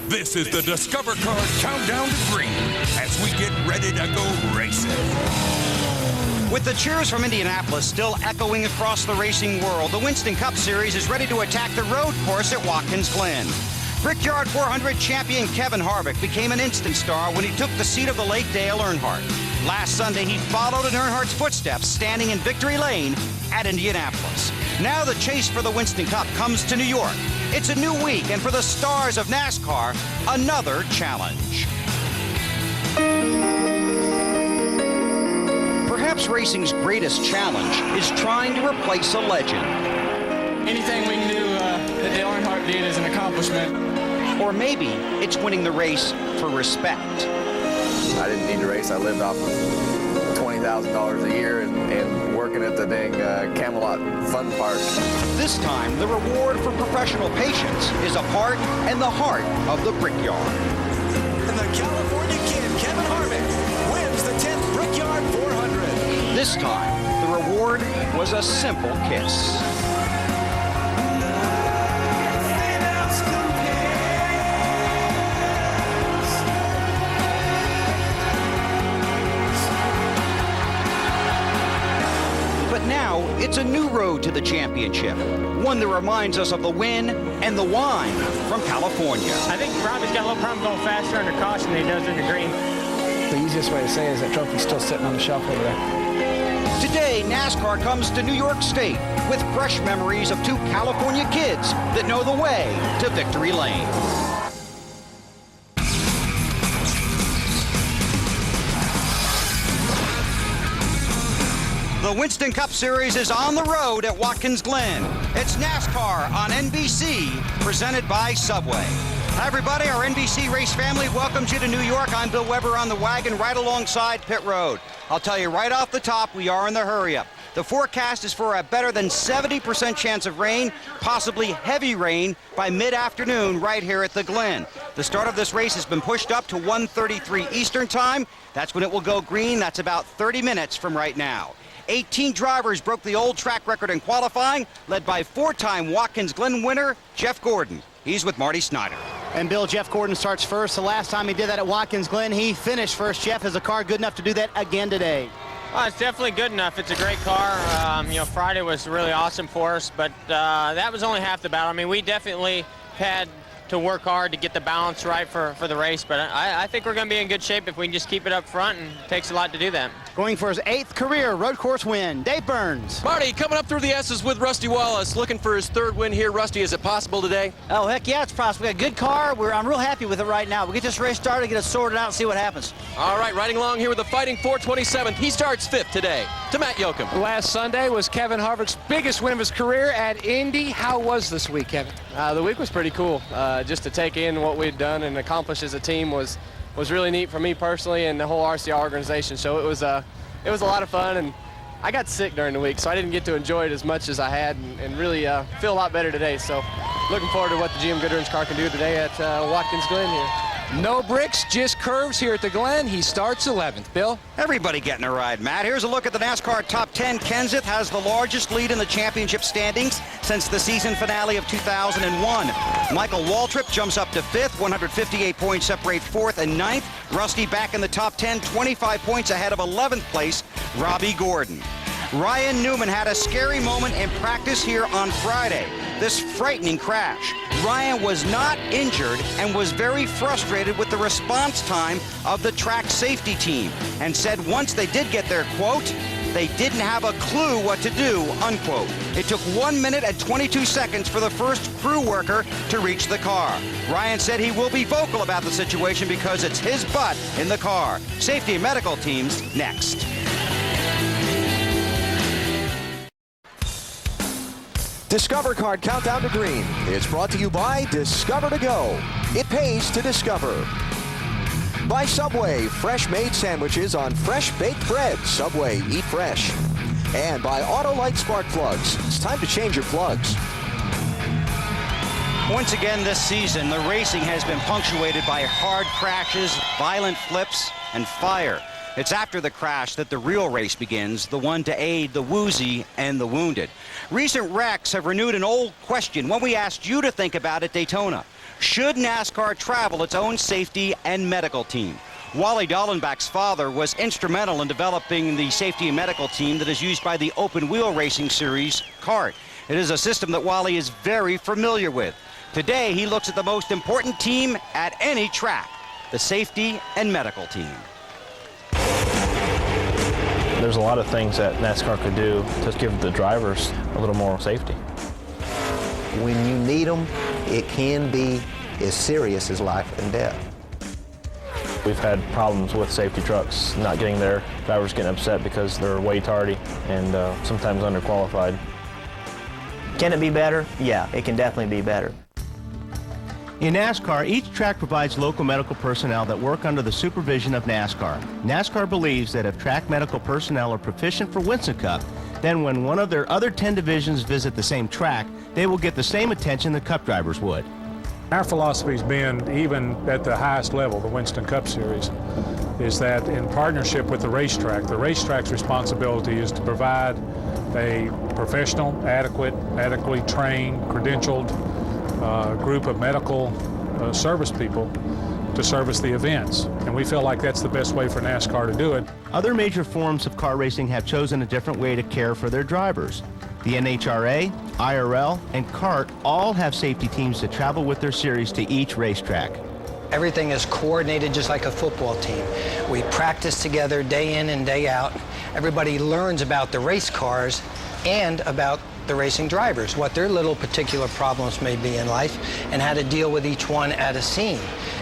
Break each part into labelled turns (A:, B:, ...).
A: This is the Discover Card Countdown to Green as we get ready to go racing.
B: With the cheers from Indianapolis still echoing across the racing world, the Winston Cup Series is ready to attack the road course at Watkins Glen. Brickyard 400 champion Kevin Harvick became an instant star when he took the seat of the late Dale Earnhardt. Last Sunday, he followed in Earnhardt's footsteps, standing in victory lane at Indianapolis. Now the chase for the Winston Cup comes to New York. It's a new week, and for the stars of NASCAR, another challenge. Perhaps racing's greatest challenge is trying to replace a legend.
C: Anything we can do that Dale Earnhardt did is an accomplishment.
B: Or maybe it's winning the race for respect.
D: I didn't need to race. I lived off of $20,000 a year and working at the dang Camelot Fun Park.
B: This time, the reward for professional patience is a part and the heart of the Brickyard.
E: And the California kid, Kevin Harvick, wins the 10th Brickyard 400.
B: This time, the reward was a simple kiss. But now, it's a new road to the championship, one that reminds us of the win and the wine from California.
F: I think Robbie's got a little problem going faster under caution than he does under green.
C: The easiest way to say it is that trophy's still sitting on the shelf over there.
B: Today, NASCAR comes to New York State with fresh memories of two California kids that know the way to victory lane. The Winston Cup Series is on the road at Watkins Glen. It's NASCAR on NBC, presented by Subway. Hi, everybody. Our NBC race family welcomes you to New York. I'm Bill Weber on the wagon right alongside Pit Road. I'll tell you right off the top, we are in the hurry-up. The forecast is for a better than 70% chance of rain, possibly heavy rain, by mid-afternoon right here at the Glen. The start of this race has been pushed up to 1:33 Eastern Time. That's when it will go green. That's about 30 minutes from right now. 18 drivers broke the old track record in qualifying, led by four-time Watkins Glen winner Jeff Gordon. He's with Marty Snyder.
G: And Bill, Jeff Gordon starts first. The last time he did that at Watkins Glen, he finished first. Jeff, is the car good enough to do that again today?
F: It's definitely good enough. It's a great car. Friday was really awesome for us, but that was only half the battle. I mean, we definitely had to work hard to get the balance right for the race, but I think we're going to be in good shape if we can just keep it up front, and it takes a lot to do that.
G: Going for his 8th career road course win, Dave Burns.
H: Marty, coming up through the S's with Rusty Wallace, looking for his 3rd win here. Rusty, is it possible today?
G: Oh, heck yeah, it's possible. We got a good car. I'm real happy with it right now. We'll get this race started, get it sorted out, and see what happens.
H: All right, riding along here with the Fighting 427th. He starts 5th today. To Matt Yoakum.
I: Last Sunday was Kevin Harvick's biggest win of his career at Indy. How was this week, Kevin?
J: The week was pretty cool. Just to take in what we'd done and accomplish as a team was really neat for me personally and the whole RCR organization. So it was a lot of fun, and I got sick during the week, so I didn't get to enjoy it as much as I had, and really feel a lot better today. So looking forward to what the GM Goodwrench car can do today at Watkins Glen here.
I: No bricks, just curves here at the Glen. He starts 11th. Bill?
B: Everybody getting a ride, Matt. Here's a look at the NASCAR Top 10. Kenseth has the largest lead in the championship standings since the season finale of 2001. Michael Waltrip jumps up to 5th. 158 points separate 4th and 9th. Rusty back in the top 10, 25 points ahead of 11th place, Robbie Gordon. Ryan Newman had a scary moment in practice here on Friday. This frightening crash. Ryan was not injured and was very frustrated with the response time of the track safety team, and said once they did get their quote, they didn't have a clue what to do, unquote. It took 1 minute and 22 seconds for the first crew worker to reach the car. Ryan said he will be vocal about the situation because it's his butt in the car. Safety and medical teams next.
E: Discover Card Countdown to Green. It's brought to you by Discover to Go. It pays to discover. By Subway, fresh-made sandwiches on fresh-baked bread. Subway, eat fresh. And by Autolite Spark Plugs. It's time to change your plugs.
B: Once again this season, the racing has been punctuated by hard crashes, violent flips, and fire. It's after the crash that the real race begins, the one to aid the woozy and the wounded. Recent wrecks have renewed an old question, one we asked you to think about at Daytona. Should NASCAR travel its own safety and medical team? Wally Dallenbach's father was instrumental in developing the safety and medical team that is used by the open wheel racing series, CART. It is a system that Wally is very familiar with. Today, he looks at the most important team at any track, the safety and medical team.
K: There's a lot of things that NASCAR could do to give the drivers a little more safety.
L: When you need them, it can be as serious as life and death.
K: We've had problems with safety trucks not getting there, drivers getting upset because they're way tardy and sometimes underqualified.
M: Can it be better? Yeah, it can definitely be better.
N: In NASCAR, each track provides local medical personnel that work under the supervision of NASCAR. NASCAR believes that if track medical personnel are proficient for Winston Cup, then when one of their other 10 divisions visit the same track, they will get the same attention the Cup drivers would.
O: Our philosophy's been, even at the highest level, the Winston Cup Series, is that in partnership with the racetrack's responsibility is to provide a professional, adequately trained, credentialed group of medical service people to service the events. And we feel like that's the best way for NASCAR to do it.
N: Other major forms of car racing have chosen a different way to care for their drivers. The NHRA, IRL, and CART all have safety teams that travel with their series to each racetrack.
P: Everything is coordinated just like a football team. We practice together day in and day out. Everybody learns about the race cars and about the racing drivers, what their little particular problems may be in life, and how to deal with each one at a scene.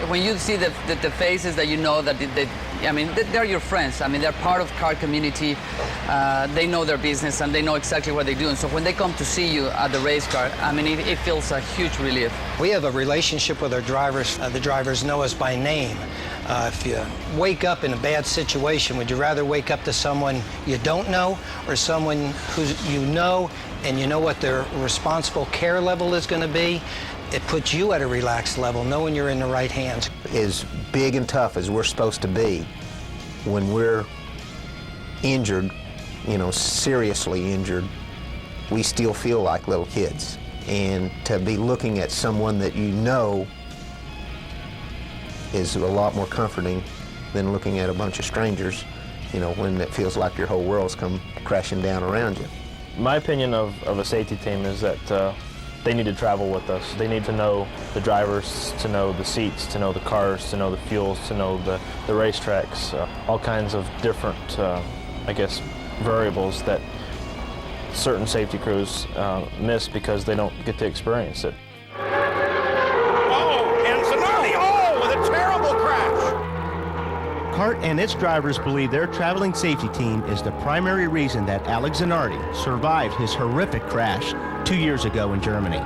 Q: When you see the faces that you know that they're your friends. I mean, they're part of car community. They know their business and they know exactly what they're doing. So when they come to see you at the race car, I mean, it feels a huge relief.
P: We have a relationship with our drivers. The drivers know us by name. If you wake up in a bad situation, would you rather wake up to someone you don't know or someone who you know and you know what their responsible care level is going to be? It puts you at a relaxed level, knowing you're in the right hands.
L: As big and tough as we're supposed to be, when we're injured, seriously injured, we still feel like little kids. And to be looking at someone that you know is a lot more comforting than looking at a bunch of strangers, when it feels like your whole world's come crashing down around you.
K: My opinion of a safety team is that they need to travel with us. They need to know the drivers, to know the seats, to know the cars, to know the fuels, to know the racetracks, all kinds of different, variables that certain safety crews miss because they don't get to experience it.
A: With a terrible crash.
N: CART and its drivers believe their traveling safety team is the primary reason that Alex Zanardi survived his horrific crash 2 years ago in Germany.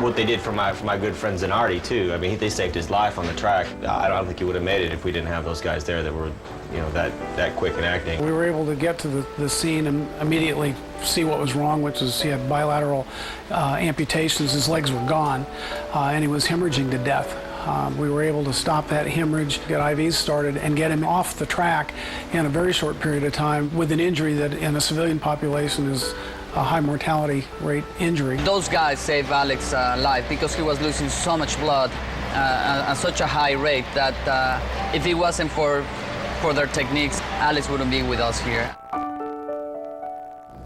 R: What they did for my good friend Zanardi too. I mean, they saved his life on the track. I don't think he would have made it if we didn't have those guys there that were, that quick and acting.
S: We were able to get to the scene and immediately see what was wrong, which is he had bilateral amputations. His legs were gone, and he was hemorrhaging to death. We were able to stop that hemorrhage, get IVs started, and get him off the track in a very short period of time with an injury that in a civilian population is a high mortality rate injury.
Q: Those guys saved Alex's life because he was losing so much blood at such a high rate that if it wasn't for their techniques, Alex wouldn't be with us here.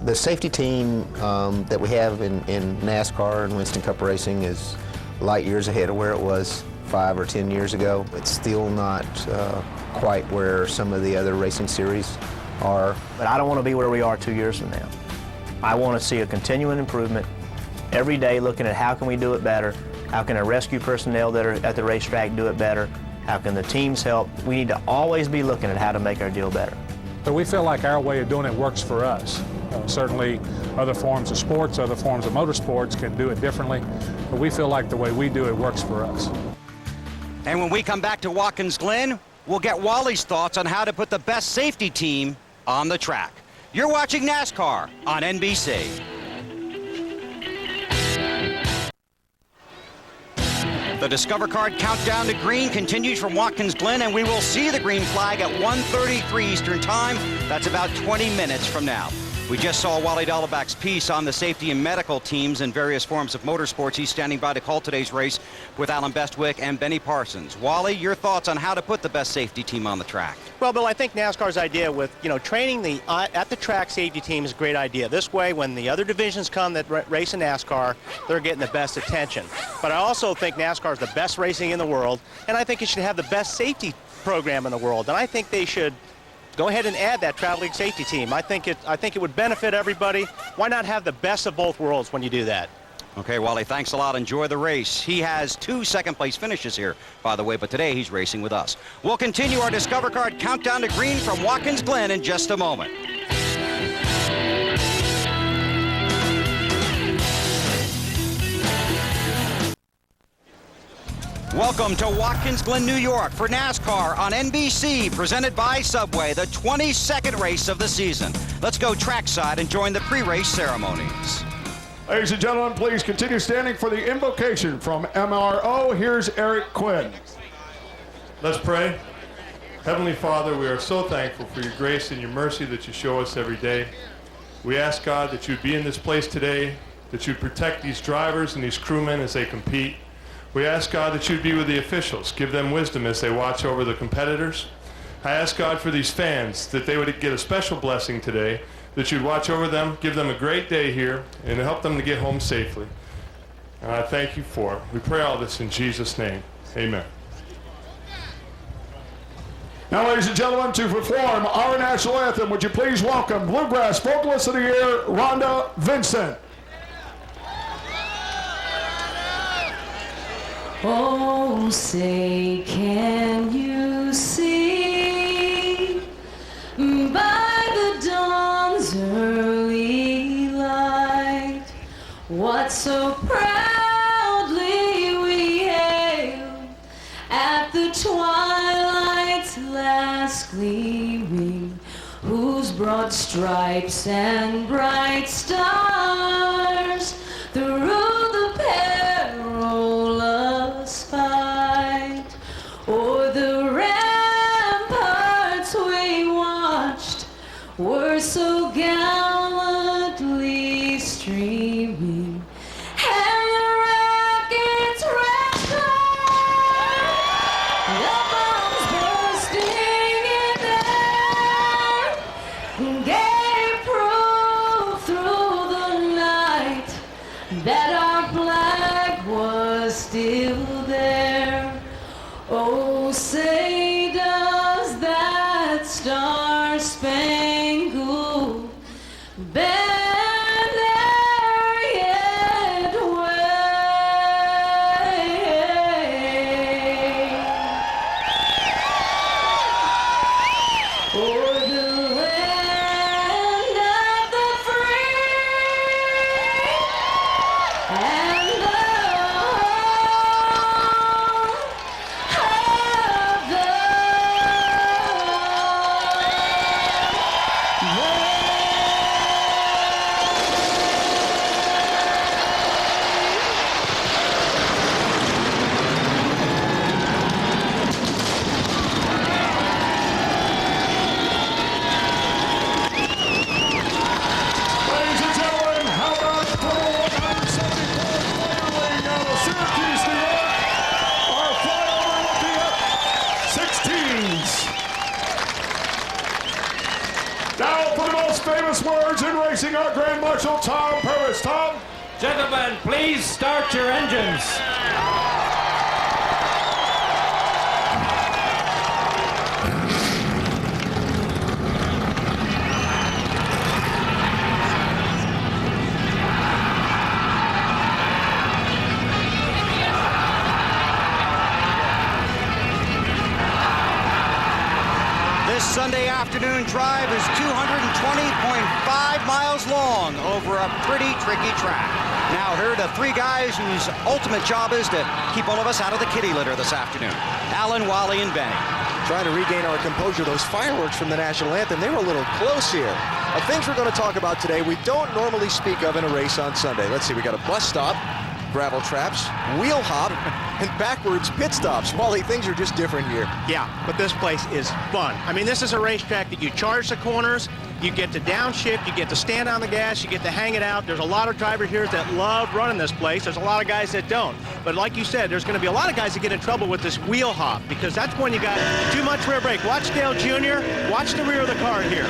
L: The safety team that we have in NASCAR and Winston Cup Racing is light years ahead of where it was 5 or 10 years ago. It's still not quite where some of the other racing series are.
M: But I don't want to be where we are 2 years from now. I want to see a continuing improvement every day, looking at how can we do it better, how can our rescue personnel that are at the racetrack do it better, how can the teams help. We need to always be looking at how to make our deal better.
O: So we feel like our way of doing it works for us. Certainly other forms of sports, other forms of motorsports can do it differently, but we feel like the way we do it works for us.
B: And when we come back to Watkins Glen, we'll get Wally's thoughts on how to put the best safety team on the track. You're watching NASCAR on NBC. The Discover Card countdown to green continues from Watkins Glen, and we will see the green flag at 1:33 Eastern Time. That's about 20 minutes from now. We just saw Wally Dahlbeck's piece on the safety and medical teams in various forms of motorsports. He's standing by to call today's race with Alan Bestwick and Benny Parsons. Wally, your thoughts on how to put the best safety team on the track?
T: Well, Bill, I think NASCAR's idea with, training the at the track safety team is a great idea. This way, when the other divisions come that race in NASCAR, they're getting the best attention. But I also think NASCAR is the best racing in the world, and I think it should have the best safety program in the world. And I think they should go ahead and add that traveling safety team. I think it would benefit everybody. Why not have the best of both worlds when you do that?
B: Okay, Wally, thanks a lot. Enjoy the race. He has 2 second-place finishes here, by the way, but today he's racing with us. We'll continue our Discover Card countdown to green from Watkins Glen in just a moment. Welcome to Watkins Glen, New York for NASCAR on NBC, presented by Subway, the 22nd race of the season. Let's go trackside and join the pre-race ceremonies.
U: Ladies and gentlemen, please continue standing for the invocation from MRO. Here's Eric Quinn.
V: Let's pray. Heavenly Father, we are so thankful for your grace and your mercy that you show us every day. We ask, God, that you'd be in this place today, that you'd protect these drivers and these crewmen as they compete. We ask, God, that you'd be with the officials, give them wisdom as they watch over the competitors. I ask, God, for these fans, that they would get a special blessing today, that you'd watch over them, give them a great day here, and help them to get home safely. And I thank you for it. We pray all this in Jesus' name. Amen.
U: Now, ladies and gentlemen, to perform our national anthem, would you please welcome Bluegrass Vocalist of the Year, Rhonda Vincent.
W: Oh, say, can you see by the dawn's early light what so proudly we hailed at the twilight's last gleaming, whose broad stripes and bright stars through the perilous fight o'er the ramparts we watched were so gallantly streaming, and the rockets rattled, the bombs bursting in air gave proof through the night that our flag was still there. Oh, say does that star-spangled banner yet wave o'er the land of the free and the
U: Ladies and gentlemen, how about the 174 Flying out of Syracuse, New York? Our flyover Olympiad 16s. Now for the most famous words in racing, our Grand Marshal Tom Purvis. Tom?
X: Gentlemen, please start your engines.
B: This Sunday afternoon drive is 220.5 miles long over a pretty tricky track. Now here are the 3 guys whose ultimate job is to keep all of us out of the kitty litter this afternoon. Alan, Wally, and Benny.
E: Trying to regain our composure. Those fireworks from the national anthem, they were a little close here. Things we're going to talk about today we don't normally speak of in a race on Sunday. Let's see, we got a bus stop gravel traps, wheel hop, and backwards pit stops. Wally, things are just different here.
T: Yeah, but this place is fun. I mean, this is a racetrack that you charge the corners, you get to downshift, you get to stand on the gas, you get to hang it out. There's a lot of drivers here that love running this place. There's a lot of guys that don't. But like you said, there's going to be a lot of guys that get in trouble with this wheel hop, because that's when you got too much rear brake. Watch Dale Jr., watch the rear of the car here.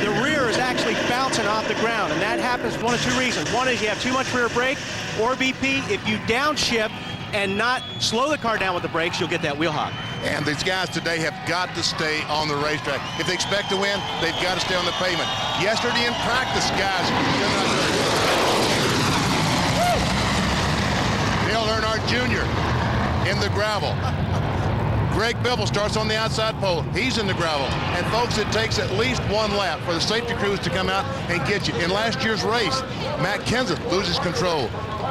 T: The rear is actually bouncing off the ground, and that happens for one of two reasons. One is you have too much rear brake, or BP, if you downshift and not slow the car down with the brakes, you'll get that wheel hop.
C: And these guys today have got to stay on the racetrack. If they expect to win, they've got to stay on the pavement. Yesterday in practice, guys, Dale Earnhardt Jr. in the gravel. Greg Biffle starts on the outside pole. He's in the gravel. And folks, it takes at least one lap for the safety crews to come out and get you. In last year's race, Matt Kenseth loses control.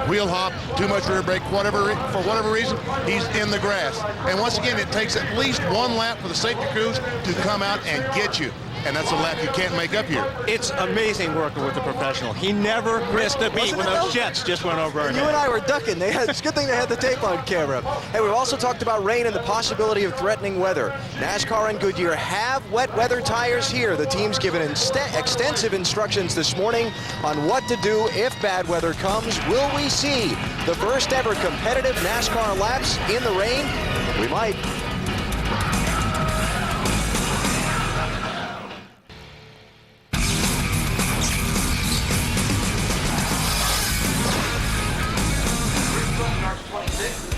C: Wheel hop, too much rear brake, for whatever reason, he's in the grass. And once again, it takes at least one lap for the safety crews to come out and get you. And that's a lap you can't make up here.
T: It's amazing working with a professional. He never missed a beat when those jets just went over our
E: You
T: head.
E: and I were ducking. It's a good thing they had the tape on camera. Hey, we've also talked about rain and the possibility of threatening weather. NASCAR and Goodyear have wet weather tires here. The team's given extensive instructions this morning on what to do if bad weather comes. Will we see the first ever competitive NASCAR laps in the rain? We might.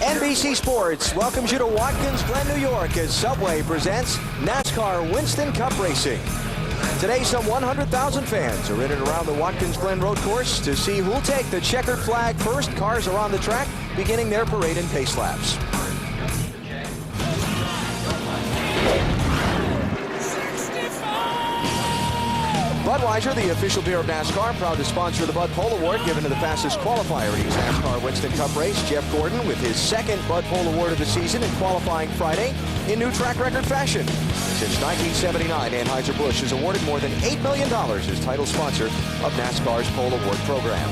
E: NBC Sports welcomes you to Watkins Glen, New York, as Subway presents NASCAR Winston Cup Racing. Today, some 100,000 fans are in and around the Watkins Glen Road Course to see who'll take the checkered flag first. Cars are on the track, beginning their parade and pace laps. Budweiser, the official beer of NASCAR, proud to sponsor the Bud Pole Award given to the fastest qualifier in each NASCAR Winston Cup race. Jeff Gordon with his second Bud Pole Award of the season in qualifying Friday in new track record fashion. Since 1979, Anheuser-Busch has awarded more than $8 million as title sponsor of NASCAR's Pole Award program.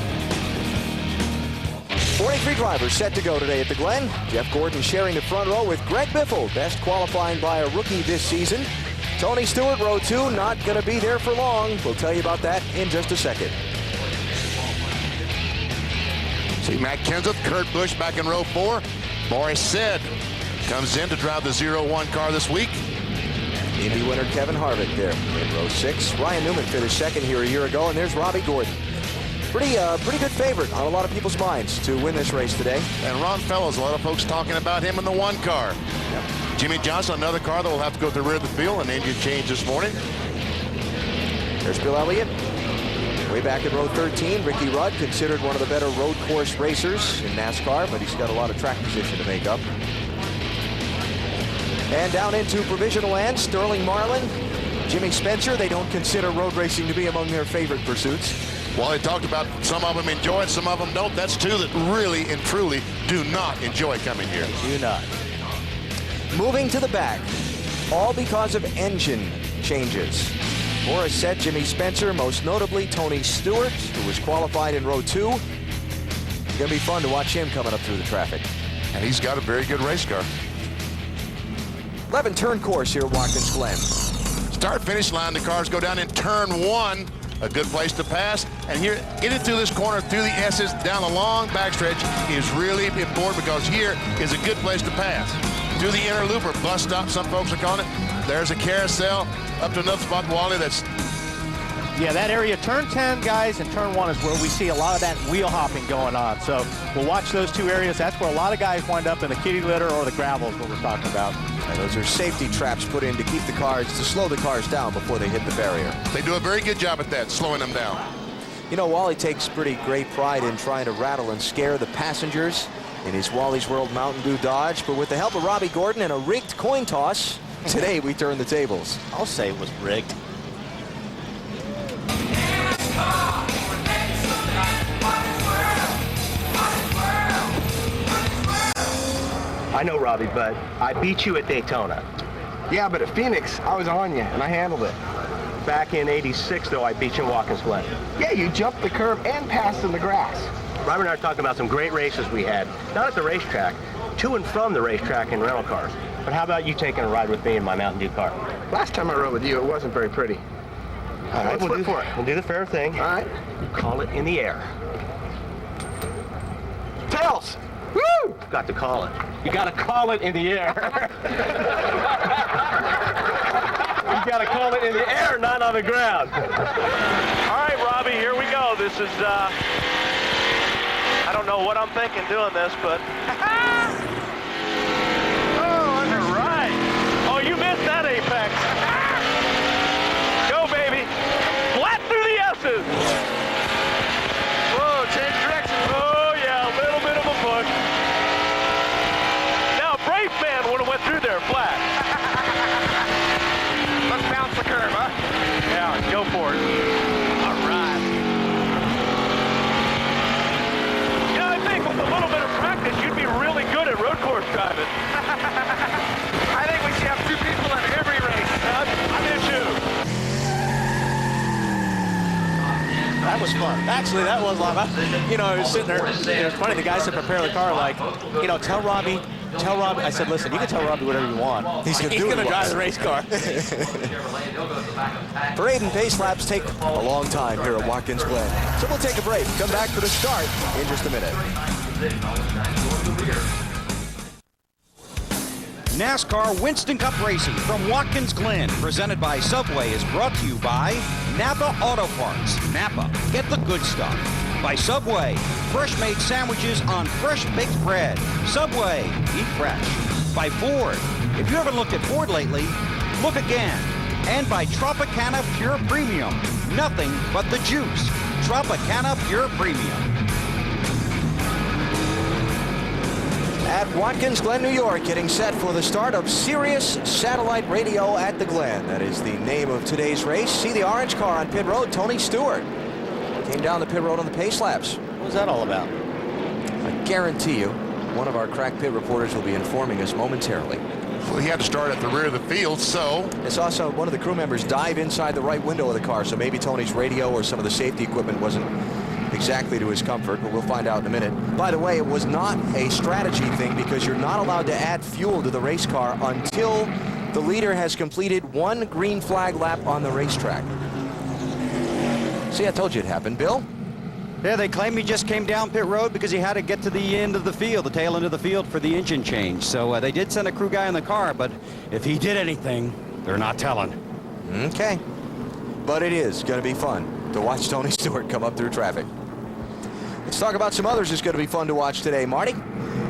E: 43 drivers set to go today at the Glen. Jeff Gordon sharing the front row with Greg Biffle, best qualifying by a rookie this season. Tony Stewart, row 2, not going to be there for long. We'll tell you about that in just a second.
C: See Matt Kenseth, Kurt Busch back in row 4. Boris Said comes in to drive the 0-1 car this week.
E: Indy winner Kevin Harvick there in row 6. Ryan Newman finished second here a year ago, and there's Robbie Gordon. Pretty good favorite on a lot of people's minds to win this race today.
C: And Ron Fellows, a lot of folks talking about him in the 1 car.
E: Yep.
C: Jimmy Johnson, another car that will have to go to the rear of the field, an engine change this morning.
E: There's Bill Elliott. Way back in row 13, Ricky Rudd, considered one of the better road course racers in NASCAR, but he's got a lot of track position to make up. And down into provisional land, Sterling Marlin, Jimmy Spencer. They don't consider road racing to be among their favorite pursuits.
C: Well, they talked about some of them enjoy it, some of them don't. That's two that really and truly do not enjoy coming here.
E: Do not. Moving to the back, all because of engine changes. Boris Said, Jimmy Spencer, most notably Tony Stewart, who was qualified in row 2. It's going to be fun to watch him coming up through the traffic.
C: And he's got a very good race car.
E: 11-turn course here at Watkins Glen.
C: Start-finish line, the cars go down in turn 1. A good place to pass. And here, getting through this corner, through the S's, down the long backstretch is really important because here is a good place to pass. Through the inner loop or bus stop, some folks are calling it. There's a carousel up to another spot, Wally, that's...
T: Yeah, that area, turn 10, guys, and turn 1 is where we see a lot of that wheel hopping going on. So we'll watch those 2 areas. That's where a lot of guys wind up in the kitty litter or the gravel is what we're talking about.
E: And those are safety traps put in to keep the cars, to slow the cars down before they hit the barrier.
C: They do a very good job at that, slowing them down.
E: You know, Wally takes pretty great pride in trying to rattle and scare the passengers in his Wally's World Mountain Dew Dodge, but with the help of Robbie Gordon and a rigged coin toss, today we turn the tables.
T: I'll say it was rigged.
D: I know, Robbie, but I beat you at Daytona. Yeah, but at Phoenix, I was on you, and I handled it. Back in '86, though, I beat you in Watkins Glen. Yeah, you jumped the curb and passed in the grass. Robert and I are talking about some great races we had, not at the racetrack, to and from the racetrack in rental cars. But how about you taking a ride with me in my Mountain Dew car?
F: Last time I rode with you, it wasn't very pretty.
D: All right,
F: let's
D: we'll
F: look for it.
D: We'll do the fair thing.
F: All right.
D: Call it in the air.
F: Tails!
D: Woo! Got to call it. You got to call it in the air. You got to call it in the air, not on the ground.
T: All right, Robbie, here we go. This is, I don't know what I'm thinking doing this, but... Oh, under right. Oh, you missed that apex. Go, baby. Flat through the S's. Whoa, change direction. Oh, yeah, a little bit of a push. Now, Brave Man would have went through there flat. Let's bounce the curve, huh? Yeah, go for it. All right. You know, I think with a little bit of practice, you'd be really good at road course driving. I think we should have 2 people in every race. I do too.
G: That was fun. Actually, that was fun. You know, I was sitting there. It was funny. The guys that prepare the car, like, you know, tell Robbie. I said, listen, you can tell Robbie whatever you want. He's going to drive the race car.
E: Parade and pace laps take a long time here at Watkins Glen. So we'll take a break. Come back for the start in just a minute.
B: NASCAR Winston Cup Racing from Watkins Glen, presented by Subway, is brought to you by Napa Auto Parts. Napa, get the good stuff. By Subway, fresh-made sandwiches on fresh-baked bread. Subway, eat fresh. By Ford, if you haven't looked at Ford lately, look again. And by Tropicana Pure Premium, nothing but the juice. Tropicana Pure Premium.
E: At Watkins Glen, New York, getting set for the start of Sirius Satellite Radio at the Glen. That is the name of today's race. See the orange car on pit road, Tony Stewart. Came down the pit road on the pace laps.
G: What was that all about?
E: I guarantee you, one of our crack pit reporters will be informing us momentarily.
C: Well, he had to start at the rear of the field, so...
E: I saw one of the crew members dive inside the right window of the car, so maybe Tony's radio or some of the safety equipment wasn't exactly to his comfort, but we'll find out in a minute. By the way, it was not a strategy thing because you're not allowed to add fuel to the race car until the leader has completed 1 green flag lap on the racetrack. See, I told you it happened. Bill?
B: Yeah, they claim he just came down pit road because he had to get to the end of the field, the tail end of the field for the engine change. So they did send a crew guy in the car, but if he did anything, they're not telling.
E: Okay. But it is going to be fun to watch Tony Stewart come up through traffic. Let's talk about some others who's going to be fun to watch today. Marty?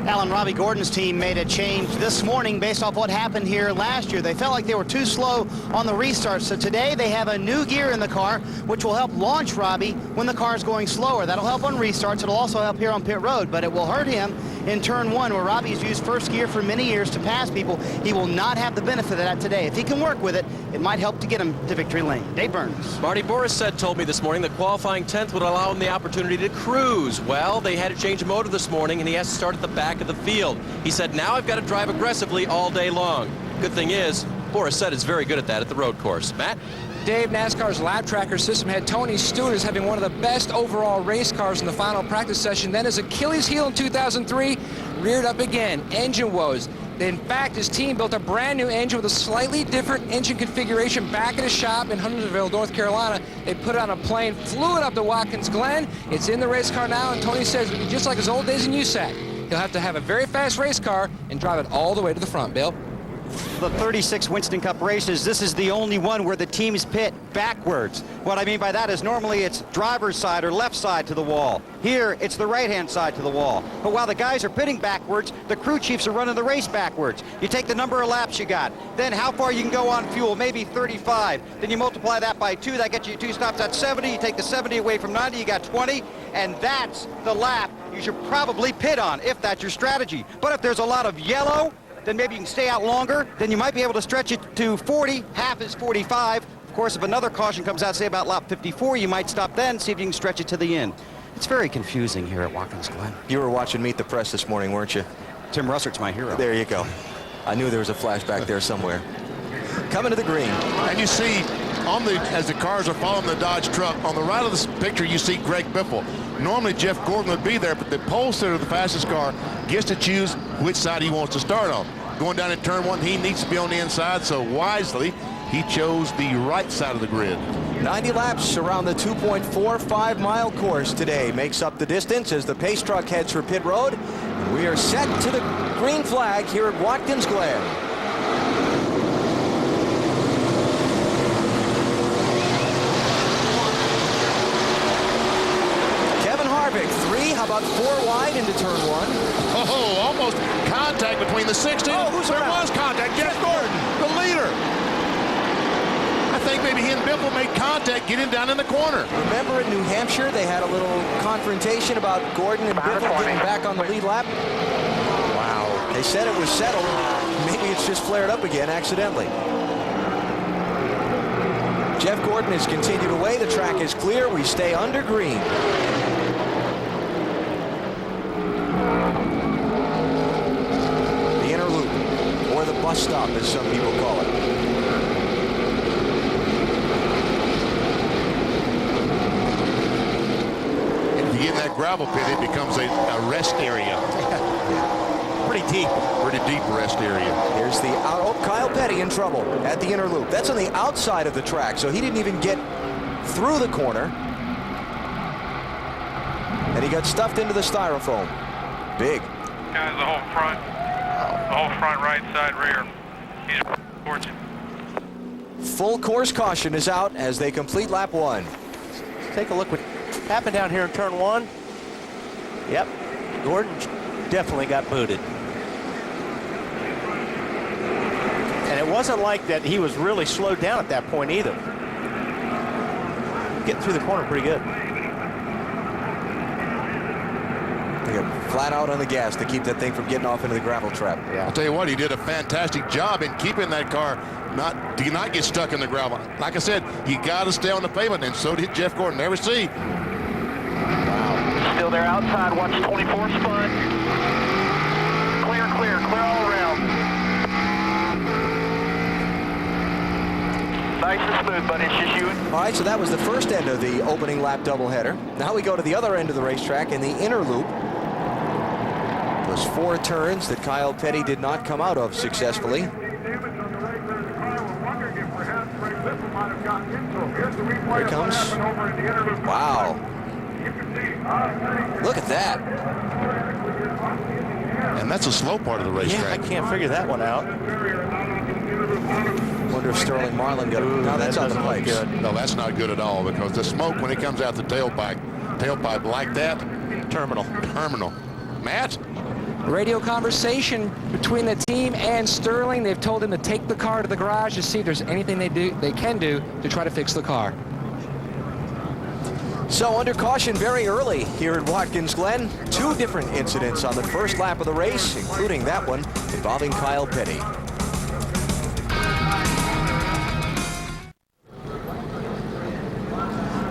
H: Alan, Robbie Gordon's team made a change this morning based off what happened here last year. They felt like they were too slow on the restart, so today they have a new gear in the car, which will help launch Robbie when the car is going slower. That'll help on restarts. It'll also help here on pit road, but it will hurt him in turn 1, where Robbie's used first gear for many years to pass people. He will not have the benefit of that today. If he can work with it, it might help to get him to victory lane. Dave Burns.
J: Marty Borisset told me this morning that qualifying 10th would allow him the opportunity to cruise. Well, they had to change a motor this morning, and he has to start at the back of the field. He said, now I've got to drive aggressively all day long. Good thing is, Borisset is very good at that at the road course. Matt?
I: Dave, NASCAR's lap tracker system had Tony Stewart as having one of the best overall race cars in the final practice session. Then his Achilles heel in 2003 reared up again. Engine woes. In fact, his team built a brand new engine with a slightly different engine configuration back at a shop in Huntersville, North Carolina. They put it on a plane, flew it up to Watkins Glen. It's in the race car now, and Tony says, just like his old days in USAC, he'll have to have a very fast race car and drive it all the way to the front. Bill?
B: The 36 Winston Cup races, this is the only one where the teams pit backwards. What I mean by that is normally it's driver's side or left side to the wall. Here, it's the right-hand side to the wall. But while the guys are pitting backwards, the crew chiefs are running the race backwards. You take the number of laps you got, then how far you can go on fuel, maybe 35. Then you multiply that by 2, that gets you 2 stops at 70. You take the 70 away from 90, you got 20, and that's the lap you should probably pit on if that's your strategy. But if there's a lot of yellow, then maybe you can stay out longer. Then you might be able to stretch it to 40. Half is 45. Of course, if another caution comes out, say about lap 54, you might stop then, see if you can stretch it to the end. It's very confusing here at Watkins Glen.
E: You were watching Meet the Press this morning, weren't you?
B: Tim Russert's my hero.
E: There you go. I knew there was a flashback there somewhere. Coming to the green.
C: And you see, as the cars are following the Dodge truck, on the right of this picture, you see Greg Biffle. Normally Jeff Gordon would be there, but the pole sitter, the fastest car, gets to choose which side he wants to start on. Going down in turn 1, he needs to be on the inside, so wisely, he chose the right side of the grid.
E: 90 laps around the 2.45-mile course today makes up the distance as the pace truck heads for pit road. We are set to the green flag here at Watkins Glen. Kevin Harvick, 3. How about 4 wide into turn 1?
C: Oh, almost contact between the 16.
E: Oh, who's
C: there
E: around?
C: was contact. Jeff Gordon, the leader. I think maybe he and Biffle made contact getting down in the corner.
E: Remember in New Hampshire, they had a little confrontation about Gordon and Biffle getting back on the lead lap? Wow. They said it was settled. Maybe it's just flared up again accidentally. Jeff Gordon has continued away. The track is clear. We stay under green. The inner loop, or the bus stop, as some people call it.
C: Get in that gravel pit, it becomes a rest area.
E: Pretty deep.
C: Pretty deep rest area.
E: Here's the out. Oh, Kyle Petty in trouble at the inner loop. That's on the outside of the track, so he didn't even get through the corner. And he got stuffed into the styrofoam. Big.
A: Guys, the whole front right side rear. He's towards you.
E: Full course caution is out as they complete lap 1.
T: Let's take a look what happened down here in turn 1. Yep, Gordon definitely got booted. And it wasn't like that he was really slowed down at that point either. Getting through the corner pretty good.
E: They got flat out on the gas to keep that thing from getting off into the gravel trap.
C: I'll tell you what, he did a fantastic job in keeping that car do not get stuck in the gravel. Like I said, you got to stay on the pavement, and so did Jeff Gordon. There we see.
A: Wow. Still there outside. Watch 24 spun. Clear all around. Nice and smooth, buddy. It's just you.
E: All right, so that was the first end of the opening lap doubleheader. Now we go to the other end of the racetrack in the inner loop. Those 4 turns that Kyle Petty did not come out of successfully. Here it comes. Wow. Look at that.
C: And that's a slow part of the racetrack.
T: Yeah, I can't figure that one out.
E: Wonder if Sterling Marlin got it. No, that's on the pipes.
C: Good. No, that's not good at all, because the smoke, when it comes out the tailpipe like that,
T: terminal.
C: Matt?
I: Radio conversation between the team and Sterling. They've told him to take the car to the garage to see if there's anything they can do to try to fix the car.
E: So under caution very early here at Watkins Glen. 2 different incidents on the first lap of the race, including that one involving Kyle Petty.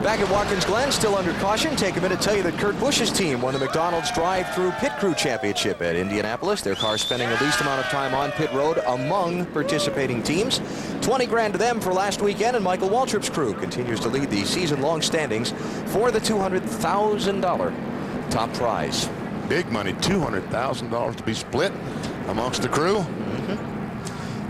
E: Back at Watkins Glen, still under caution. Take a minute to tell you that Kurt Busch's team won the McDonald's Drive-Thru Pit Crew Championship at Indianapolis. Their car spending the least amount of time on pit road among participating teams. 20 grand to them for last weekend, and Michael Waltrip's crew continues to lead the season-long standings for the $200,000 top prize.
C: Big money, $200,000 to be split amongst the crew.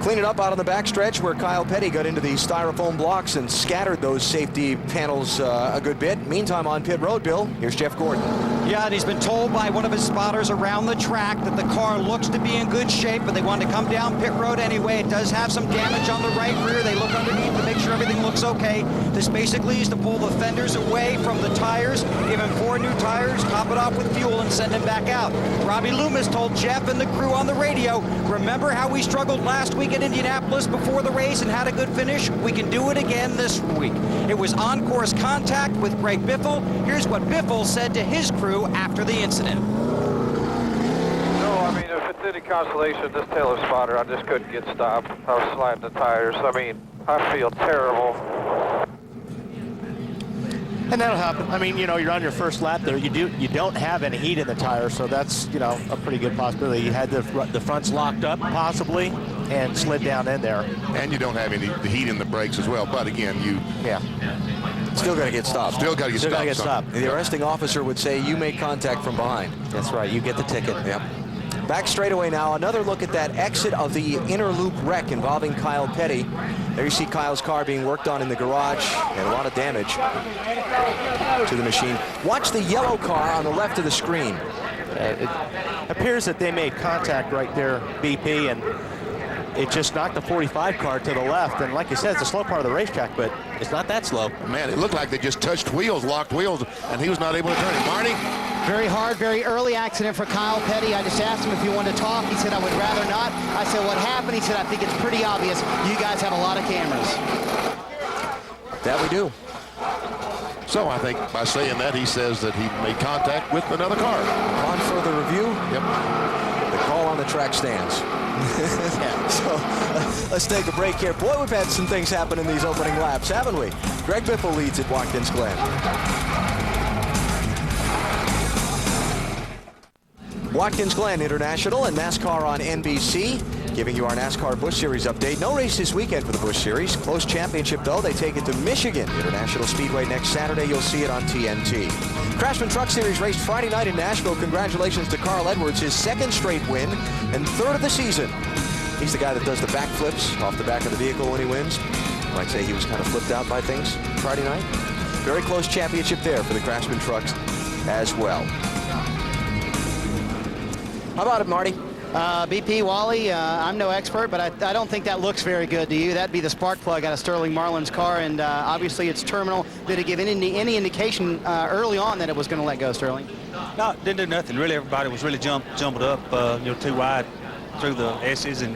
E: Clean it up out on the backstretch where Kyle Petty got into the styrofoam blocks and scattered those safety panels a good bit. Meantime, on pit road, Bill, here's Jeff Gordon.
B: Yeah, and he's been told by one of his spotters around the track that the car looks to be in good shape, but they wanted to come down pit road anyway. It does have some damage on the right rear. They look underneath to make sure everything looks okay. This basically is to pull the fenders away from the tires, give him 4 new tires, top it off with fuel, and send him back out. Robbie Loomis told Jeff and the crew on the radio, remember how we struggled last week at Indianapolis before the race and had a good finish? We can do it again this week. It was on-course contact with Greg Biffle. Here's what Biffle said to his crew after the incident.
A: No, I mean, if it's any consolation, this Taylor spotter, I just couldn't get stopped. I was sliding the tires. I mean, I feel terrible.
T: And that'll happen. I mean, you know, you're on your first lap there. You don't have any heat in the tire, so that's, you know, a pretty good possibility. You had the fronts locked up, possibly, and slid down in there.
C: And you don't have any heat in the brakes as well. But again,
T: yeah.
E: Still got to get stopped.
C: Still got to get stopped.
E: The arresting officer would say, you make contact from behind.
G: That's right. You get the ticket.
E: Yep. Back straightaway now. Another look at that exit of the inner loop wreck involving Kyle Petty. There you see Kyle's car being worked on in the garage, and a lot of damage to the machine. Watch the yellow car on the left of the screen.
T: It appears that they made contact right there, BP, and it just knocked the 45 car to the left. And like you said, it's a slow part of the racetrack, but it's not that slow.
C: Man, it looked like they just touched wheels, locked wheels, and he was not able to turn it. Marty?
H: Very hard, very early accident for Kyle Petty. I just asked him if he wanted to talk. He said, I would rather not. I said, what happened? He said, I think it's pretty obvious. You guys have a lot of cameras.
E: That we do.
C: So I think by saying that, he says that he made contact with another car.
E: On further review,
C: yep,
E: the call on the track stands. So let's take a break here. Boy, we've had some things happen in these opening laps, haven't we? Greg Biffle leads at Watkins Glen. Watkins Glen International and NASCAR on NBC. Giving you our NASCAR Busch Series update. No race this weekend for the Busch Series. Close championship, though. They take it to Michigan International Speedway next Saturday. You'll see it on TNT. Craftsman Truck Series raced Friday night in Nashville. Congratulations to Carl Edwards, his second straight win and third of the season. He's the guy that does the backflips off the back of the vehicle when he wins. You might say he was kind of flipped out by things Friday night. Very close championship there for the Craftsman Trucks as well. How about it, Marty?
H: BP, Wally, I'm no expert, but I don't think that looks very good to you. That'd be the spark plug out of Sterling Marlin's car, and obviously it's terminal. Did it give any indication early on that it was going to let go, Sterling?
K: No, it didn't do nothing. Really, everybody was really jumbled up, too wide through the S's, and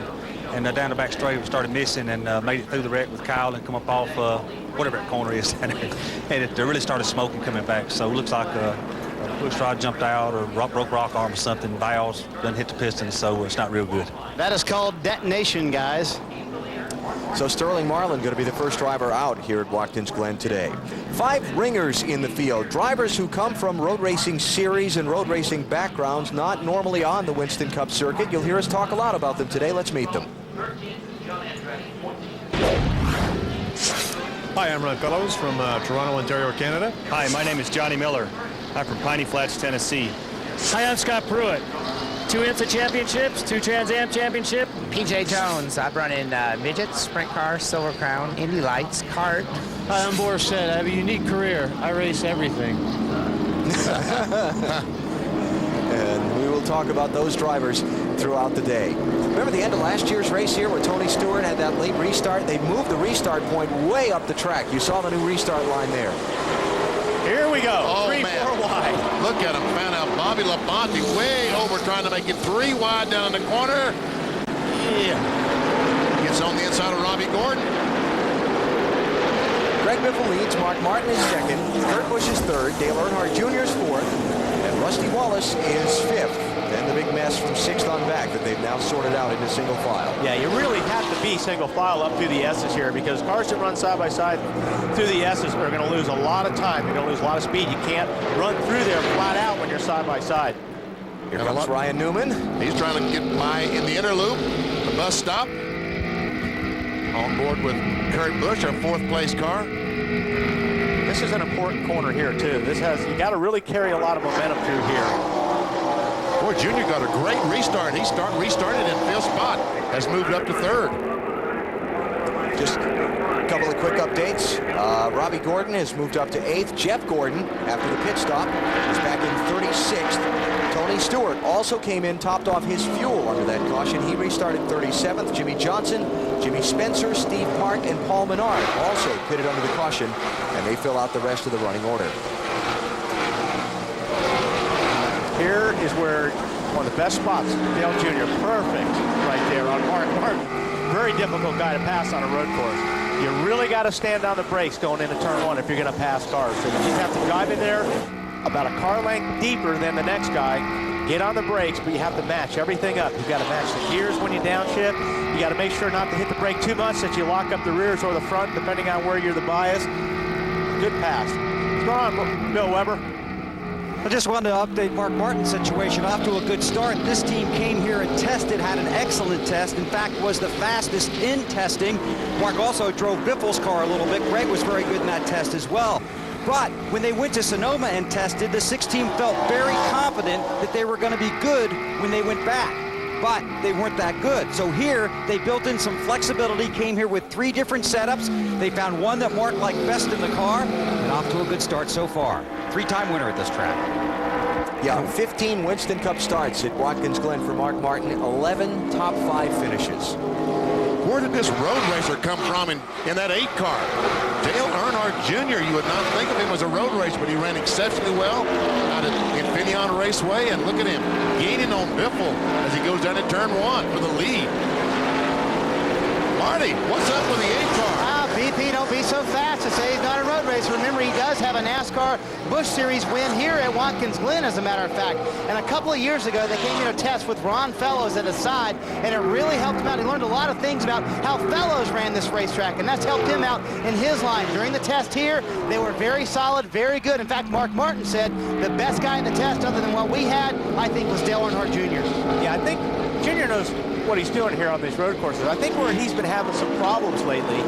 K: down the back straight we started missing and made it through the wreck with Kyle and come up off whatever that corner is. And it really started smoking coming back. So it looks like a push rod jumped out or broke rock arm or something. Valves done hit the piston, so it's not real good.
H: That is called detonation, guys.
E: So Sterling Marlin going to be the first driver out here at Watkins Glen today. 5 ringers in the field. Drivers who come from road racing series and road racing backgrounds, not normally on the Winston Cup circuit. You'll hear us talk a lot about them today. Let's meet them.
N: Hi, I'm Ron Fellows from Toronto, Ontario, Canada.
P: Hi, my name is Johnny Miller. I'm from Piney Flats, Tennessee.
R: Hi, I'm Scott Pruitt. 2 IMSA championships, 2 Trans Am championship.
Y: PJ Jones. I've run in midgets, sprint cars, Silver Crown, Indy Lights, kart.
R: Hi, I'm Boris Shed. I have a unique career. I race everything.
E: And we will talk about those drivers throughout the day. Remember the end of last year's race here where Tony Stewart had that late restart? They moved the restart point way up the track. You saw the new restart line there.
T: Here we go.
C: Oh,
T: 3, 4 wide.
C: Look at him. Found out Bobby Labonte way over trying to make it 3 wide down in the corner. Yeah. Gets on the inside of Robbie Gordon.
E: Greg Biffle leads. Mark Martin is second. Kurt Busch is third. Dale Earnhardt Jr. is fourth. And Rusty Wallace is fifth. Then the big mess from sixth on back that they've now sorted out into single file.
T: Yeah, you really have to be single file up through the S's here because cars that run side by side through the S's are going to lose a lot of time. They're going to lose a lot of speed. You can't run through there flat out when you're side by side.
E: Here comes Ryan Newman.
C: He's trying to get by in the inner loop. The bus stop. On board with Kurt Busch, our 4th place car.
T: This is an important corner here too. You got to really carry a lot of momentum through here.
C: Boy, Junior got a great restart. He restarted in 5th spot. Has moved up to 3rd.
E: Just a couple of quick updates. Robbie Gordon has moved up to 8th. Jeff Gordon, after the pit stop, is back in 36th. Tony Stewart also came in, topped off his fuel under that caution. He restarted 37th. Jimmy Johnson, Jimmy Spencer, Steve Park, and Paul Menard also pitted under the caution, and they fill out the rest of the running order.
T: Here is where one of the best spots, Dale Jr. Perfect right there on Mark Martin. Very difficult guy to pass on a road course. You really got to stand on the brakes going into turn 1 if you're going to pass cars. So you just have to drive in there about a car length deeper than the next guy. Get on the brakes, but you have to match everything up. You've got to match the gears when you downshift. You got to make sure not to hit the brake too much that you lock up the rears or the front, depending on where you're the bias. Good pass. What's going on, Bill Weber?
B: I just wanted to update Mark Martin's situation. Off to a good start. This team came here and tested, had an excellent test. In fact, was the fastest in testing. Mark also drove Biffle's car a little bit. Greg was very good in that test as well. But when they went to Sonoma and tested, the 6 team felt very confident that they were going to be good when they went back. But they weren't that good. So here, they built in some flexibility, came here with 3 different setups. They found one that Mark liked best in the car, and off to a good start so far. 3-time winner at this track.
E: Yeah, 15 Winston Cup starts at Watkins Glen for Mark Martin, 11 top 5 finishes.
C: Where did this road racer come from in that 8 car? Dale Earnhardt Jr., you would not think of him as a road racer, but he ran exceptionally well out at Infineon Raceway, and look at him gaining on Biffle as he goes down to turn 1 for the lead. Marty, what's up with the 8 car?
H: BP, don't be so fast to say he's not a road racer. Remember, he does have a NASCAR Busch Series win here at Watkins Glen, as a matter of fact. And a couple of years ago, they came here to test with Ron Fellows at his side, and it really helped him out. He learned a lot of things about how Fellows ran this racetrack, and that's helped him out in his line. During the test here, they were very solid, very good. In fact, Mark Martin said the best guy in the test, other than what we had, I think, was Dale Earnhardt Jr.
T: Yeah, I think Jr. knows what he's doing here on these road courses. I think where he's been having some problems lately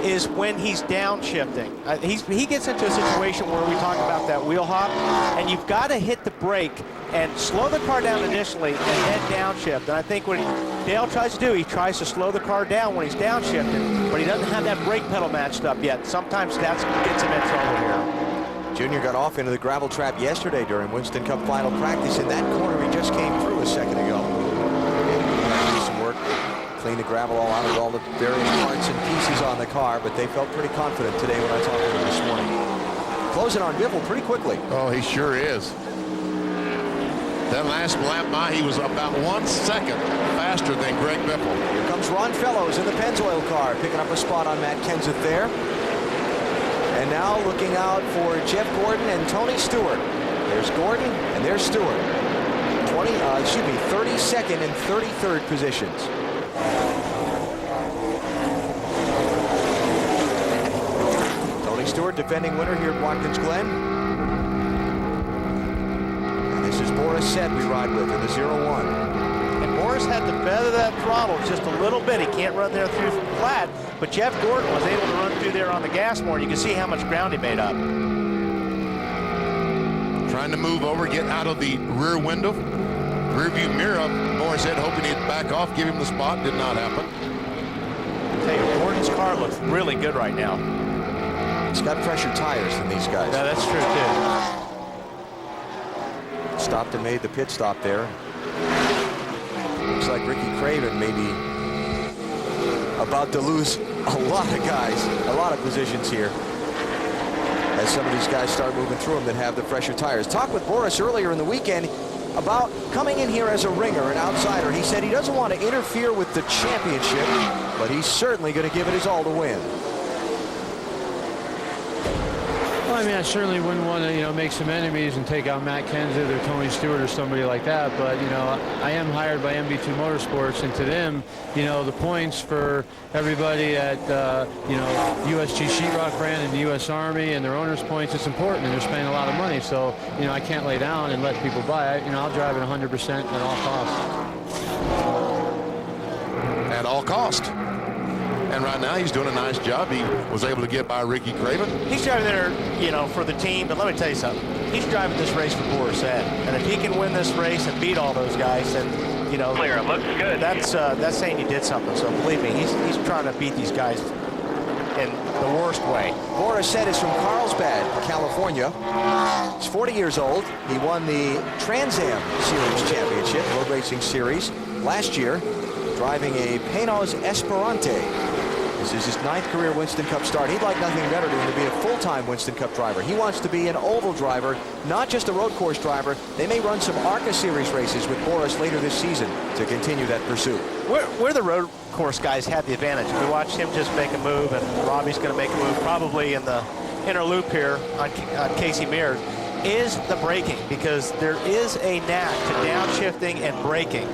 T: is when he's downshifting. He gets into a situation where we talk about that wheel hop, and you've got to hit the brake and slow the car down initially and then downshift. And I think what Dale tries to do, he tries to slow the car down when he's downshifting, but he doesn't have that brake pedal matched up yet. Sometimes that gets him in trouble here.
E: Junior got off into the gravel trap yesterday during Winston Cup final practice. In that corner, he just came through a second ago. Some work, clean the gravel all out of all the various parts and pieces on the car, but they felt pretty confident today when I talked to them this morning. Closing on Biffle pretty quickly.
C: Oh, he sure is. That last lap by, he was about 1 second faster than Greg Biffle.
E: Here comes Ron Fellows in the Pennzoil car, picking up a spot on Matt Kenseth there. And now looking out for Jeff Gordon and Tony Stewart. There's Gordon and there's Stewart. 32nd and 33rd positions. Tony Stewart, defending winner here at Watkins Glen. And this is Boris Said we ride with in the 0-1.
T: And Boris had to feather that throttle just a little bit. He can't run there through flat, but Jeff Gordon was able to run through there on the gas more. You can see how much ground he made up.
C: Trying to move over, get out of the rear window. Rear view mirror of Boris Said, hoping he'd back off, give him the spot. Did not happen.
T: I'll tell you, Gordon's car looks really good right now.
E: It's got fresher tires than these guys.
T: Yeah, that's true, too.
E: Stopped and made the pit stop there. Looks like Ricky Craven may be about to lose a lot of guys, a lot of positions here, as some of these guys start moving through them that have the fresher tires. Talked with Boris earlier in the weekend about coming in here as a ringer, an outsider. He said he doesn't want to interfere with the championship, but he's certainly going to give it his all to win.
L: Well, I mean, I certainly wouldn't want to, make some enemies and take out Matt Kenseth or Tony Stewart or somebody like that. But, I am hired by MB2 Motorsports, and to them, the points for everybody at, USG Sheetrock brand and the U.S. Army and their owners' points, it's important, and they're spending a lot of money. So, I can't lay down and let people buy it. I'll drive it 100% at all costs.
C: At all cost. And right now, he's doing a nice job. He was able to get by Ricky Craven.
T: He's driving there, for the team. But let me tell you something. He's driving this race for Boris Said. And if he can win this race and beat all those guys, then,
D: clear. It looks good.
T: That's saying he did something. So believe me, he's trying to beat these guys in the worst way.
E: Boris Said is from Carlsbad, California. He's 40 years old. He won the Trans Am Series Championship, Road Racing Series, last year, driving a Penos Esperante. This is his 9th career Winston Cup start. He'd like nothing better than to be a full-time Winston Cup driver. He wants to be an oval driver, not just a road course driver. They may run some ARCA Series races with Boris later this season to continue that pursuit.
T: Where the road course guys have the advantage. We watched him just make a move, and Robbie's going to make a move probably in the inner loop here on Casey Mears, is the braking, because there is a knack to downshifting and braking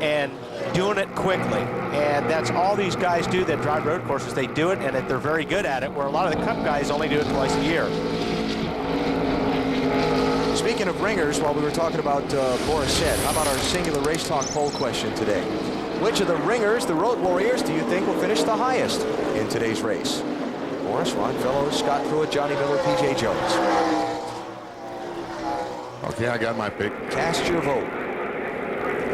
T: and doing it quickly. And that's all these guys do that drive road courses. They do it, and they're very good at it, where a lot of the Cup guys only do it twice a year.
E: Speaking of ringers, while we were talking about Morissette, how about our singular race talk poll question today? Which of the ringers, the Road Warriors, do you think will finish the highest in today's race? Morris, Ron Fellows, Scott Pruitt, Johnny Miller, P.J. Jones.
C: Okay, I got my pick.
E: Cast your vote.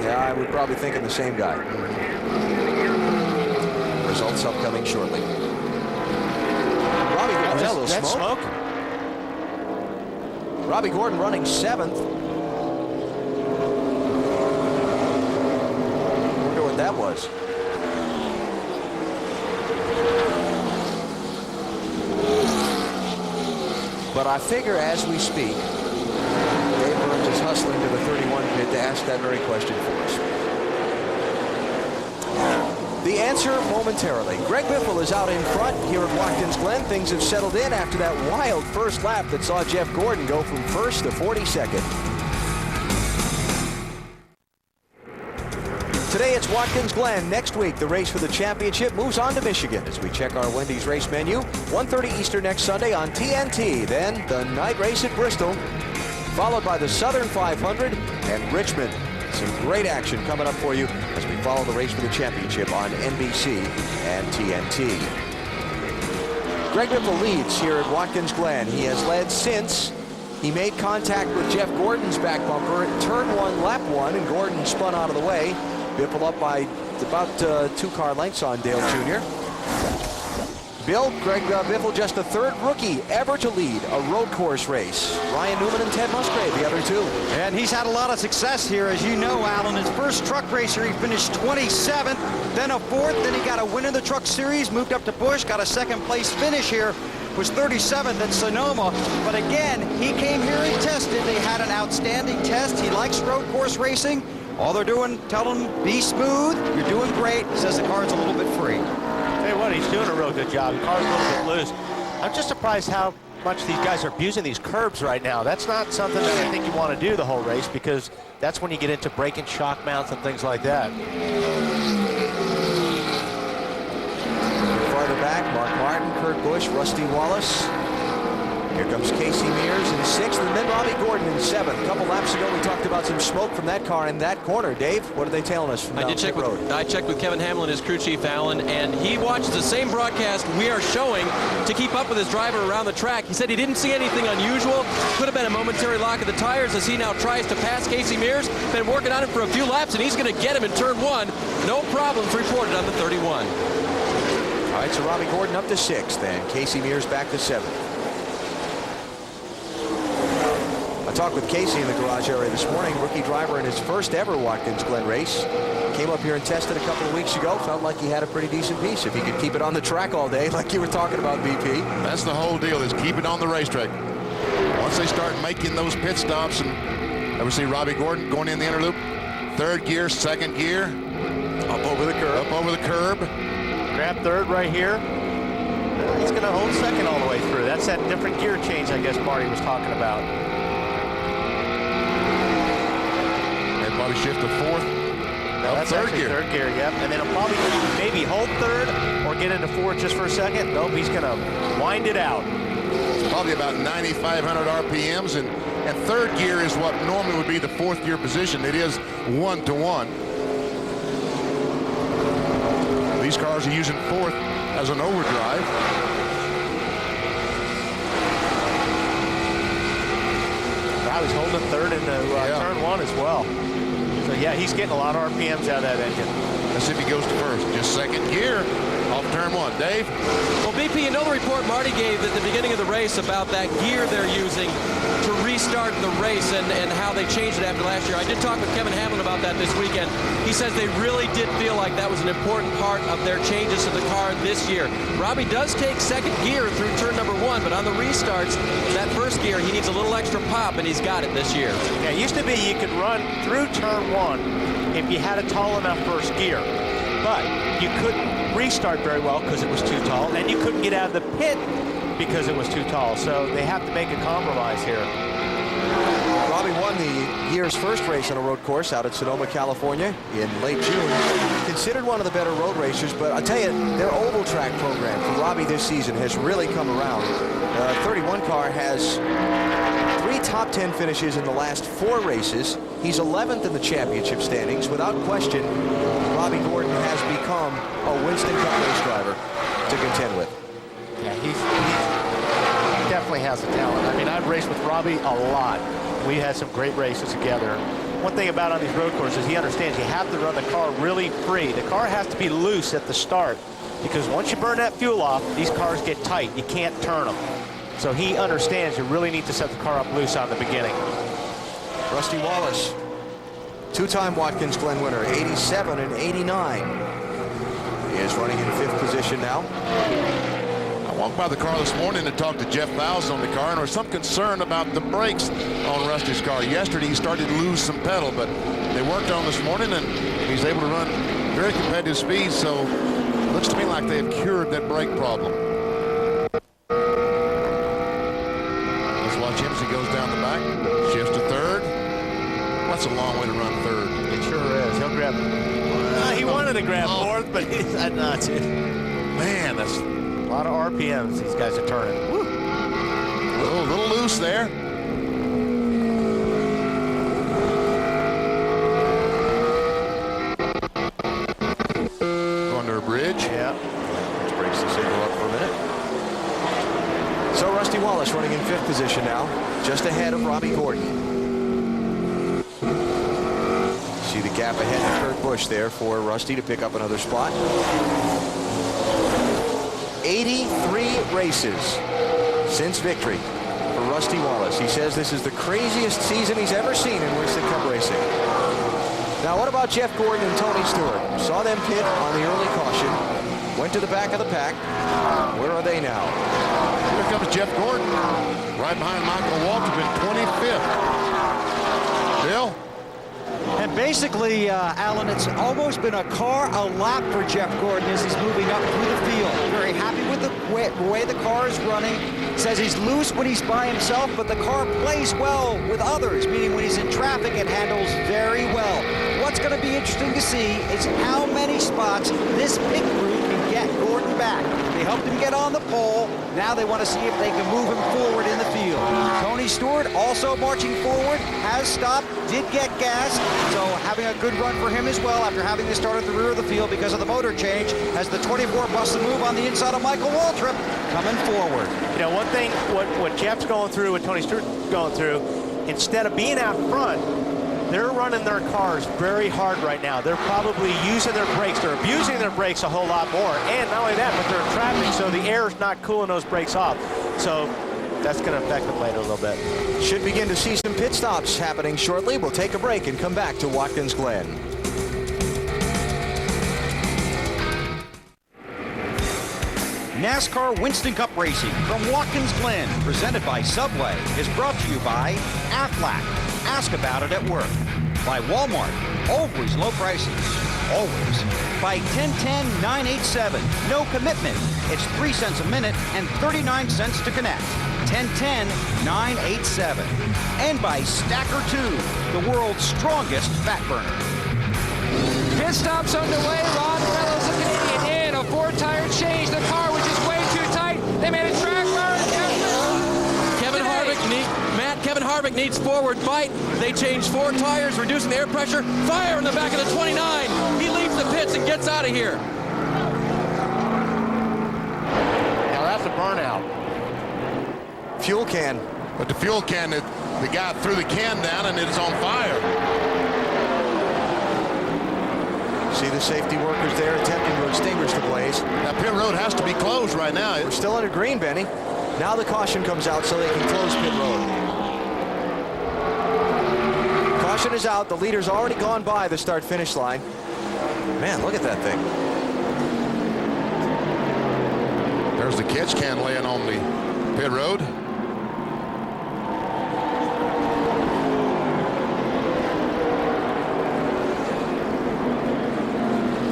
E: Yeah, I would probably think of the same guy. Results upcoming shortly. Robbie, was that a little smoke? Robbie Gordon running 7th. Wonder what that was. But I figure as we speak, Dave Burns is hustling to the 31 pit to ask that very question for us. The answer momentarily. Greg Biffle is out in front here at Watkins Glen. Things have settled in after that wild first lap that saw Jeff Gordon go from 1st to 42nd. Today it's Watkins Glen. Next week, the race for the championship moves on to Michigan as we check our Wendy's race menu. 1:30 Eastern next Sunday on TNT. Then the night race at Bristol, followed by the Southern 500 and Richmond. Some great action coming up for you as we follow the race for the championship on NBC and TNT. Greg Biffle leads here at Watkins Glen. He has led since he made contact with Jeff Gordon's back bumper at turn 1, lap 1, and Gordon spun out of the way. Biffle up by about 2 car lengths on Dale Jr. Bill, Greg Biffle, just the 3rd rookie ever to lead a road course race. Ryan Newman and Ted Musgrave, the other 2.
B: And he's had a lot of success here, as you know, Alan. His first truck race here, he finished 27th, then a 4th, then he got a win in the Truck Series, moved up to Busch, got a 2nd place finish here, was 37th at Sonoma. But again, he came here and tested. They had an outstanding test. He likes road course racing. All they're doing, tell him, be smooth, you're doing great. He says the car's a little bit free.
T: Tell you what, he's doing a real good job. The car's a little bit loose. I'm just surprised how much these guys are abusing these curbs right now. That's not something that I think you want to do the whole race, because that's when you get into braking shock mounts and things like that.
E: Farther back, Mark Martin, Kurt Busch, Rusty Wallace. Here comes Casey Mears in 6th, and then Robbie Gordon in 7th. A couple laps ago, we talked about some smoke from that car in that corner. Dave, what are they telling us from down pit road?
J: I checked with Kevin Hamlin, his crew chief, Alan, and he watches the same broadcast we are showing to keep up with his driver around the track. He said he didn't see anything unusual. Could have been a momentary lock of the tires as he now tries to pass Casey Mears. Been working on him for a few laps, and he's going to get him in turn 1. No problems reported on the 31.
E: All right, so Robbie Gordon up to 6th, then. Casey Mears back to 7th. I talked with Casey in the garage area this morning, rookie driver in his first ever Watkins Glen race. Came up here and tested a couple of weeks ago. Felt like he had a pretty decent piece if he could keep it on the track all day, like you were talking about, BP.
C: That's the whole deal, is keep it on the racetrack. Once they start making those pit stops, and ever see Robbie Gordon going in the inner loop? 3rd gear, 2nd gear.
E: Up over the curb.
C: Up over the curb.
T: Grab 3rd right here. He's going to hold 2nd all the way through. That's that different gear change I guess Marty was talking about.
C: Probably shift to 4th.
T: No, that's
C: 3rd gear.
T: 3rd gear, yep. And then he'll probably maybe hold 3rd or get into 4th just for a second. Nope, he's going to wind it out.
C: It's probably about 9,500 RPMs, and 3rd gear is what normally would be the 4th gear position. It is 1-to-1. These cars are using 4th as an overdrive.
T: Wow, he's holding 3rd into turn 1 as well. So yeah, he's getting a lot of RPMs out of that engine.
C: Let's see if he goes to 1st. Just 2nd gear off turn 1. Dave?
J: Well, BP, you know the report Marty gave at the beginning of the race about that gear they're using to restart the race and how they changed it after last year. I did talk with Kevin Hamlin about that this weekend. He says they really did feel like that was an important part of their changes to the car this year. Robbie does take 2nd gear through turn number 1, but on the restarts, that 1st gear, he needs a little extra pop, and he's got it this year.
T: Yeah, it used to be you could run through turn 1 if you had a tall enough 1st gear, but you couldn't restart very well because it was too tall, and you couldn't get out of the pit because it was too tall. So they have to make a compromise here.
E: Robbie won the year's first race on a road course out at Sonoma, California in late June. Considered one of the better road racers, but I'll tell you, their oval track program for Robbie this season has really come around. The 31 car has 3 top 10 finishes in the last 4 races. He's 11th in the championship standings. Without question, Robbie Gordon has become a Winston Cup race driver to contend with.
D: Yeah, he definitely has the talent. I mean, I've raced with Robbie a lot. We had some great races together. One thing about on these road courses, he understands you have to run the car really free. The car has to be loose at the start because once you burn that fuel off, these cars get tight. You can't turn them. So he understands you really need to set the car up loose on the beginning.
E: Rusty Wallace, 2-time Watkins Glen winner, 87 and 89. He is running in 5th position now.
C: I walked by the car this morning and talked to Jeff Fowles on the car, and there was some concern about the brakes on Rusty's car. Yesterday he started to lose some pedal, but they worked on this morning and he's able to run very competitive speeds, so it looks to me like they have cured that brake problem. Let's watch him as he goes down the back, shifts to 3rd. That's a long way to run 3rd.
D: It sure is. He'll grab he wanted to grab 4th, but he decided not to.
C: Man, that's
D: a lot of RPMs these guys are turning. Woo.
C: A little loose there. Under a bridge.
E: Yeah. Let's break the signal up for a minute. So Rusty Wallace running in 5th position now, just ahead of Robbie Gordon. See the gap ahead of Kurt Busch there for Rusty to pick up another spot. 83 races since victory for Rusty Wallace. He says this is the craziest season he's ever seen in Winston Cup racing. Now, what about Jeff Gordon and Tony Stewart? Saw them pit on the early caution, went to the back of the pack. Where are they now?
C: Here comes Jeff Gordon, right behind Michael Waltrip in 25th. Bill?
B: And basically, Alan, it's almost been a car a lap for Jeff Gordon as he's moving up through the field. Very happy with the way the car is running. Says he's loose when he's by himself, but the car plays well with others, meaning when he's in traffic, it handles very well. What's going to be interesting to see is how many spots this pit crew can get Gordon back. They helped him get on the pole. Now they want to see if they can move him forward in the field. Tony Stewart also marching forward, has stopped, did get gas, so having a good run for him as well after having to start at the rear of the field because of the motor change as the 24 busts the move on the inside of Michael Waltrip coming forward.
T: You know, one thing, what Jeff's going through, what Tony Stewart's going through, instead of being out front, they're running their cars very hard right now. They're probably using their brakes. They're abusing their brakes a whole lot more. And not only that, but they're in traffic, so the air's not cooling those brakes off. So that's going to affect them later a little bit.
E: Should begin to see some pit stops happening shortly. We'll take a break and come back to Watkins Glen.
B: NASCAR Winston Cup Racing from Watkins Glen, presented by Subway, is brought to you by Aflac. Ask about it at work. By Walmart. Always low prices. Always. By 1010-987. No commitment. It's 3 cents a minute and 39 cents to connect. 1010-987. And by Stacker 2, the world's strongest fat burner.
I: Pit stops underway. Ron Reynolds, the Canadian, in a 4-tire change. The car was just way too tight. They made a track burn.
J: Kevin Harvick needs forward fight. They changed 4 tires, reducing the air pressure. Fire in the back of the 29. He leaves the pits and gets out of here.
T: Now that's a burnout.
E: Fuel can.
C: But the fuel can, the guy threw the can down and it's on fire.
E: See the safety workers there attempting to extinguish the blaze.
C: Now pit road has to be closed right now.
E: We're still under green, Benny. Now the caution comes out so they can close pit road. Caution is out. The leader's already gone by the start-finish line. Man, look at that thing.
C: There's the catch can laying on the pit road.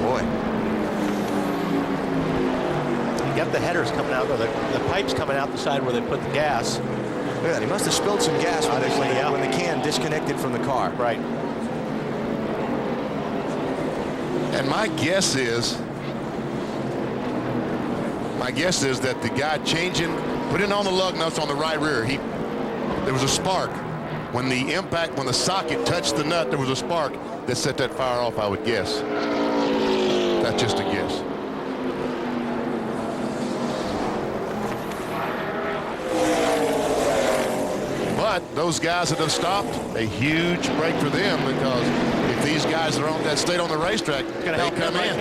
E: Boy.
T: You got the headers coming out, or the pipes coming out the side where they put the gas.
E: Look at that. He must have spilled some gas when the can disconnected from the car.
T: Right.
C: And my guess is that the guy putting on the lug nuts on the right rear, he there was a spark. When the impact, when the socket touched the nut, there was a spark that set that fire off, I would guess. That's just a guess. But those guys that have stopped, a huge break for them, because if these guys are on that stayed on the racetrack, they come in.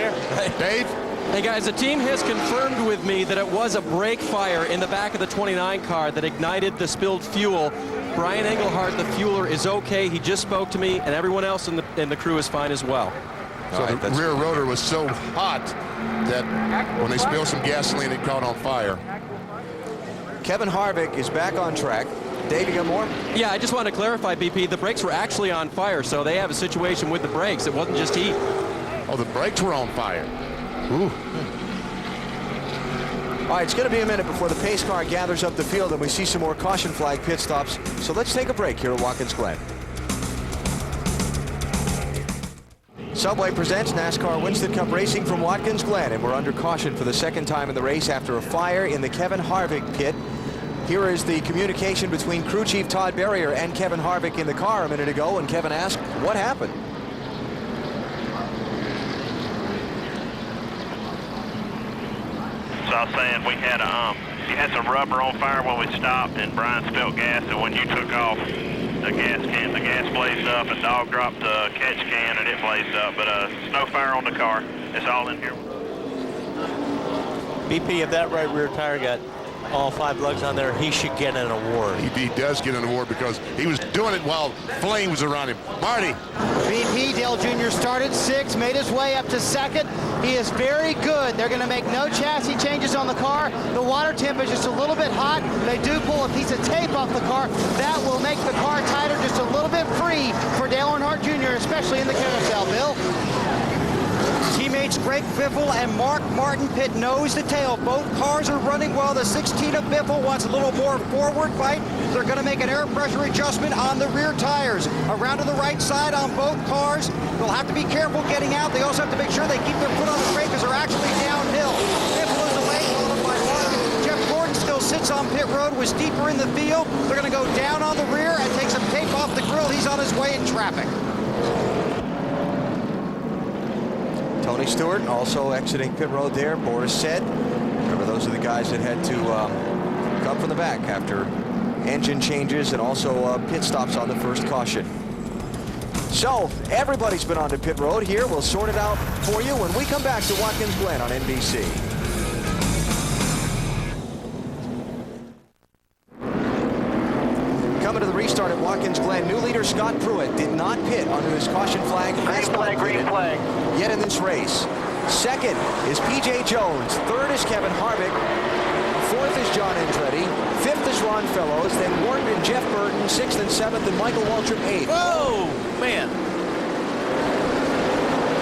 C: Dave?
J: Hey guys, the team has confirmed with me that it was a brake fire in the back of the 29 car that ignited the spilled fuel. Brian Engelhardt, the fueler, is okay. He just spoke to me, and everyone else in the crew is fine as well.
C: So the rear rotor was so hot that when they spilled some gasoline, it caught on fire.
E: Kevin Harvick is back on track. Dave, you got more?
J: Yeah, I just want to clarify, BP, the brakes were actually on fire, so they have a situation with the brakes. It wasn't just heat.
C: Oh, the brakes were on fire. Ooh.
E: All right, it's going to be a minute before the pace car gathers up the field and we see some more caution flag pit stops. So let's take a break here at Watkins Glen. Subway presents NASCAR Winston Cup Racing from Watkins Glen, and we're under caution for the second time in the race after a fire in the Kevin Harvick pit. Here is the communication between crew chief Todd Berrier and Kevin Harvick in the car a minute ago, and Kevin asked, what happened?
M: So I was saying you had some rubber on fire when we stopped, and Brian spilled gas, and when you took off, the gas blazed up, and Dog dropped the catch can, and it blazed up. But there's no fire on the car. It's all in here.
T: BP, if that right rear tire got all 5 lugs on there, he should get an award.
C: He does get an award because he was doing it while flames around him. Marty.
H: BP Dale Jr. started 6th, made his way up to 2nd. He is very good. They're going to make no chassis changes on the car. The water temp is just a little bit hot. They do pull a piece of tape off the car. That will make the car tighter, just a little bit free for Dale Earnhardt Jr., especially in the carousel, Bill.
B: Teammates Greg Biffle and Mark Martin pit nose to tail. Both cars are running well. The 16 of Biffle wants a little more forward bite. They're going to make an air pressure adjustment on the rear tires. Around to the right side on both cars. They'll have to be careful getting out. They also have to make sure they keep their foot on the brake because they're actually downhill. Biffle is away, followed by Mark. Jeff Gordon still sits on pit road, was deeper in the field. They're going to go down on the rear and take some tape off the grill. He's on his way in traffic.
E: Tony Stewart also exiting pit road there. Boris said, remember, those are the guys that had to come from the back after engine changes and also pit stops on the first caution. So everybody's been onto pit road here. We'll sort it out for you when we come back to Watkins Glen on NBC. Coming to the restart at Watkins Glen, new leader Scott Pruitt did not pit under his caution flag.
F: Green flag.
E: Yet in this race. Second is P.J. Jones. Third is Kevin Harvick. Fourth is John Andretti. Fifth is Ron Fellows. Then Ward and Jeff Burton. 6th and 7th, and Michael Waltrip 8th.
T: Whoa, man.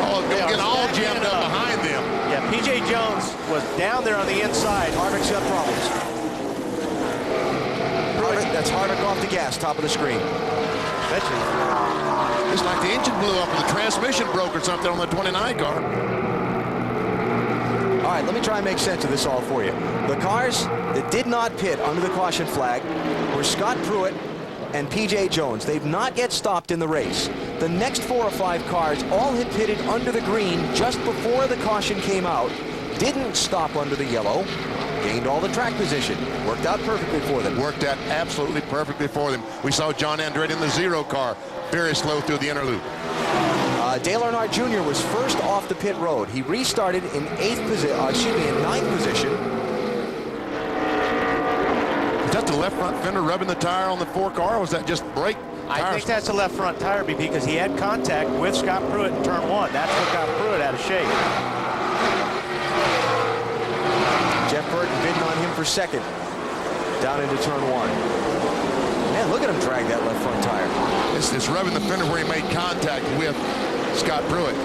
C: Oh, they get all jammed up behind them.
T: Yeah, P.J. Jones was down there on the inside.
E: Harvick's got problems. That's Harvick off the gas, top of the screen.
C: It's like the engine blew up or the transmission broke or something on the 29 car.
E: All right, let me try and make sense of this all for you. The cars that did not pit under the caution flag were Scott Pruitt and P.J. Jones. They've not yet stopped in the race. The next 4 or 5 cars all had pitted under the green just before the caution came out, didn't stop under the yellow, gained all the track position. Worked out perfectly for them.
C: Worked out absolutely perfectly for them. We saw John Andretti in the 0 car, very slow through the inner loop.
E: Dale Earnhardt Jr. was first off the pit road. He restarted in 9th position.
C: Was that the left front fender rubbing the tire on the 4 car, or was that just brake?
T: I think that's the left front tire, BP, because he had contact with Scott Pruitt in turn 1. That's what got Pruitt out of shape.
E: Jeff Burton bidding on him for 2nd. Down into turn 1. Man, look at him drag that left front tire.
C: It's rubbing the fender where he made contact with Scott Pruitt.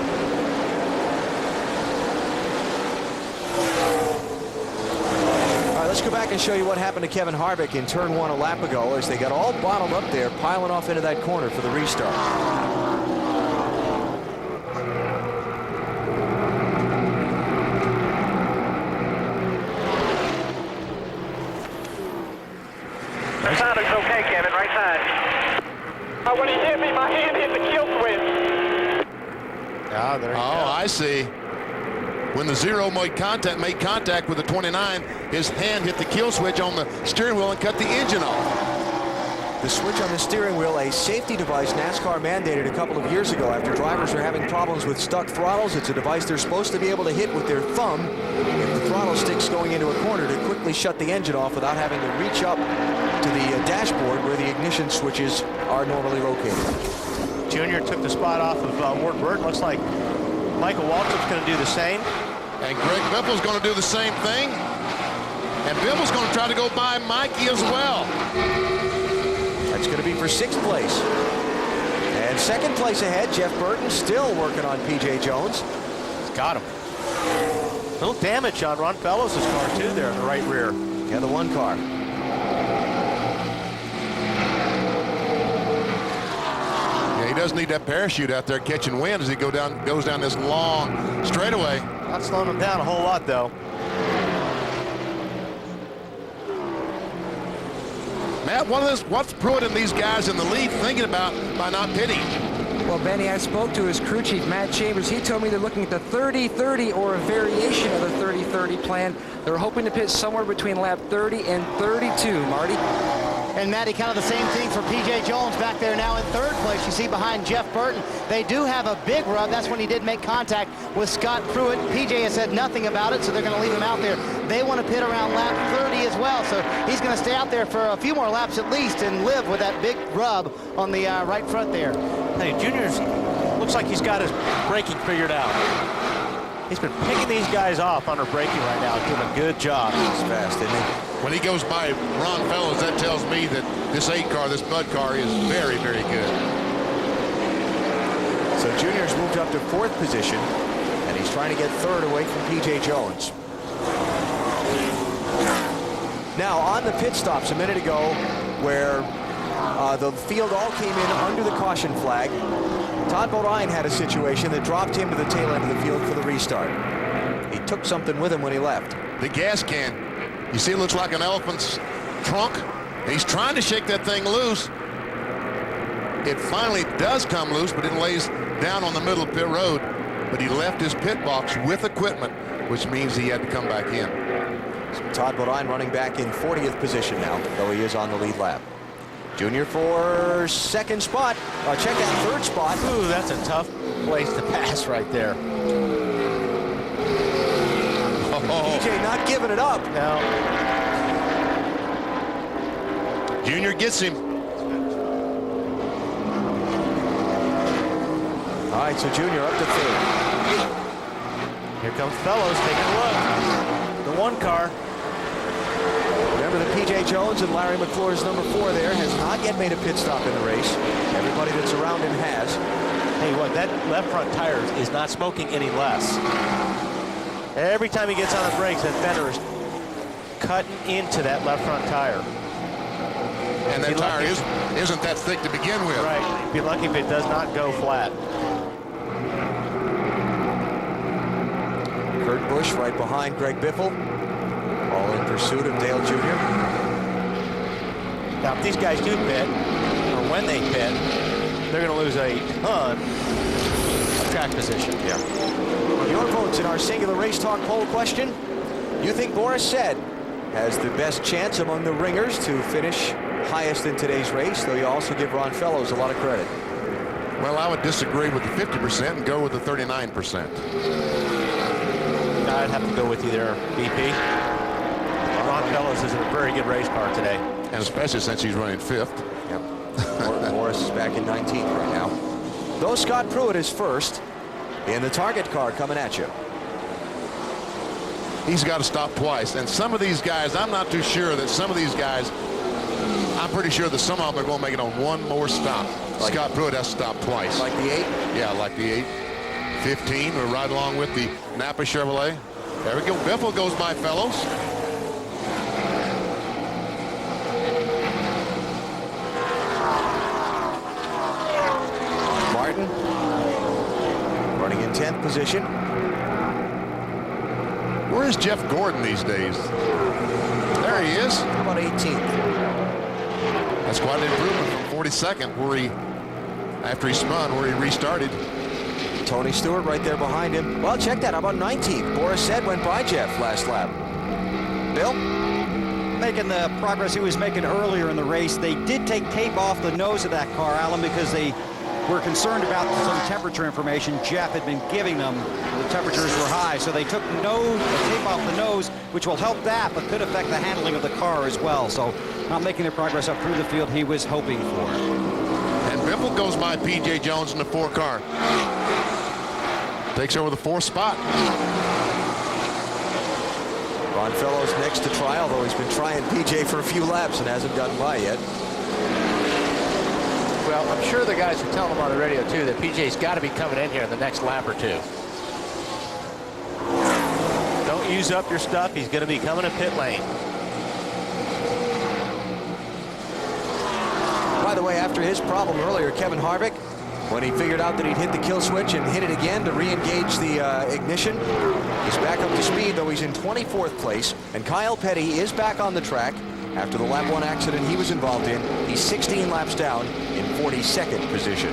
E: All right, let's go back and show you what happened to Kevin Harvick in turn 1 a lap ago as they got all bottled up there, piling off into that corner for the restart.
F: It's okay, Kevin. Right
D: there you go.
C: I see. When the 0 made contact with the 29, his hand hit the kill switch on the steering wheel and cut the engine off.
E: The switch on the steering wheel, a safety device NASCAR mandated a couple of years ago after drivers are having problems with stuck throttles. It's a device they're supposed to be able to hit with their thumb if the throttle stick's going into a corner to quickly shut the engine off without having to reach up to the dashboard where the ignition switches are normally located.
T: Junior took the spot off of Ward Burton. Looks like Michael Waltrip's going to do the same.
C: And Greg Biffle's going to do the same thing. And Biffle's going to try to go by Mikey as well.
E: That's going to be for 6th place. And 2nd place ahead, Jeff Burton still working on P.J. Jones.
T: He's got him. A little damage on Ron Fellows' car, too, there in the right rear.
E: Yeah, the 1 car.
C: Yeah, he does need that parachute out there catching wind as he goes down this long straightaway.
T: Not slowing him down a whole lot, though.
C: Matt, what's Pruitt and these guys in the lead thinking about by not pitting?
I: Well, Benny, I spoke to his crew chief, Matt Chambers. He told me they're looking at the 30-30 or a variation of the 30-30 plan. They're hoping to pit somewhere between lap 30 and 32, Marty.
H: And Matty, kind of the same thing for P.J. Jones back there now in 3rd place. You see behind Jeff Burton. They do have a big rub. That's when he did make contact with Scott Pruitt. P.J. has said nothing about it, so they're going to leave him out there. They want to pit around lap 30 as well, so he's going to stay out there for a few more laps at least and live with that big rub on the right front there.
T: Hey, Junior's looks like he's got his braking figured out. He's been picking these guys off under braking right now, doing a good job.
E: He's fast, isn't he?
C: When he goes by Ron Fellows, that tells me that this 8 car, this Bud car, is very, very good.
E: So Junior's moved up to 4th position, and he's trying to get 3rd away from P.J. Jones. Now, on the pit stops a minute ago, where the field all came in under the caution flag, Todd Bodine had a situation that dropped him to the tail end of the field for the restart. He took something with him when he left.
C: The gas can. You see, it looks like an elephant's trunk. He's trying to shake that thing loose. It finally does come loose, but it lays down on the middle of pit road. But he left his pit box with equipment, which means he had to come back in.
E: So Todd Bodine running back in 40th position now, though he is on the lead lap. Junior for 2nd spot. Check that 3rd spot.
T: Ooh, that's a tough place to pass right there.
E: PJ not giving it up.
T: No.
C: Junior gets him.
E: All right, so Junior up to 3rd.
T: Here comes Fellows taking a look. The 1 car.
E: Remember that P.J. Jones and Larry McClure's number 4 there has not yet made a pit stop in the race. Everybody that's around him has.
T: Hey, what, that left front tire is not smoking any less. Every time he gets on the brakes, that fender is cutting into that left front tire.
C: And that tire isn't that thick to begin with.
T: Right. Be lucky if it does not go flat.
E: Kurt Busch right behind Greg Biffle. All in pursuit of Dale Jr.
T: Now, if these guys do pit, or when they pit, they're going to lose a ton of track position.
E: Yeah. Your votes in our singular race talk poll question. You think Boris Said has the best chance among the ringers to finish highest in today's race, though you also give Ron Fellows a lot of credit.
C: Well, I would disagree with the 50% and go with the 39%.
T: I'd have to go with you there, BP. Ron Fellows is in a very good race car today.
C: And especially since he's running 5th.
E: Yep. Morris is back in 19th right now. Though Scott Pruitt is 1st in the target car coming at you.
C: He's got to stop twice. And some of these guys, I'm not too sure that some of these guys, I'm pretty sure that some of them are going to make it on one more stop. Like Scott Pruitt has to stop twice.
E: Like the 8?
C: Yeah, like the 8. 15, we're right along with the Napa Chevrolet. There we go. Biffle goes by Fellows.
E: Martin running in 10th position.
C: Where is Jeff Gordon these days? There he is.
E: How about 18th?
C: That's quite an improvement from 42nd, where he, after he spun, where he restarted.
E: Tony Stewart right there behind him. Well, check that. How about 19th? Boris said went by Jeff last lap. Bill?
B: Making the progress he was making earlier in the race. They did take tape off the nose of that car, Alan, because they were concerned about some temperature information Jeff had been giving them. The temperatures were high, so they took tape off the nose, which will help that, but could affect the handling of the car as well. So not making the progress up through the field he was hoping for.
C: And Biffle goes by P.J. Jones in the 4 car. Takes over the 4th spot.
E: Ron Fellows next to try, although he's been trying PJ for a few laps and hasn't gotten by yet.
D: Well, I'm sure the guys are telling him on the radio, too, that PJ's got to be coming in here in the next lap or 2. Don't use up your stuff. He's going to be coming to pit lane.
E: By the way, after his problem earlier, Kevin Harvick, when he figured out that he'd hit the kill switch and hit it again to re-engage the ignition, he's back up to speed, though he's in 24th place. And Kyle Petty is back on the track after the lap 1 accident he was involved in. He's 16 laps down in 42nd position.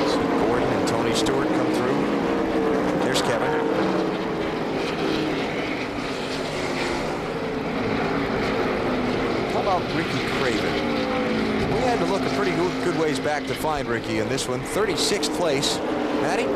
E: So Gordon and Tony Stewart come through. There's Kevin. How about Ricky Craven? We had to look a pretty good ways back to find Ricky in this one. 36th place. Matty?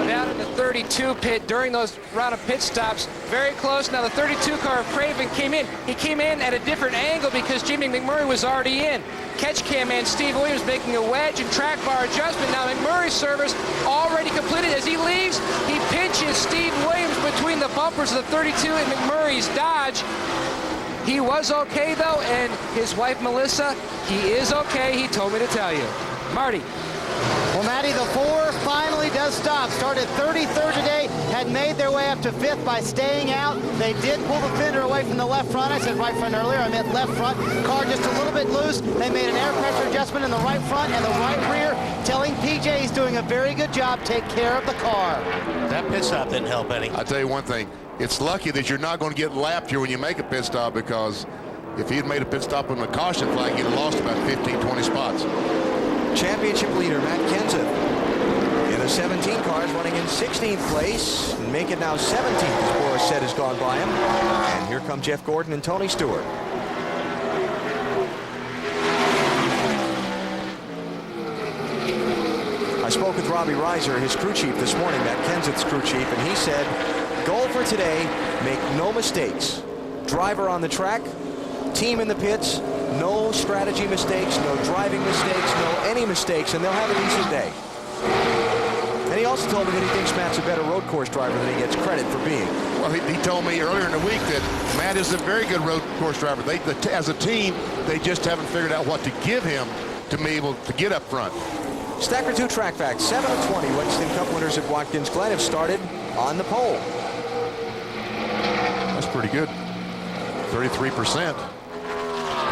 I: Down in the 32 pit during those round of pit stops. Very close. Now the 32 car of Craven came in. He came in at a different angle because Jimmy McMurray was already in. Catch cam man Steve Williams making a wedge and track bar adjustment. Now McMurray's service already completed. As he leaves, he pinches Steve Williams between the bumpers of the 32 and McMurray's Dodge. He was okay, though, and his wife, Melissa, he is okay. He told me to tell you. Marty.
H: Well, Matty, the 4 finally does stop. Started 33rd today, had made their way up to 5th by staying out. They did pull the fender away from the left front. I said right front earlier. I meant left front. Car just a little bit loose. They made an air pressure adjustment in the right front and the right rear, telling PJ he's doing a very good job. Take care of the car.
T: That pit stop didn't help any.
C: I'll tell you one thing. It's lucky that you're not going to get lapped here when you make a pit stop, because if he had made a pit stop on the caution flag, he'd have lost about 15, 20 spots.
E: Championship leader Matt Kenseth in the 17 cars, running in 16th place, and make it now 17th as Boris said has gone by him. And here come Jeff Gordon and Tony Stewart. I spoke with Robbie Reiser, his crew chief, this morning, Matt Kenseth's crew chief, and he said, goal for today, make no mistakes. Driver on the track, team in the pits, no strategy mistakes, no driving mistakes, no any mistakes, and they'll have a decent day. And he also told me that he thinks Matt's a better road course driver than he gets credit for being.
C: Well, he told me earlier in the week that Matt is a very good road course driver. As a team, they just haven't figured out what to give him to be able to get up front.
E: Stacker 2 track facts. 7 of 20 Winston Cup winners at Watkins Glen have started on the pole.
C: That's pretty good. 33%.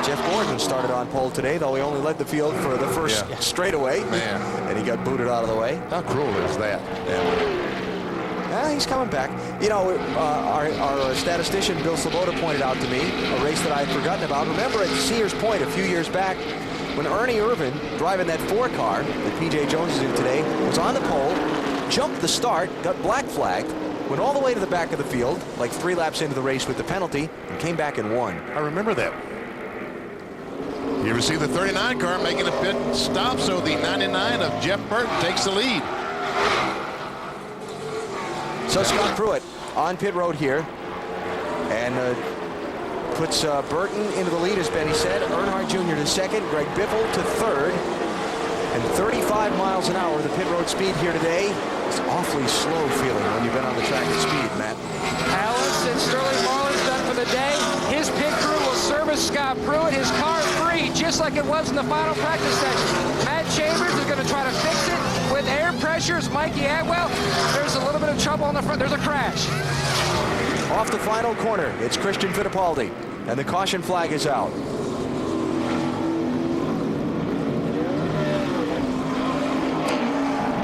E: Jeff Gordon started on pole today, though he only led the field for the first straightaway.
C: Man.
E: And he got booted out of the way.
C: How cruel is that?
E: Yeah, he's coming back. You know, our statistician, Bill Sloboda, pointed out to me a race that I had forgotten about. Remember at Sears Point a few years back when Ernie Irvin, driving that 4 car that P.J. Jones is in today, was on the pole, jumped the start, got black flagged, went all the way to the back of the field, like 3 laps into the race with the penalty, and came back and won.
C: I remember that. You ever see the 39 car making a pit stop, so the 99 of Jeff Burton takes the lead.
E: So Scott Pruitt on pit road here, and puts Burton into the lead, as Benny said. Earnhardt Jr. to second, Greg Biffle to third, and 35 miles an hour. The pit road speed here today. It's awfully slow feeling when you've been on the track at speed, Matt.
I: Alice and Sterling Marlin's done for the day. His pit crew will service Scott Pruitt. His car free, just like it was in the final practice session. Matt Chambers is going to try to fix it with air pressures. Mikey Atwell, there's a little bit of trouble on the front. There's a crash.
E: Off the final corner, it's Christian Fittipaldi, and the caution flag is out.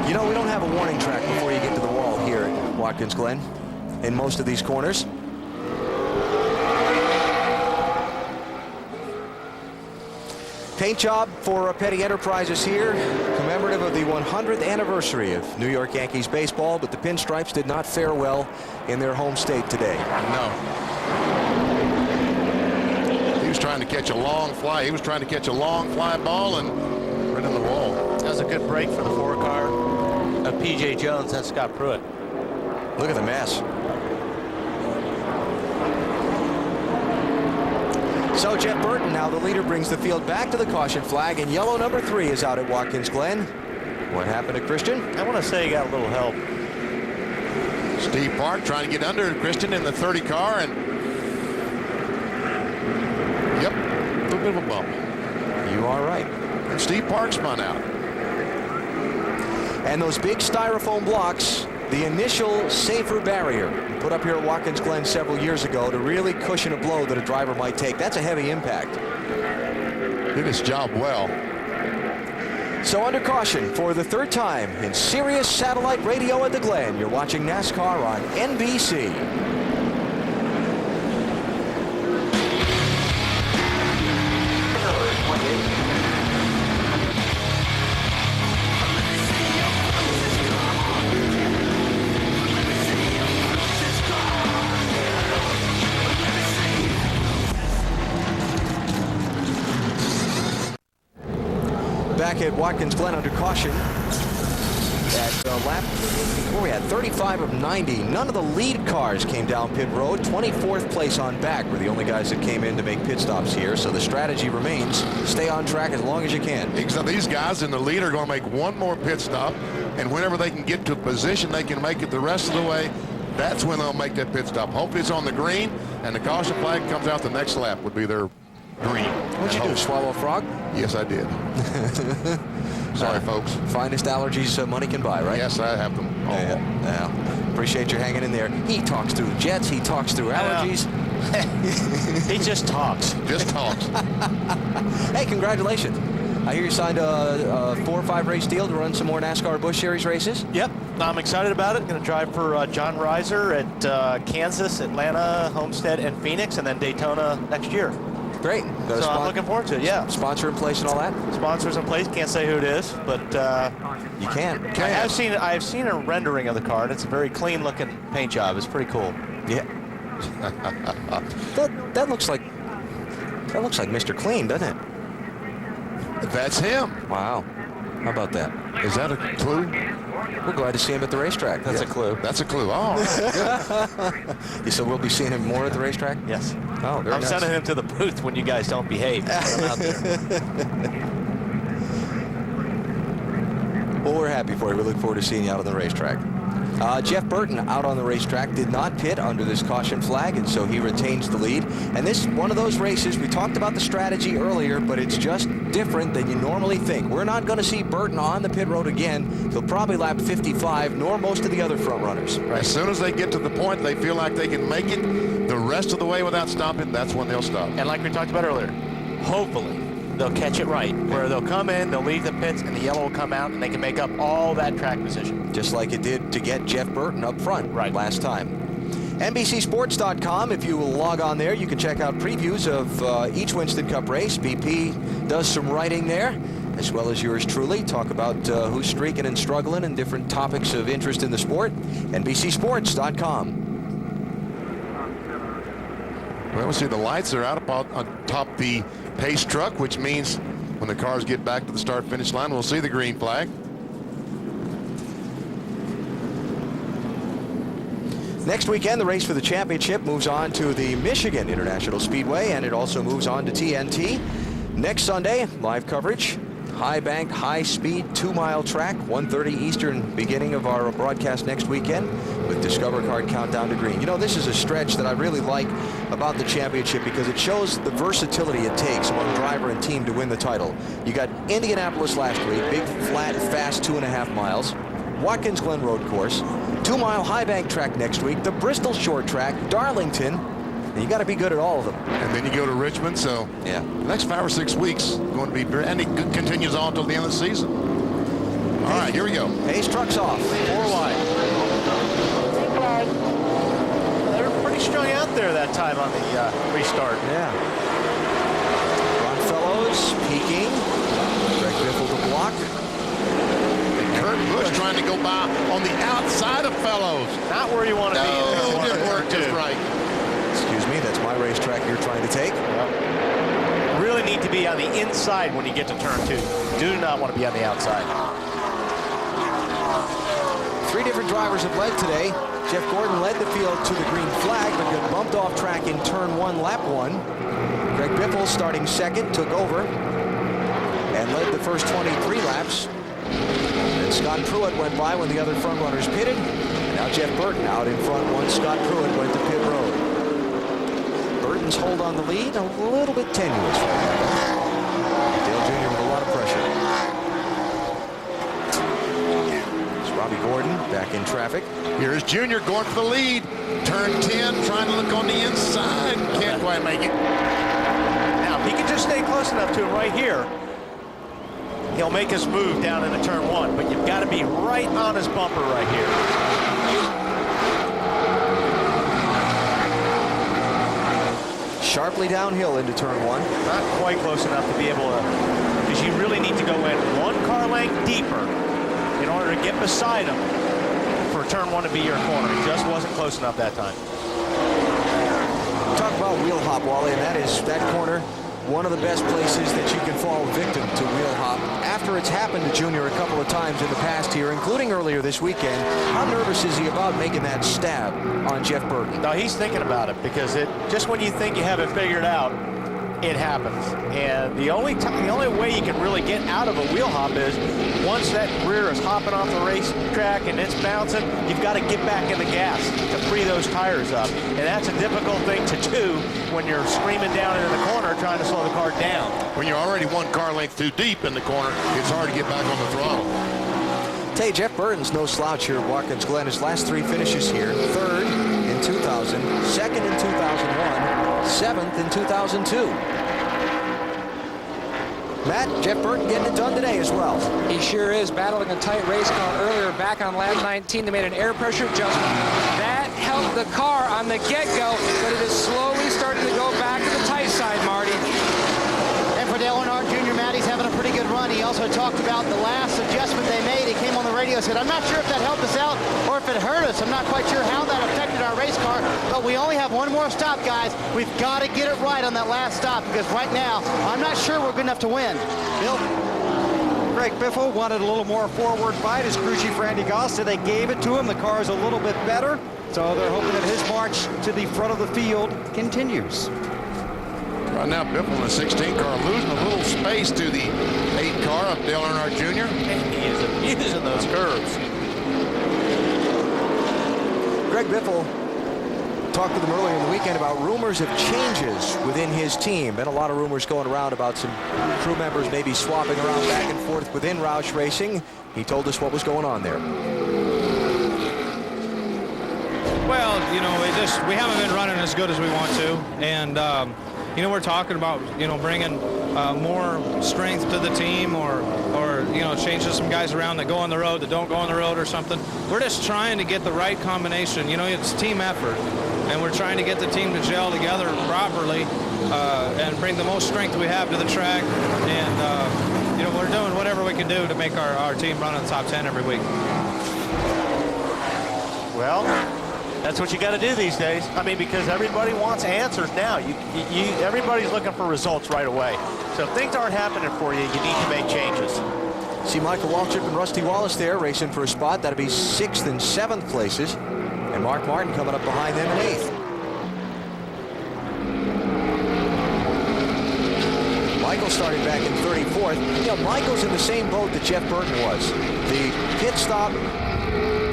E: You know, we don't have a warning track before you get to the wall here at Watkins Glen in most of these corners. Paint job for Petty Enterprises here, commemorative of the 100th anniversary of New York Yankees baseball, but the Pinstripes did not fare well in their home state today.
C: No. He was trying to catch a long fly. He was trying to catch a long fly ball and right in the wall.
T: That was a good break for the 4-car of P.J. Jones and Scott Pruitt.
E: Look at the mess. So Jeff Burton, now the leader, brings the field back to the caution flag, and yellow number 3 is out at Watkins Glen. What happened to Christian?
T: I want to say he got a little help.
C: Steve Park trying to get under Christian in the 30 car, and yep, a little bit of a bump.
E: You are right.
C: And Steve Park spun out.
E: And those big styrofoam blocks, the initial safer barrier put up here at Watkins Glen several years ago to really cushion a blow that a driver might take. That's a heavy impact.
C: Did his job well.
E: So under caution for the 3rd time in Sirius Satellite Radio at the Glen, you're watching NASCAR on NBC. Back at Watkins Glen under caution at lap, where we had 35 of 90. None of the lead cars came down pit road. 24th place on back were the only guys that came in to make pit stops here. So the strategy remains, stay on track as long as you can.
C: Except these guys in the lead are going to make one more pit stop, and whenever they can get to a position they can make it the rest of the way, that's when they'll make that pit stop. Hopefully it's on the green, and the caution flag comes out the next lap would be their green.
E: What'd you do, swallow a frog?
C: Yes, I did. Sorry, folks.
E: Finest allergies money can buy, right?
C: Yes, I have them.
E: Yeah. Appreciate you hanging in there. He talks through jets. He talks through allergies.
T: He just talks.
C: Just talks.
E: Hey, congratulations. I hear you signed a 4 or 5 race deal to run some more NASCAR Busch Series races.
T: Yep, I'm excited about it. Going to drive for John Reiser at Kansas, Atlanta, Homestead, and Phoenix, and then Daytona next year.
E: Great.
T: So I'm looking forward to it, yeah.
E: Sponsor in place and all that?
T: Sponsors in place. Can't say who it is, but
E: you can.
T: I've seen a rendering of the car, and it's a very clean-looking paint job. It's pretty cool.
E: Yeah. that looks like Mr. Clean, doesn't it?
C: That's him.
E: Wow. How about that?
C: Is that a clue?
E: We're glad to see him at the racetrack.
T: That's a clue.
C: That's a clue. Oh.
E: So we'll be seeing him more at the racetrack?
T: Yes.
E: Oh, very
T: I'm
E: nice.
T: sending him to the booth when you guys don't behave. I'm out there.
E: Well, we're happy for you. We look forward to seeing you out on the racetrack. Jeff Burton out on the racetrack did not pit under this caution flag, and so he retains the lead. And this is one of those races, we talked about the strategy earlier, but it's just different than you normally think. We're not going to see Burton on the pit road again. He'll probably lap 55, nor most of the other front runners.
C: Right. As soon as they get to the point they feel like they can make it the rest of the way without stopping, that's when they'll stop.
T: And like we talked about earlier, hopefully they'll catch it right, where they'll come in, they'll leave the pits, and the yellow will come out, and they can make up all that track position.
E: Just like it did to get Jeff Burton up front last time. NBCSports.com, if you will log on there, you can check out previews of each Winston Cup race. BP does some writing there, as well as yours truly. Talk about who's streaking and struggling and different topics of interest in the sport. NBCSports.com.
C: Well, we see the lights are out on top the pace truck, which means when the cars get back to the start-finish line, we'll see the green flag.
E: Next weekend, the race for the championship moves on to the Michigan International Speedway, and it also moves on to TNT. Next Sunday, live coverage. High bank, high speed, 2-mile track, 1:30 Eastern, beginning of our broadcast next weekend with Discover Card Countdown to Green. You know, this is a stretch that I really like about the championship because it shows the versatility it takes among driver and team to win the title. You got Indianapolis last week, big, flat, fast 2.5 miles. Watkins Glen Road Course, 2-mile high bank track next week, the Bristol Short Track, Darlington. And you got to be good at all of them.
C: And then you go to Richmond, so
E: yeah,
C: the next 5 or 6 weeks going to be, and it continues on until the end of the season. All right, here we go.
E: Ace truck's off, 4 wide.
T: They were pretty strung out there that time on the restart.
E: Yeah. Ron Fellows peaking.
C: fellows.
T: Not where you want to be.
C: No, it didn't work just right.
E: Excuse me, that's my racetrack you're trying to take.
T: Really need to be on the inside when you get to turn 2. Do not want to be on the outside.
E: 3 different drivers have led today. Jeff Gordon led the field to the green flag, but got bumped off track in turn 1, lap 1. Greg Biffle, starting second, took over and led the first 23 laps. And Scott Pruitt went by when the other front runners pitted. And now Jeff Burton out in front once Scott Pruitt went to pit road. Burton's hold on the lead, a little bit tenuous right now. Dale Jr. with a lot of pressure. It's Robbie Gordon back in traffic.
C: Here's Junior going for the lead. Turn 10, trying to look on the inside. Can't quite make it.
T: Now, if he can just stay close enough to him right here, he'll make his move down into turn 1. But you've got to be right on his bumper right here.
E: Sharply downhill into turn 1.
T: Not quite close enough to be able to, because you really need to go in 1 car length deeper in order to get beside him for turn 1 to be your corner. He just wasn't close enough that time.
E: Talk about wheel hop, Wally, and that is that corner, one of the best places that you can fall victim to wheel hop. After it's happened to Junior a couple of times in the past here, including earlier this weekend, how nervous is he about making that stab on Jeff Burton?
T: No, he's thinking about it, because just when you think you have it figured out, it happens. And the only way you can really get out of a wheel hop is once that rear is hopping off the racetrack and it's bouncing, you've got to get back in the gas to free those tires up. And that's a difficult thing to do when you're screaming down into the corner trying to slow the car down.
C: When you're already 1 car length too deep in the corner, it's hard to get back on the throttle.
E: Tell you, Jeff Burton's no slouch here at Watkins Glen. His last 3 finishes here: 3rd in 2000, 2nd in 2001, 7th in 2002. Matt, Jeff Burton getting it done today as well.
I: He sure is, battling a tight race car earlier back on lap 19. They made an air pressure adjustment. That helped the car on the get-go, but it is slowly starting to go back to the tight side, Marty.
H: And for Dale Earnhardt Jr., Matt, he's having a pretty good run. He also talked about the last adjustment they made. He came on the radio and said, I'm not sure if that helped us out or if it hurt us. I'm not quite sure how that affected our race car, but we only have 1 more stop, guys. We've got to get it right on that last stop, because right now, I'm not sure we're good enough to win. Bill?
B: Greg Biffle wanted a little more forward fight. His crew chief Randy Goss said they gave it to him. The car's a little bit better, so they're hoping that his march to the front of the field continues.
C: Right now, Biffle in the 16 car losing a little space to the 8 car of Dale Earnhardt Jr.
T: He is abusing those curves.
E: Greg Biffle talked to them earlier in the weekend about rumors of changes within his team. Been a lot of rumors going around about some crew members maybe swapping around back and forth within Roush Racing. He told us what was going on there.
O: Well, you know, we haven't been running as good as we want to, and you know, we're talking about, you know, bringing more strength to the team, or you know, changing some guys around that go on the road, that don't go on the road or something. We're just trying to get the right combination. You know, it's team effort, and we're trying to get the team to gel together properly and bring the most strength we have to the track. And you know, we're doing whatever we can do to make our team run in the top 10 every week.
T: Well, that's what you got to do these days. I mean, because everybody wants answers now. Everybody's looking for results right away. So if things aren't happening for you, you need to make changes.
E: See Michael Waltrip and Rusty Wallace there racing for a spot. That'll be 6th and 7th places. And Mark Martin coming up behind them in 8th. Michael started back in 34th. You know, Michael's in the same boat that Jeff Burton was. The pit stop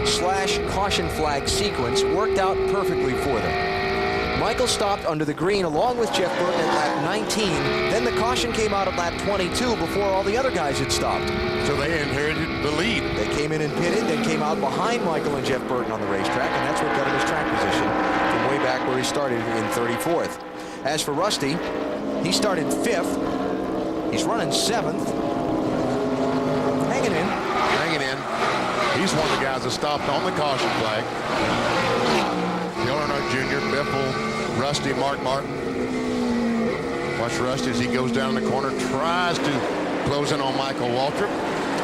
E: / caution flag sequence worked out perfectly for them. Michael stopped under the green along with Jeff Burton at lap 19. Then the caution came out at lap 22 before all the other guys had stopped.
C: So they inherited the lead.
E: They came in and pitted, then came out behind Michael and Jeff Burton on the racetrack, and that's what got him his track position from way back where he started in 34th. As for Rusty, he started 5th. He's running 7th. Hanging in.
C: Hanging in. He's one of the guys that stopped on the caution flag. Dale Earnhardt Jr., Biffle, Rusty, Mark Martin. Watch Rusty as he goes down the corner, tries to close in on Michael Waltrip.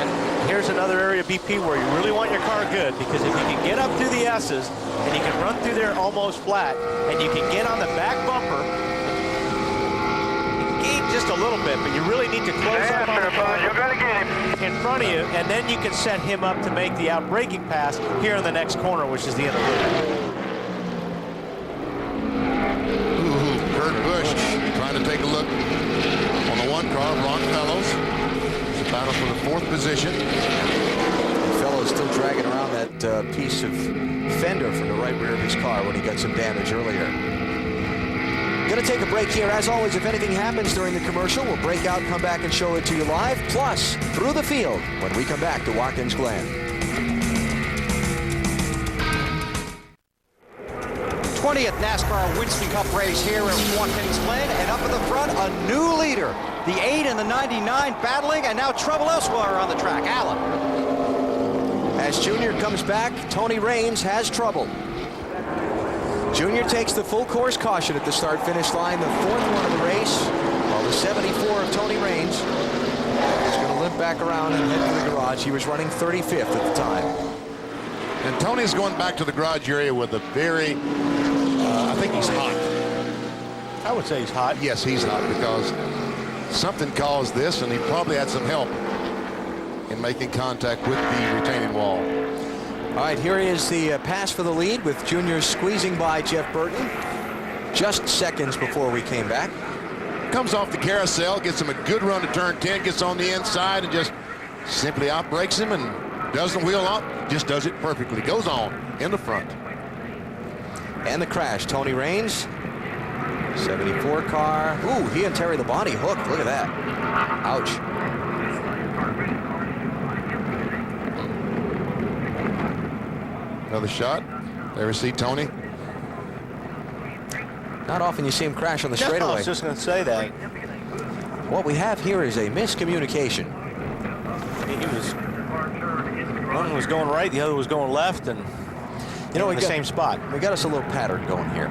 T: And here's another area of BP where you really want your car good, because if you can get up through the S's and you can run through there almost flat and you can get on the back bumper, you can gain just a little bit, but you really need to close up on the car.
M: You're going to get him
T: in front of you, and then you can set him up to make the out-braking pass here in the next corner, which is the end of the loop.
C: Kurt Busch trying to take a look on the one car, Ron Fellows. It's a battle for the 4th position.
E: Fellows still dragging around that piece of fender from the right rear of his car when he got some damage earlier. Going to take a break here. As always, if anything happens during the commercial, we'll break out, come back, and show it to you live. Plus, through the field when we come back to Watkins Glen.
B: 20th NASCAR Winston Cup race here at Watkins Glen, and up in the front, a new leader. The 8 and the 99 battling, and now trouble elsewhere on the track. Alan.
E: As Junior comes back, Tony Raines has trouble. Junior takes the full course caution at the start-finish line, the 4th one of the race, while the 74 of Tony Raines is going to limp back around and head to the garage. He was running 35th at the time.
C: And Tony's going back to the garage area with a very, I think he's hot.
T: I would say he's hot.
C: Yes, he's hot, because something caused this, and he probably had some help in making contact with the retaining wall.
E: All right, here is the pass for the lead, with Junior squeezing by Jeff Burton just seconds before we came back.
C: Comes off the carousel, gets him a good run to turn 10, gets on the inside and just simply outbrakes him and doesn't wheel out, just does it perfectly. Goes on in the front.
E: And the crash, Tony Raines, 74 car. Ooh, he and Terry Labonte hooked. Look at that. Ouch.
C: Another shot. There we see Tony.
E: Not often you see him crash on the
T: No,
E: straightaway.
T: I was just going to say that.
E: What we have here is a miscommunication.
T: One was going right, the other was going left, and
E: you know,
T: in the same spot.
E: We got us a little pattern going here.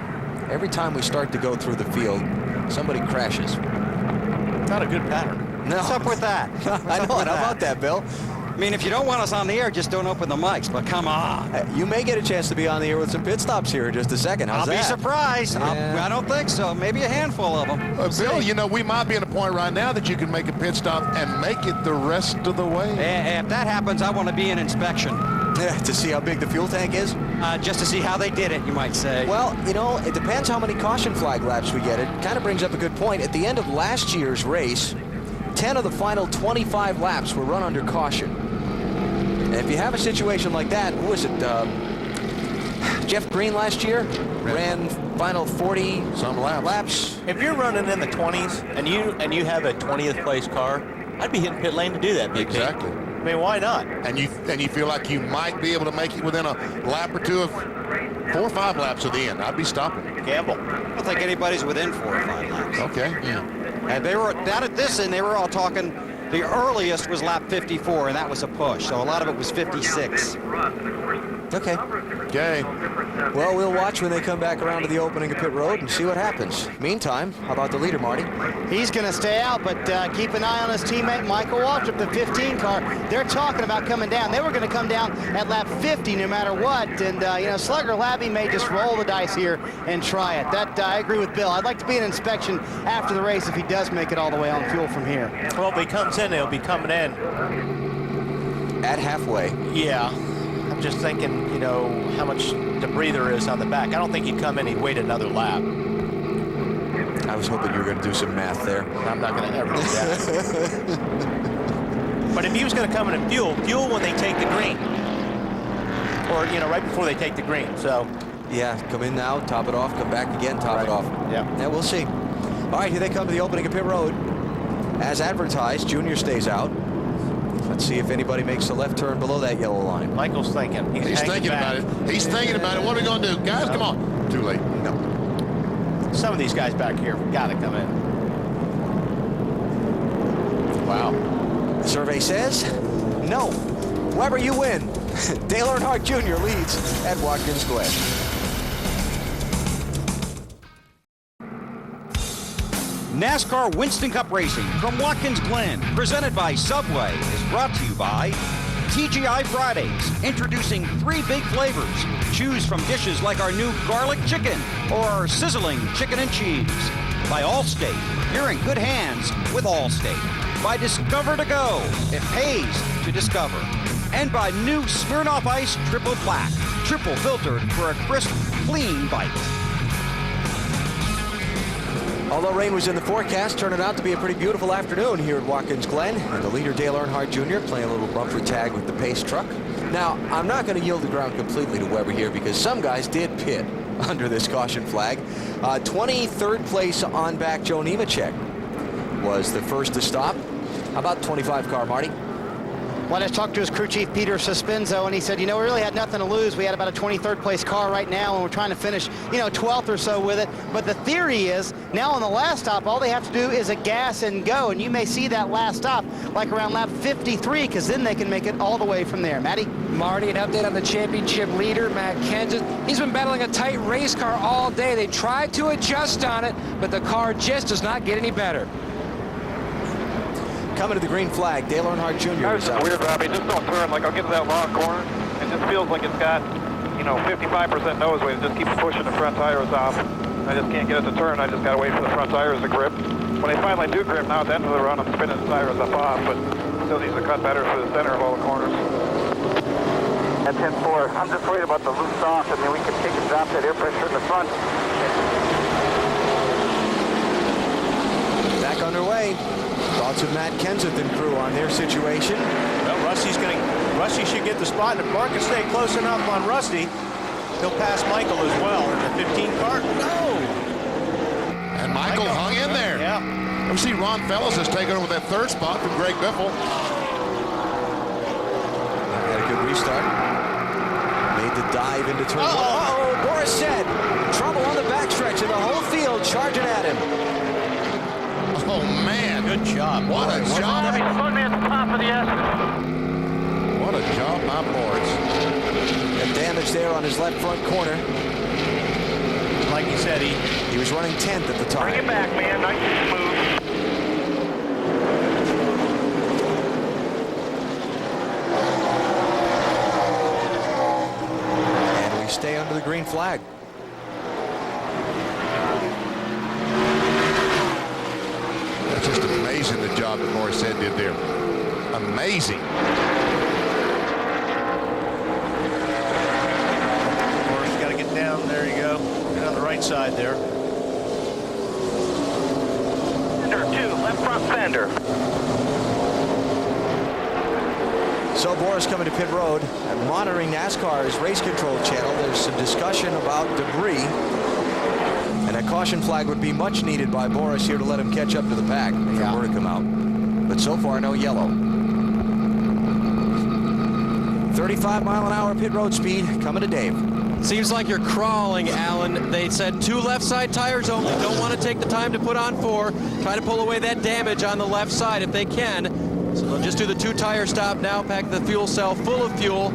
E: Every time we start to go through the field, somebody crashes.
T: Not a good pattern.
E: No.
B: What's up with that?
E: I know. How about that, Bill?
B: I mean, if you don't want us on the air, just don't open the mics, but come on.
E: You may get a chance to be on the air with some pit stops here in just a second. How's
B: I'll
E: that?
B: be surprised.
E: Yeah.
B: I don't think so. Maybe a handful of them.
C: Bill, you know, we might be at a point right now that you can make a pit stop and make it the rest of the way.
B: If that happens, I want to be in inspection.
E: To see how big the fuel tank is?
B: Just to see how they did it, you might say.
E: Well, you know, it depends how many caution flag laps we get. It kind of brings up a good point. At the end of last year's race, 10 of the final 25 laps were run under caution. And if you have a situation like that, who was it? Jeff Green last year ran final 40
C: some laps.
T: If you're running in the 20s and you have a 20th place car, I'd be hitting pit lane to do that, BP.
C: Exactly.
T: I mean, why not?
C: And you feel like you might be able to make it within a lap or two of 4 or 5 laps of the end. I'd be stopping.
T: Gamble.
B: I don't think anybody's within 4 or 5 laps.
C: Okay. Yeah.
B: And they were down at this end. They were all talking. The earliest was lap 54, and that was a push. So a lot of it was 56.
E: Okay.
C: Okay.
E: Well, we'll watch when they come back around to the opening of pit road and see what happens. Meantime, how about the leader, Marty?
H: He's going to stay out, but keep an eye on his teammate Michael Waltrip, the 15 car. They're talking about coming down. They were going to come down at lap 50 no matter what. And, you know, Slugger Labby may just roll the dice here and try it. That I agree with Bill. I'd like to be in inspection after the race if he does make it all the way on fuel from here.
T: Well, if he comes in, he'll be coming in
E: at halfway.
T: Yeah. I'm just thinking, you know, how much debris there is on the back. I don't think he'd come in, he'd wait another lap.
E: I was hoping you were going to do some math there.
T: I'm not going to ever do that. But if he was going to come in and fuel when they take the green. Or, you know, right before they take the green, so.
E: Yeah, come in now, top it off, come back again, top it off.
T: Yeah,
E: we'll see. All right, here they come to the opening of pit road. As advertised, Junior stays out. Let's see if anybody makes the left turn below that yellow line.
T: Michael's thinking.
C: He's thinking about it. He's thinking about it. What are we going to do? Guys, come on. Too late.
E: No.
T: Some of these guys back here got to come in. Wow.
E: The survey says no. Weber, you win. Dale Earnhardt Jr. leads at Watkins Glen.
B: NASCAR Winston Cup Racing from Watkins Glen, presented by Subway, is brought to you by TGI Fridays, introducing 3 big flavors. Choose from dishes like our new garlic chicken or sizzling chicken and cheese. By Allstate, you're in good hands with Allstate. By Discover to Go, it pays to discover. And by new Smirnoff Ice Triple Black, triple filtered for a crisp, clean bite.
E: Although rain was in the forecast, turned out to be a pretty beautiful afternoon here at Watkins Glen. And the leader, Dale Earnhardt Jr., playing a little bumper tag with the pace truck. Now, I'm not going to yield the ground completely to Weber here because some guys did pit under this caution flag. 23rd place on back Joe Nemechek was the first to stop. About 25 car, Marty.
H: Well, I talked to his crew chief, Peter Suspinzo, and he said, you know, we really had nothing to lose. We had about a 23rd place car right now, and we're trying to finish, 12th or so with it. But the theory is, now on the last stop, all they have to do is a gas and go, and you may see that last stop like around lap 53, because then they can make it all the way from there. Matty?
I: Marty, an update on the championship leader, Matt Kenseth. He's been battling a tight race car all day. They tried to adjust on it, but the car just does not get any better.
E: Coming to the green flag, Dale Earnhardt Jr.
A: It's weird, Robbie. Just don't turn. Like, I'll get to that long corner. It just feels like it's got, 55% nose weight. It just keeps pushing the front tires off. I just can't get it to turn. I just got to wait for the front tires to grip. When they finally do grip, now at the end of the run, I'm spinning the tires up off, but still needs to cut better for the center of all the corners.
Q: At 10-4, I'm just worried about the loose off, and then we can take and drop that air pressure in the front.
E: Back underway. Thoughts of Matt Kenseth and crew on their situation.
T: Well, Rusty should get the spot, and if Mark can stay close enough on Rusty, he'll pass Michael as well in the 15 car. No!
C: And Michael hung in there.
T: Yeah.
C: We see Ron Fellows has taken over that 3rd spot from Greg Biffle.
E: Got a good restart. Made the dive into turn 1. Uh-oh, Boris said. Trouble on the backstretch, and the whole field charging at him.
C: Oh, man.
T: Good job.
C: What a job.
Q: Floating at the top of the S.
C: What a job by Boris.
E: And damage there on his left front corner.
T: Like he said,
E: he was running 10th at the time.
Q: Bring it back, man. Nice and smooth.
E: And we stay under the green flag.
C: That's just amazing the job that Morissette did there. Amazing.
T: Morris got to get down. There you go. Get on the right side there.
Q: Fender 2, left front fender.
E: So Boris coming to pit road and monitoring NASCAR's race control channel. There's some discussion about debris. And a caution flag would be much needed by Boris here to let him catch up to the pack if it were to come out. But so far, no yellow. 35-mile-an-hour pit road speed coming to Dave.
J: Seems like you're crawling, Alan. They said 2 left side tires only. Don't want to take the time to put on 4. Try to pull away that damage on the left side if they can. So they'll just do the 2-tire stop now, pack the fuel cell full of fuel.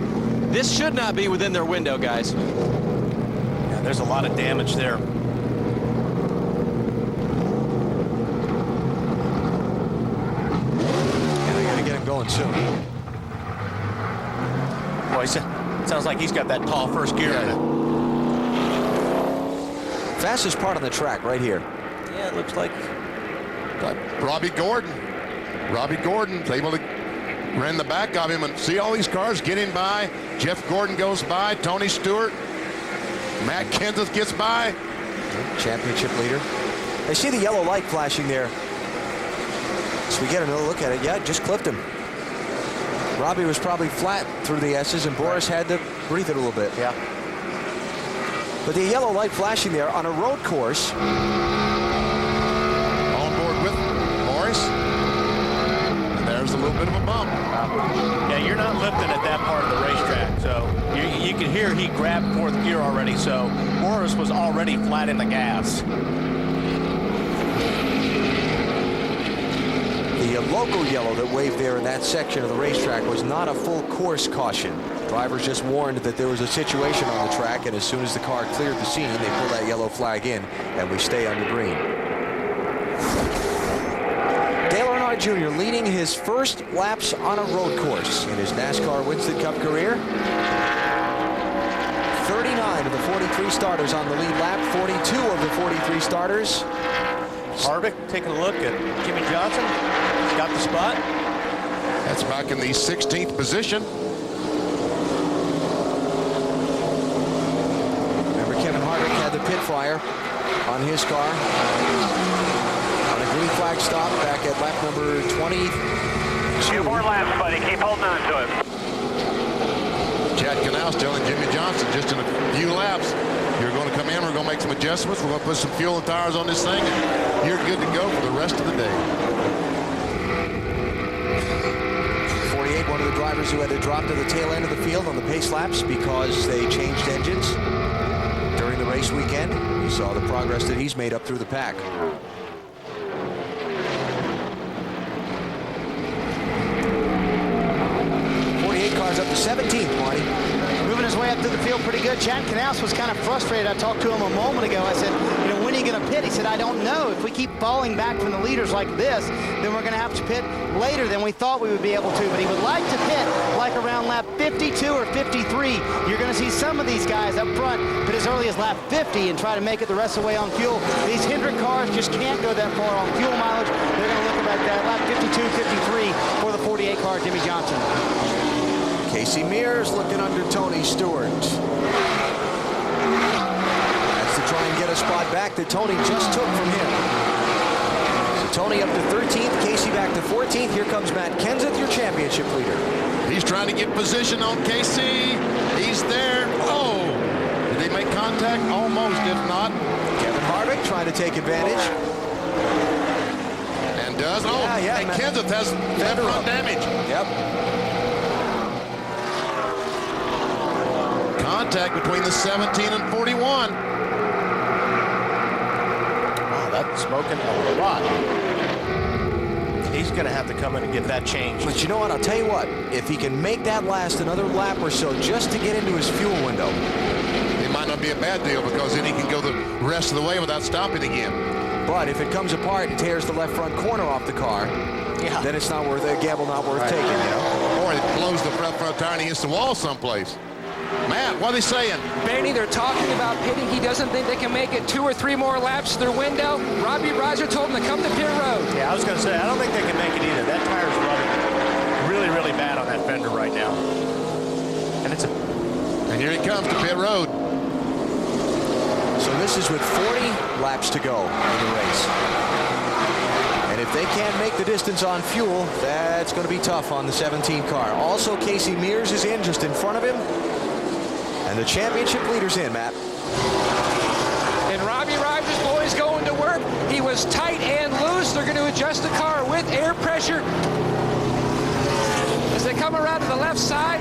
J: This should not be within their window, guys.
T: Yeah, there's a lot of damage there.
E: Going soon.
T: Boy, sounds like he's got that tall first gear in it.
E: Fastest part on the track right here.
T: Yeah, it looks like
C: Robbie Gordon. Robbie Gordon's able to run the back of him and see all these cars getting by. Jeff Gordon goes by. Tony Stewart. Matt Kenseth gets by.
E: Championship leader. I see the yellow light flashing there. So we get another look at it. Yeah, just clipped him. Robbie was probably flat through the S's, and Boris had to breathe it a little bit.
T: Yeah.
E: But the yellow light flashing there on a road course.
C: On board with Morris. And there's a little bit of a bump.
T: Yeah, you're not lifting at that part of the racetrack, so you can hear he grabbed 4th gear already, so Morris was already flat in the gas.
E: The local yellow that waved there in that section of the racetrack was not a full course caution. Drivers just warned that there was a situation on the track, and as soon as the car cleared the scene, they pull that yellow flag in, and we stay under green. Jr. leading his first laps on a road course in his NASCAR Winston Cup career. 39 of the 43 starters on the lead lap, 42 of the 43 starters.
T: Harvick taking a look at Jimmy Johnson. He's got the spot.
C: That's back in the 16th position.
E: Remember, Kevin Harvick had the pit fire on his car on a green flag stop back at lap number 22.
Q: 2 more laps, buddy. Keep holding on to it.
C: Chad Knaus telling Jimmy Johnson just in a few laps, you're going to come in, we're going to make some adjustments, we're going to put some fuel and tires on this thing, and you're good to go for the rest of the day.
E: 48, one of the drivers who had to drop to the tail end of the field on the pace laps because they changed engines during the race weekend. You saw the progress that he's made up through the pack. Cars up to 17th, Marty.
H: Moving his way up through the field pretty good. Chad Knaus was kind of frustrated. I talked to him a moment ago. I said, you know, when are you going to pit? He said, I don't know. If we keep falling back from the leaders like this, then we're going to have to pit later than we thought we would be able to. But he would like to pit like around lap 52 or 53. You're going to see some of these guys up front pit as early as lap 50 and try to make it the rest of the way on fuel. These Hendrick cars just can't go that far on fuel mileage. They're going to look about that lap 52, 53 for the 48 car, Jimmy Johnson.
E: Casey Mears looking under Tony Stewart. That's to try and get a spot back that Tony just took from him. So Tony up to 13th, Casey back to 14th. Here comes Matt Kenseth, your championship leader.
C: He's trying to get position on Casey. He's there. Oh! Did they make contact? Almost, if not.
E: Kevin Harvick trying to take advantage.
C: And does. Oh,
E: yeah,
C: and Kenseth has that front damage.
E: Yep.
C: Contact between the 17 and 41.
T: Wow, that's smoking a lot. He's going to have to come in and get that changed.
E: But you know what? I'll tell you what. If he can make that last another lap or so just to get into his fuel window.
C: It might not be a bad deal because then he can go the rest of the way without stopping again.
E: But if it comes apart and tears the left front corner off the car, then it's not worth a gamble, not worth taking, you know.
C: Or it blows the front tire and he hits the wall someplace. Matt, what are they saying?
I: Benny, they're talking about pitting. He doesn't think they can make it 2 or 3 more laps to their window. Robbie Reiser told him to come to pit road.
T: Yeah, I was going to say, I don't think they can make it either. That tire's rubbing really, really bad on that fender right now. And
C: and here he comes to pit road.
E: So this is with 40 laps to go in the race. And if they can't make the distance on fuel, that's going to be tough on the 17 car. Also, Casey Mears is in just in front of him. And the championship leader's in, Matt.
I: And Robbie Reiser's boys going to work. He was tight and loose. They're going to adjust the car with air pressure. As they come around to the left side,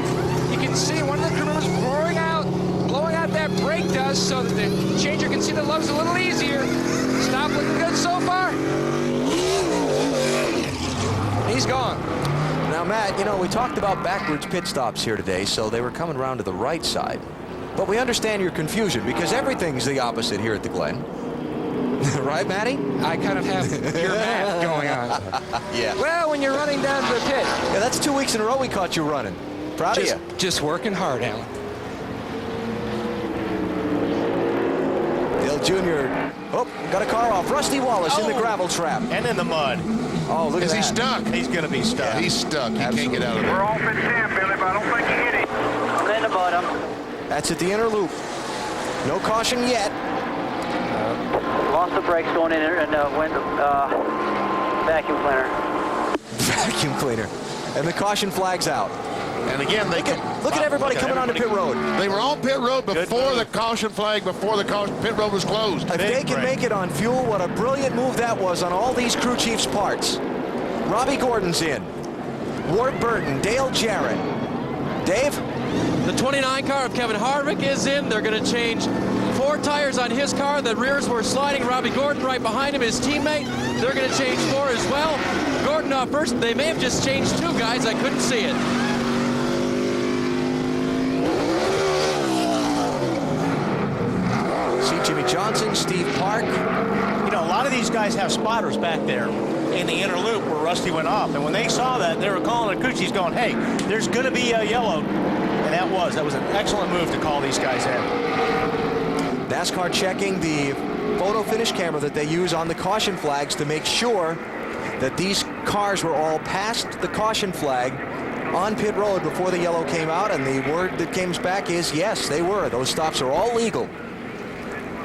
I: you can see one of the crews blowing out that brake dust so that the changer can see the lugs a little easier. Stop looking good so far. He's gone.
E: Now, Matt, you know, we talked about backwards pit stops here today, so they were coming around to the right side. But we understand your confusion because everything's the opposite here at the Glen. Right, Matty?
I: I kind of have your math going on.
E: Yeah.
I: Well, when you're running down to the pit.
E: Yeah, that's 2 weeks in a row we caught you running. Proud of you.
I: Just working hard, Alan.
E: Dale Jr. Oh, got a car off. Rusty Wallace in the gravel trap.
T: And in the mud.
E: Oh, look at that.
C: Is he stuck?
T: He's going to be stuck.
C: Yeah, he's stuck. He can't get out of there.
Q: We're off in 10, Billy, but I don't think he hit it. I'm in the bottom.
E: That's at the inner loop. No caution yet.
Q: Lost the brakes going in and vacuum cleaner.
E: Vacuum cleaner. And the caution flag's out.
C: And again, they
E: look at everybody coming onto pit road.
C: They were on pit road before the caution flag, before the pit road was closed.
E: If they can make it on fuel, what a brilliant move that was on all these crew chiefs' parts. Robbie Gordon's in. Ward Burton, Dale Jarrett. Dave?
J: The 29 car of Kevin Harvick is in. They're going to change 4 tires on his car. The rears were sliding. Robbie Gordon right behind him, his teammate. They're going to change 4 as well. Gordon off first. They may have just changed 2 guys. I couldn't see it.
E: See Jimmy Johnson, Steve Park.
T: You know, a lot of these guys have spotters back there. in the inner loop where Rusty went off. And when they saw that, they were calling the crew chiefs going, hey, there's going to be a yellow. And that was an excellent move to call these guys in.
E: NASCAR checking the photo finish camera that they use on the caution flags to make sure that these cars were all past the caution flag on pit road before the yellow came out, and the word that came back is yes, they were. Those stops are all legal.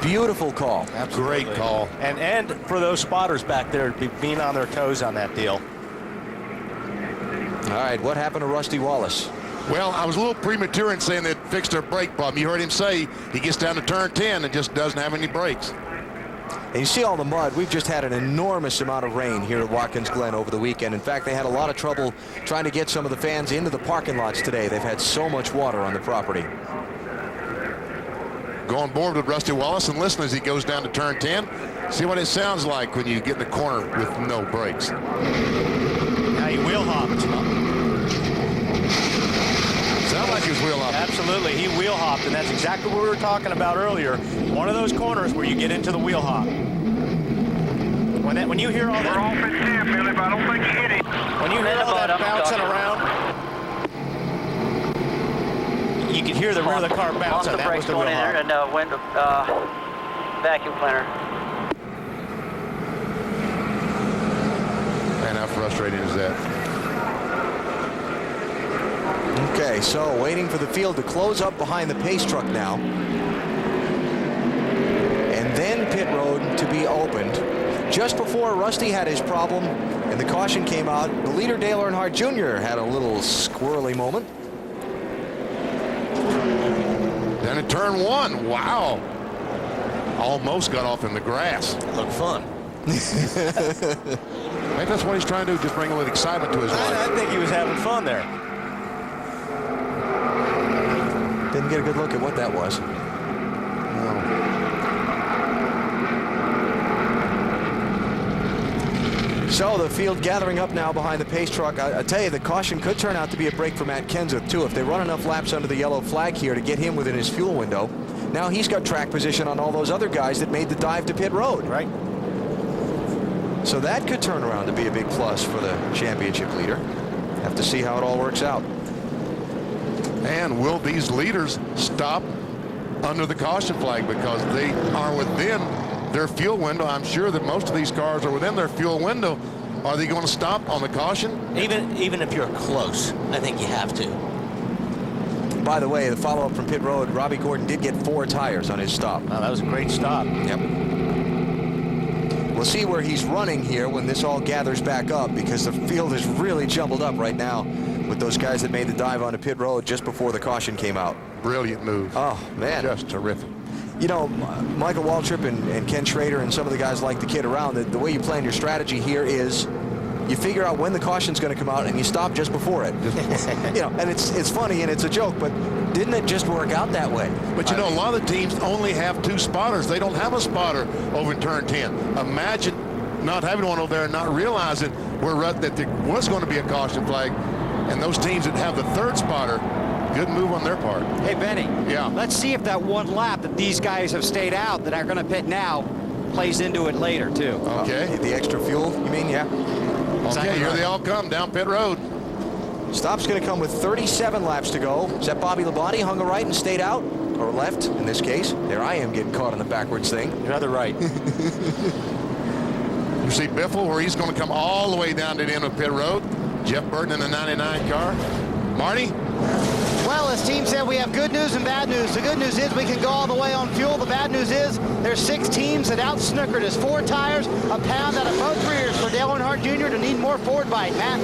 E: Beautiful call.
T: Absolutely. Great call. And for those spotters back there being on their toes on that deal.
E: All right, what happened to Rusty Wallace?
C: Well, I was a little premature in saying they fixed their brake problem. You heard him say he gets down to turn 10 and just doesn't have any brakes.
E: And you see all the mud. We've just had an enormous amount of rain here at Watkins Glen over the weekend. In fact, they had a lot of trouble trying to get some of the fans into the parking lots today. They've had so much water on the property.
C: Go on board with Rusty Wallace and listen as he goes down to turn 10. See what it sounds like when you get in the corner with no brakes.
T: Now he wheel hopped.
C: Sounded like he was wheel hopping.
T: Absolutely, he wheel hopped, and that's exactly what we were talking about earlier. One of those corners where you get into the wheel hop. When you hear all that,
M: we're off at 10, Billy, but I don't think he hit it.
T: When you hear all that bouncing around, you can hear the rear of the car bouncing.
S: On the brakes going in there, and wind vacuum cleaner.
C: Man, how frustrating is that?
E: Okay, so waiting for the field to close up behind the pace truck now. And then pit road to be opened. Just before Rusty had his problem and the caution came out, the leader Dale Earnhardt Jr. had a little squirrely moment.
C: Then at turn 1, wow. Almost got off in the grass.
T: Looked fun.
C: Maybe that's what he's trying to do, just bring a little excitement to his life.
T: I think he was having fun there.
E: Didn't get a good look at what that was. So the field gathering up now behind the pace truck. I tell you, the caution could turn out to be a break for Matt Kenseth, too. If they run enough laps under the yellow flag here to get him within his fuel window, now he's got track position on all those other guys that made the dive to pit road.
T: Right.
E: So that could turn around to be a big plus for the championship leader. Have to see how it all works out.
C: And will these leaders stop under the caution flag because they are within their fuel window? I'm sure that most of these cars are within their fuel window. Are they going to stop on the caution?
T: Even if you're close, I think you have to.
E: By the way, the follow-up from pit road, Robbie Gordon did get 4 tires on his stop.
T: Oh, that was a great stop.
E: Yep. We'll see where he's running here when this all gathers back up, because the field is really jumbled up right now with those guys that made the dive onto pit road just before the caution came out.
C: Brilliant move.
E: Oh, man.
C: Just terrific.
E: You know, Michael Waltrip and Ken Schrader and some of the guys like the kid around, the way you plan your strategy here is you figure out when the caution's going to come out and you stop just before it. You know, and it's funny and it's a joke, but didn't it just work out that way?
C: But you know, a lot of the teams only have 2 spotters. They don't have a spotter over in turn 10. Imagine not having one over there and not realizing that there was going to be a caution flag. And those teams that have the 3rd spotter, good move on their part.
B: Hey, Benny.
C: Yeah.
B: Let's see if that one lap that these guys have stayed out that are going to pit now plays into it later, too.
C: Okay.
E: The extra fuel, you mean? Yeah.
C: Okay, here they all come down pit road.
E: Stop's going to come with 37 laps to go. Is that Bobby Labonte hung a right and stayed out? Or left, in this case. There I am getting caught on the backwards thing.
T: Another right.
C: You see Biffle, where he's going to come all the way down to the end of pit road. Jeff Burton in the 99 car. Marty?
H: Well, as team said, we have good news and bad news. The good news is we can go all the way on fuel. The bad news is there's 6 teams that out-snookered us. 4 tires, a pound out of both rears for Dale Earnhardt Jr. to need more forward bite. Matt?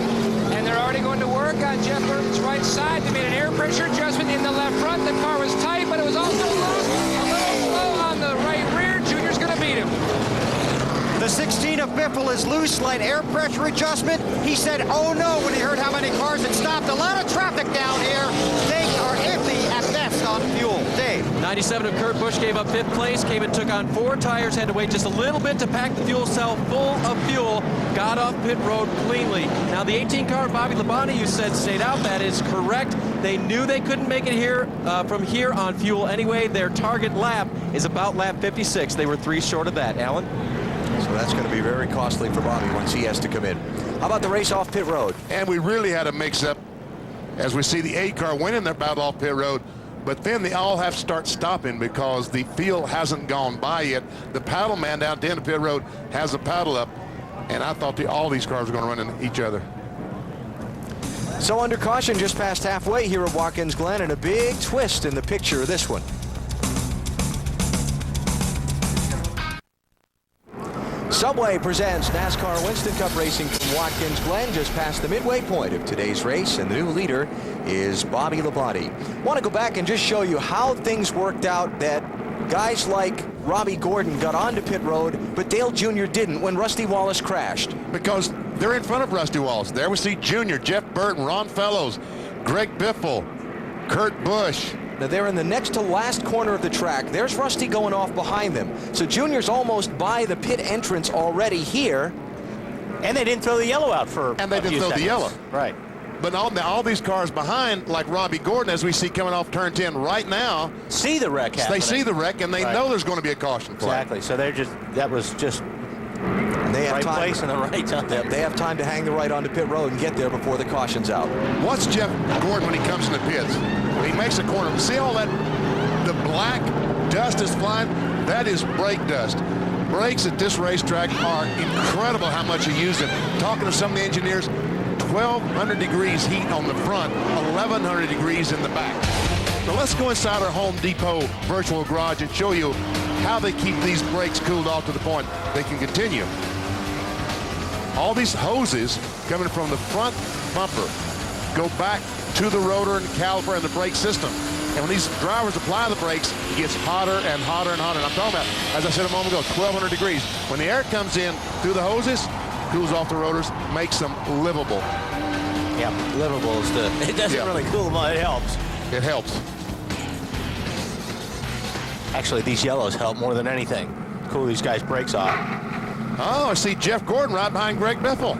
I: And they're already going to work on Jeff Burton's right side. They made an air pressure adjustment in the left front. The car was tight, but it was also a little slow on the right rear. Junior's going to beat him.
B: The 16 of Biffle is loose, slight air pressure adjustment. He said, oh no, when he heard how many cars had stopped. A lot of traffic down here. They are empty at best on fuel. Dave.
J: 97 of Kurt Busch gave up 5th place, came and took on 4 tires, had to wait just a little bit to pack the fuel cell full of fuel, got off pit road cleanly. Now the 18 car, Bobby Labonte, you said stayed out. That is correct. They knew they couldn't make it here from here on fuel anyway. Their target lap is about lap 56. They were 3 short of that. Alan?
E: So that's going to be very costly for Bobby once he has to come in. How about the race off pit road?
C: And we really had a mix-up as we see the 8 car winning their battle off pit road, but then they all have to start stopping because the field hasn't gone by yet. The paddle man down at the end of pit road has a paddle up, and I thought all these cars were going to run into each other.
E: So under caution just past halfway here at Watkins Glen, and a big twist in the picture of this one. Subway presents NASCAR Winston Cup Racing from Watkins Glen just past the midway point of today's race, and the new leader is Bobby Labonte. Want to go back and just show you how things worked out that guys like Robbie Gordon got onto pit road, but Dale Jr. didn't when Rusty Wallace crashed.
C: Because they're in front of Rusty Wallace. There we see Jr., Jeff Burton, Ron Fellows, Greg Biffle, Kurt Busch.
E: Now they're in the next to last corner of the track. There's Rusty going off behind them. So Junior's almost by the pit entrance already here.
T: And they didn't throw the yellow out for
C: And they didn't throw the yellow.
T: Right.
C: But all these cars behind, like Robbie Gordon, as we see coming off turn 10 right now,
T: see the wreck happening.
C: They see the wreck, and they know there's going to be a caution flag.
T: Exactly. So that was just
E: they have
T: right
E: time,
T: place and the right time.
E: They have time to hang the right onto pit road and get there before the caution's out.
C: Watch Jeff Gordon when he comes in the pits. When he makes a corner, see all that, the black dust is flying? That is brake dust. Brakes at this racetrack are incredible how much you use them. Talking to some of the engineers, 1,200 degrees heat on the front, 1,100 degrees in the back. So let's go inside our Home Depot virtual garage and show you how they keep these brakes cooled off to the point they can continue. All these hoses coming from the front bumper go back to the rotor and caliper and the brake system. And when these drivers apply the brakes, it gets hotter and hotter and hotter. And I'm talking about, as I said a moment ago, 1,200 degrees. When the air comes in through the hoses, cools off the rotors, makes them livable.
T: Yeah, livable is the, it doesn't really cool them, it helps.
C: It helps.
T: Actually, these yellows help more than anything. Cool these guys' brakes off.
C: Oh, I see Jeff Gordon right behind Greg Biffle.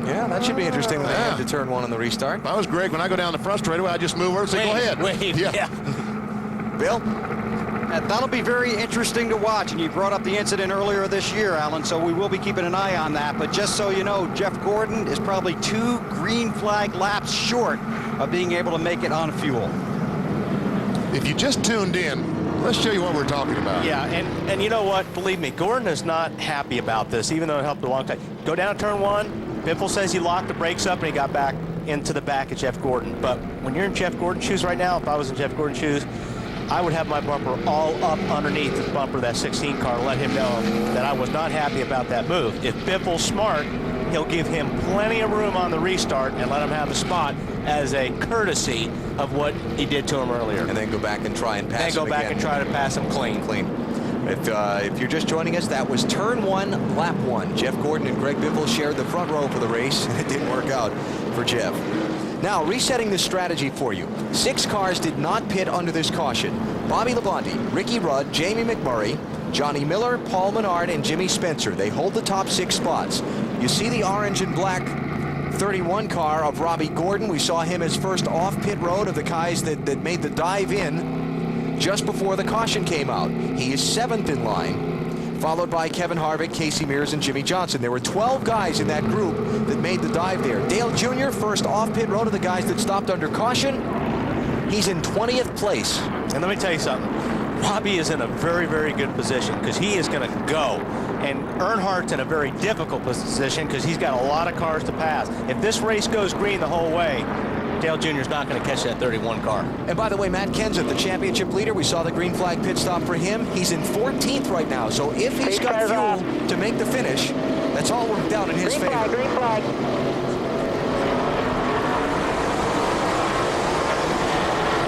E: Yeah, that should be interesting when they head to turn 1 on the restart.
C: If I was Greg, when I go down the front straightaway, I just move over and say, go ahead.
T: Wave, yeah.
E: Bill?
B: That'll be very interesting to watch, and you brought up the incident earlier this year, Alan, so we will be keeping an eye on that. But just so you know, Jeff Gordon is probably 2 green flag laps short of being able to make it on fuel.
C: If you just tuned in, let's show you what we're talking about.
T: Yeah, and you know what? Believe me, Gordon is not happy about this, even though it helped a long time. Go down turn 1. Biffle says he locked the brakes up and he got back into the back of Jeff Gordon. But when you're in Jeff Gordon's shoes right now, if I was in Jeff Gordon's shoes, I would have my bumper all up underneath the bumper of that 16 car, let him know that I was not happy about that move. If Biffle's smart, he'll give him plenty of room on the restart and let him have the spot as a courtesy of what he did to him earlier.
E: And then go back and try and pass him
T: Then go back
E: again.
T: and try to pass him clean.
E: If you're just joining us, that was turn 1, lap 1. Jeff Gordon and Greg Biffle shared the front row for the race, and it didn't work out for Jeff. Now, resetting the strategy for you. 6 cars did not pit under this caution. Bobby Labonte, Ricky Rudd, Jamie McMurray, Johnny Miller, Paul Menard, and Jimmy Spencer. They hold the top 6 spots. You see the orange and black 31 car of Robbie Gordon. We saw him as first off pit road of the guys that made the dive in just before the caution came out. He is 7th in line, followed by Kevin Harvick, Casey Mears, and Jimmy Johnson. There were 12 guys in that group that made the dive there. Dale Jr., first off pit road of the guys that stopped under caution. He's in 20th place.
T: And let me tell you something. Robbie is in a very, very good position because he is going to go. And Earnhardt's in a very difficult position because he's got a lot of cars to pass. If this race goes green the whole way, Dale Jr.'s not going to catch that 31 car.
E: And by the way, Matt Kenseth, the championship leader, we saw the green flag pit stop for him. He's in 14th right now. So if he's got fuel to make the finish, that's all worked out in his favor.
Q: Green flag.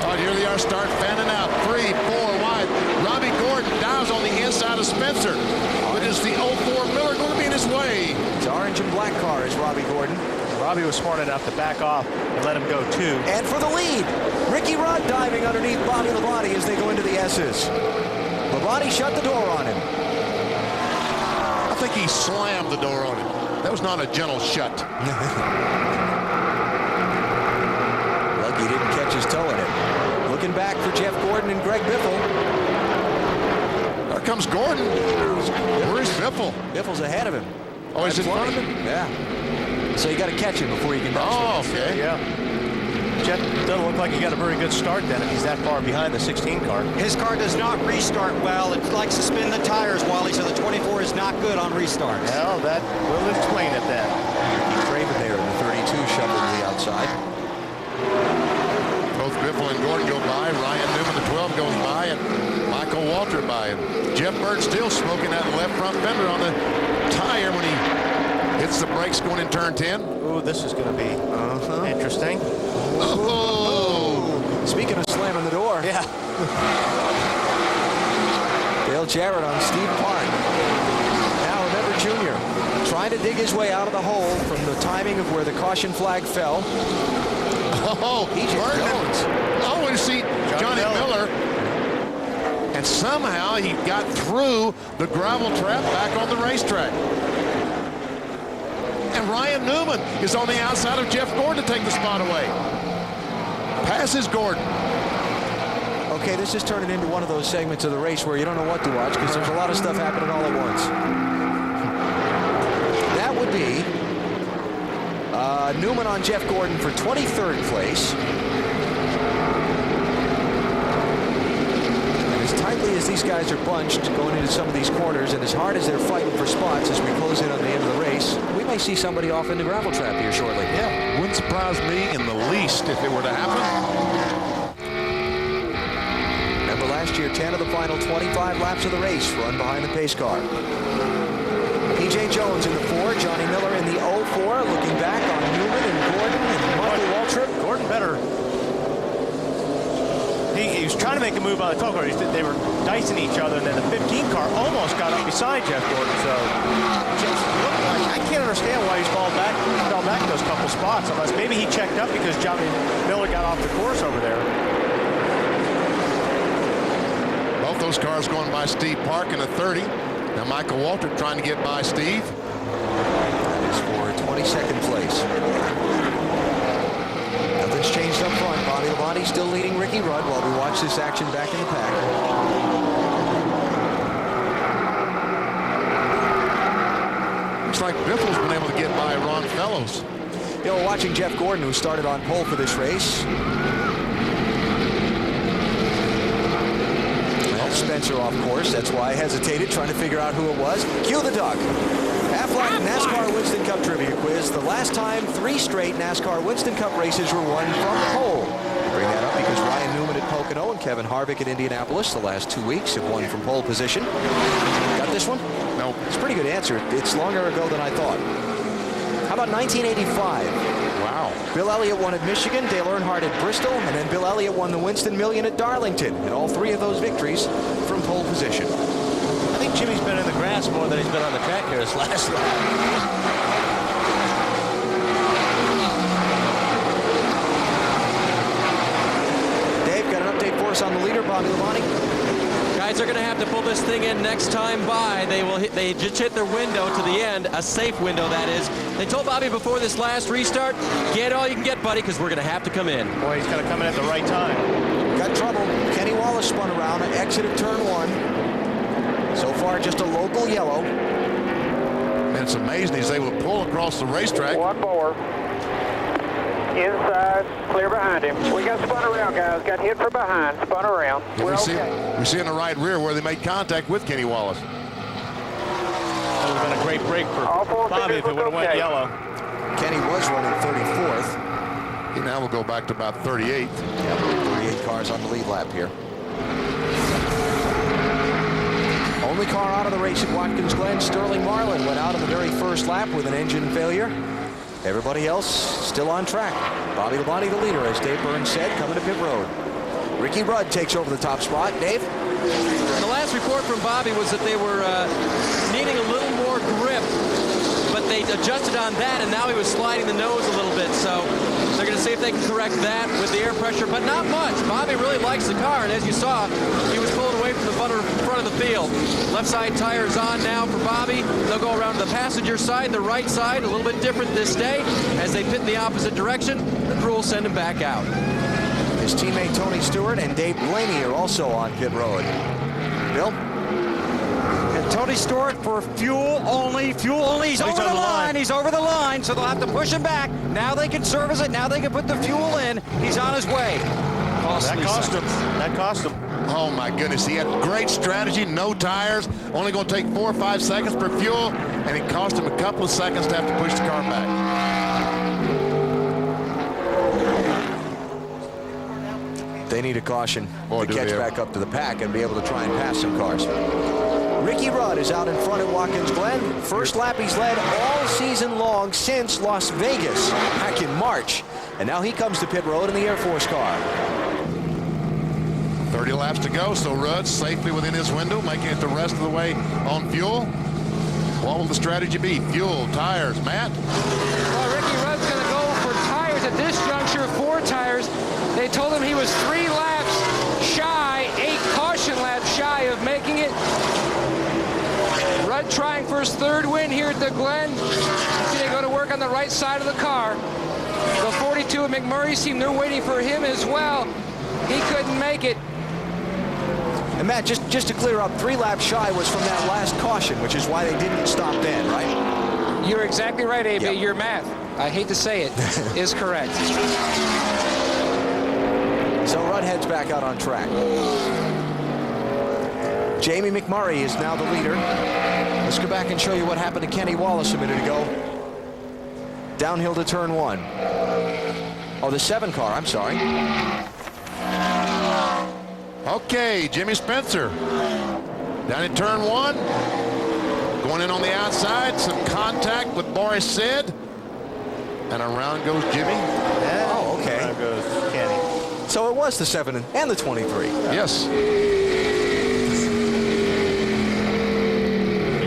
C: Oh, here they are, start fanning out. 3, 4 wide. Robbie Gordon dives on the inside of Spencer. But is the 04 Miller going to be in his way?
E: The orange and black car is Robbie Gordon.
T: Robbie was smart enough to back off and let him go 2.
E: And for the lead, Ricky Rudd diving underneath Bobby Labonte as they go into the S's. Labonte shut the door on him.
C: I think he slammed the door on him. That was not a gentle shut.
E: Lucky he didn't catch his toe in it. Looking back for Jeff Gordon and Greg Biffle.
C: There comes Gordon. Where's Biffle.
E: Biffle's ahead of him.
C: Oh, he's in front of him?
E: Yeah. So you got to catch him before you can dodge him.
C: Oh, okay.
T: Yeah. Jeff doesn't look like he got a very good start then if he's that far behind the 16 car.
B: His car does not restart well. It likes to spin the tires, Wally, so the 24 is not good on restarts.
T: Well, that will explain it then.
E: Craven there in the 32 shuffled to the outside.
C: Both Biffle and Gordon go by. Ryan Newman, the 12, goes by, and Michael Walter by. And Jeff Bird still smoking that left front fender on the tire when he hits the brakes going in turn 10.
T: Ooh, this is going to be interesting.
C: Oh!
E: Speaking of slamming the door.
T: Yeah.
E: Dale Jarrett on Steve Park. Now remember Junior trying to dig his way out of the hole from the timing of where the caution flag fell.
C: Oh,
E: he just goes.
C: Oh, and see Johnny Miller. And somehow he got through the gravel trap back on the racetrack. And Ryan Newman is on the outside of Jeff Gordon to take the spot away. Passes Gordon.
E: Okay, this is turning into one of those segments of the race where you don't know what to watch because there's a lot of stuff happening all at once. That would be Newman on Jeff Gordon for 23rd place. And as tightly as these guys are bunched going into some of these corners and as hard as they're fighting for spots as we close in on the end of the race, we may see somebody off in the gravel trap here shortly.
C: Yeah, wouldn't surprise me in the least if it were to happen.
E: Remember last year, 10 of the final 25 laps of the race run behind the pace car. P.J. Jones in the 4, Johnny Miller in the 04, looking back on Newman and Gordon and Michael Waltrip.
T: Gordon better. He was trying to make a move on the 12 car. They were dicing each other, and then the 15 car almost got up beside Jeff Gordon. So just looked like, I can't understand why he's fell back those couple spots, unless maybe he checked up because Johnny Miller got off the course over there.
C: Both those cars going by Steve Park in the 30. Now Michael Walter trying to get by Steve.
E: That is for 22nd place. Nothing's changed up front. Bobby Labonte still leading Ricky Rudd while we watch this action back in the pack.
C: Looks like Biffle's been able to get by Ron Fellows.
E: You know, watching Jeff Gordon, who started on pole for this race. Spencer off course. That's why I hesitated, trying to figure out who it was. Cue the duck. Aflac NASCAR Winston Cup Trivia Quiz. The last time 3 straight NASCAR Winston Cup races were won from the pole. I bring that up because Ryan Newman at Pocono and Kevin Harvick at Indianapolis the last 2 weeks have won from pole position. Got this one?
C: No.
E: It's a pretty good answer. It's longer ago than I thought. How about 1985?
C: Wow.
E: Bill Elliott won at Michigan, Dale Earnhardt at Bristol, and then Bill Elliott won the Winston Million at Darlington. And all 3 of those victories from pole position.
T: I think Jimmy's been in the grass more than he's been on the track here this last lap.
E: Dave, got an update for us on the leader, Bobby Labonte?
J: Guys are going to have to pull this thing in next time by. They just hit their window to the end, a safe window that is. They told Bobby before this last restart, get all you can get, buddy, because we're going to have to come in.
T: Boy, he's got to come in at the right time.
E: Got trouble. Kenny Wallace spun around and exited turn 1. So far, just a local yellow.
C: And it's amazing he's able to pull across the racetrack.
A: 1 more. Inside, clear behind him. We got spun around, guys. Got hit from behind, spun around.
C: We see in the right rear where they made contact with Kenny Wallace.
T: That would have been a great break for Bobby if it would have went yellow.
E: Kenny was running 34th.
C: He now will go back to about 38th.
E: Yep, 38 cars on the lead lap here. Only car out of the race at Watkins Glen, Sterling Marlin, went out in the very first lap with an engine failure. Everybody else still on track. Bobby Labonte the leader, as Dave Burns said, coming to pit road. Ricky Rudd takes over the top spot. Dave?
J: The last report from Bobby was that they were needing a little more grip, but they adjusted on that, and now he was sliding the nose a little bit. So they're going to see if they can correct that with the air pressure, but not much. Bobby really likes the car, and as you saw, he was pulling away from the front of the field. Left side tire is on now for Bobby. They'll go around to the passenger side, the right side, a little bit different this day. As they pit in the opposite direction, the crew will send him back out.
E: His teammate Tony Stewart and Dave Blaney are also on pit road. Bill?
H: And
B: Tony Stewart for fuel only. Fuel only. He's over the line. He's over the line, so they'll have to push him back. Now they can service it. Now they can put the fuel in. He's on his way.
C: That cost him. That cost him. Oh, my goodness. He had great strategy, no tires, only going to take 4 or 5 seconds for fuel, and it cost him a couple of seconds to have to push the car back.
E: They need a caution to catch back up to the pack and be able to try and pass some cars. Ricky Rudd is out in front at Watkins Glen. First lap he's led all season long since Las Vegas back in March. And now he comes to pit road in the Air Force car.
C: 30 laps to go, so Rudd safely within his window, making it the rest of the way on fuel. What will the strategy be? Fuel, tires, Matt?
I: Well, Ricky Rudd's going to go for tires at this juncture, 4 tires. They told him he was 3 laps shy, 8 caution laps shy of making it. Rudd trying for his 3rd win here at the Glen. He's going to go to work on the right side of the car. The 42 of McMurray team, they're waiting for him as well. He couldn't make it.
E: And Matt, just to clear up, 3 laps shy was from that last caution, which is why they didn't stop then, right?
I: You're exactly right, AB.
E: Yep.
I: Your math, I hate to say it, is correct.
E: So Rudd heads back out on track. Jamie McMurray is now the leader. Let's go back and show you what happened to Kenny Wallace a minute ago. Downhill to turn 1. Oh, the 7 car, I'm sorry.
C: Okay, Jimmy Spencer. Down in turn 1. Going in on the outside. Some contact with Boris Sid. And around goes Jimmy.
E: Yeah. Oh, okay.
T: Around goes Kenny.
E: So it was the 7 and the 23.
C: Yes.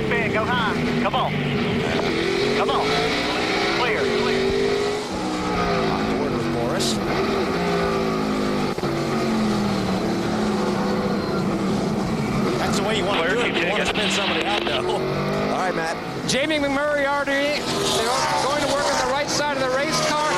Q: Spin, go high. Come on. Come on. Clear, clear.
E: On board with Morris.
T: That's the way you want to do it. You want to spin somebody out, though.
E: All right, Matt.
I: Jamie McMurray already, they're going to work on the right side of the race car.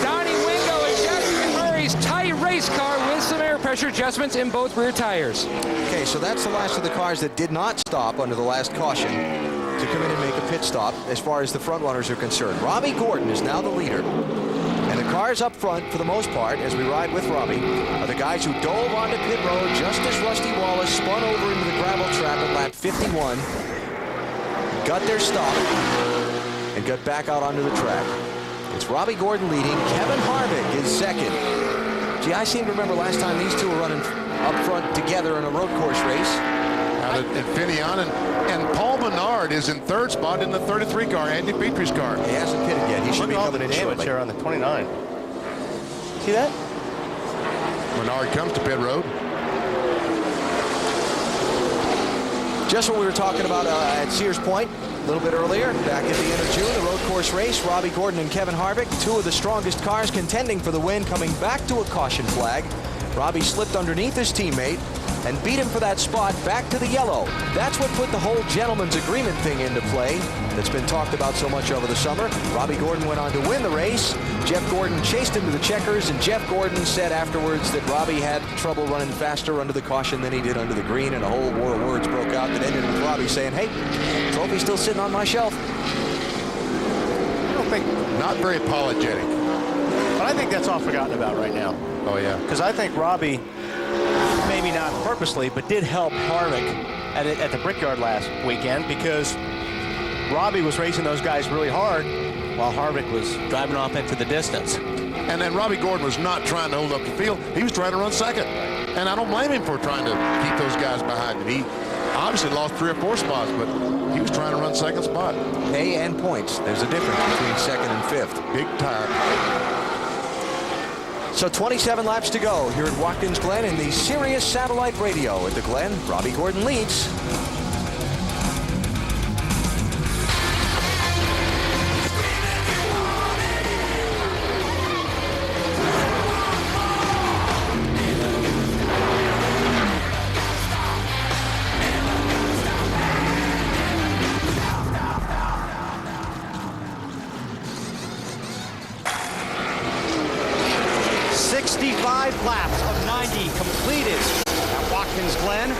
I: Donnie Wingo and Jesse McMurray's tight race car with some air pressure adjustments in both rear tires.
E: Okay, so that's the last of the cars that did not stop under the last caution to come in and make a pit stop as far as the front runners are concerned. Robbie Gordon is now the leader. And the cars up front, for the most part, as we ride with Robbie, are the guys who dove onto pit road just as Rusty Wallace spun over into the gravel trap at lap 51, got their stop, and got back out onto the track. It's Robbie Gordon leading. Kevin Harvick is second. Gee, I seem to remember last time these two were running up front together in a road course race.
C: Out at Infineon, and Paul Menard is in 3rd spot in the 33 car, Andy Petrie's car.
E: He hasn't pitted yet. He should be coming in shortly.
T: Here on the 29. See that?
C: Menard comes to pit road.
E: Just what we were talking about at Sears Point a little bit earlier, back at the end of June, the road course race. Robbie Gordon and Kevin Harvick, 2 of the strongest cars contending for the win, coming back to a caution flag. Robbie slipped underneath his teammate and beat him for that spot back to the yellow. That's what put the whole gentleman's agreement thing into play that's been talked about so much over the summer. Robbie Gordon went on to win the race. Jeff Gordon chased him to the checkers, and Jeff Gordon said afterwards that Robbie had trouble running faster under the caution than he did under the green, and a whole war of words broke out that ended with Robbie saying, hey, trophy's still sitting on my shelf.
T: I don't think...
C: Not very apologetic.
T: But I think that's all forgotten about right now.
C: Oh, yeah.
T: Because I think Robbie, maybe not purposely, but did help Harvick at the Brickyard last weekend, because Robbie was racing those guys really hard while Harvick was driving off into the distance.
C: And then Robbie Gordon was not trying to hold up the field. He was trying to run second. And I don't blame him for trying to keep those guys behind him. He obviously lost 3 or 4 spots, but he was trying to run second spot.
E: Pay and points. There's a difference between 2nd and 5th.
C: Big tire.
E: So 27 laps to go here at Watkins Glen in the Sirius Satellite Radio at the Glen. Robbie Gordon leads.
B: Laps of 90 completed at Watkins Glen.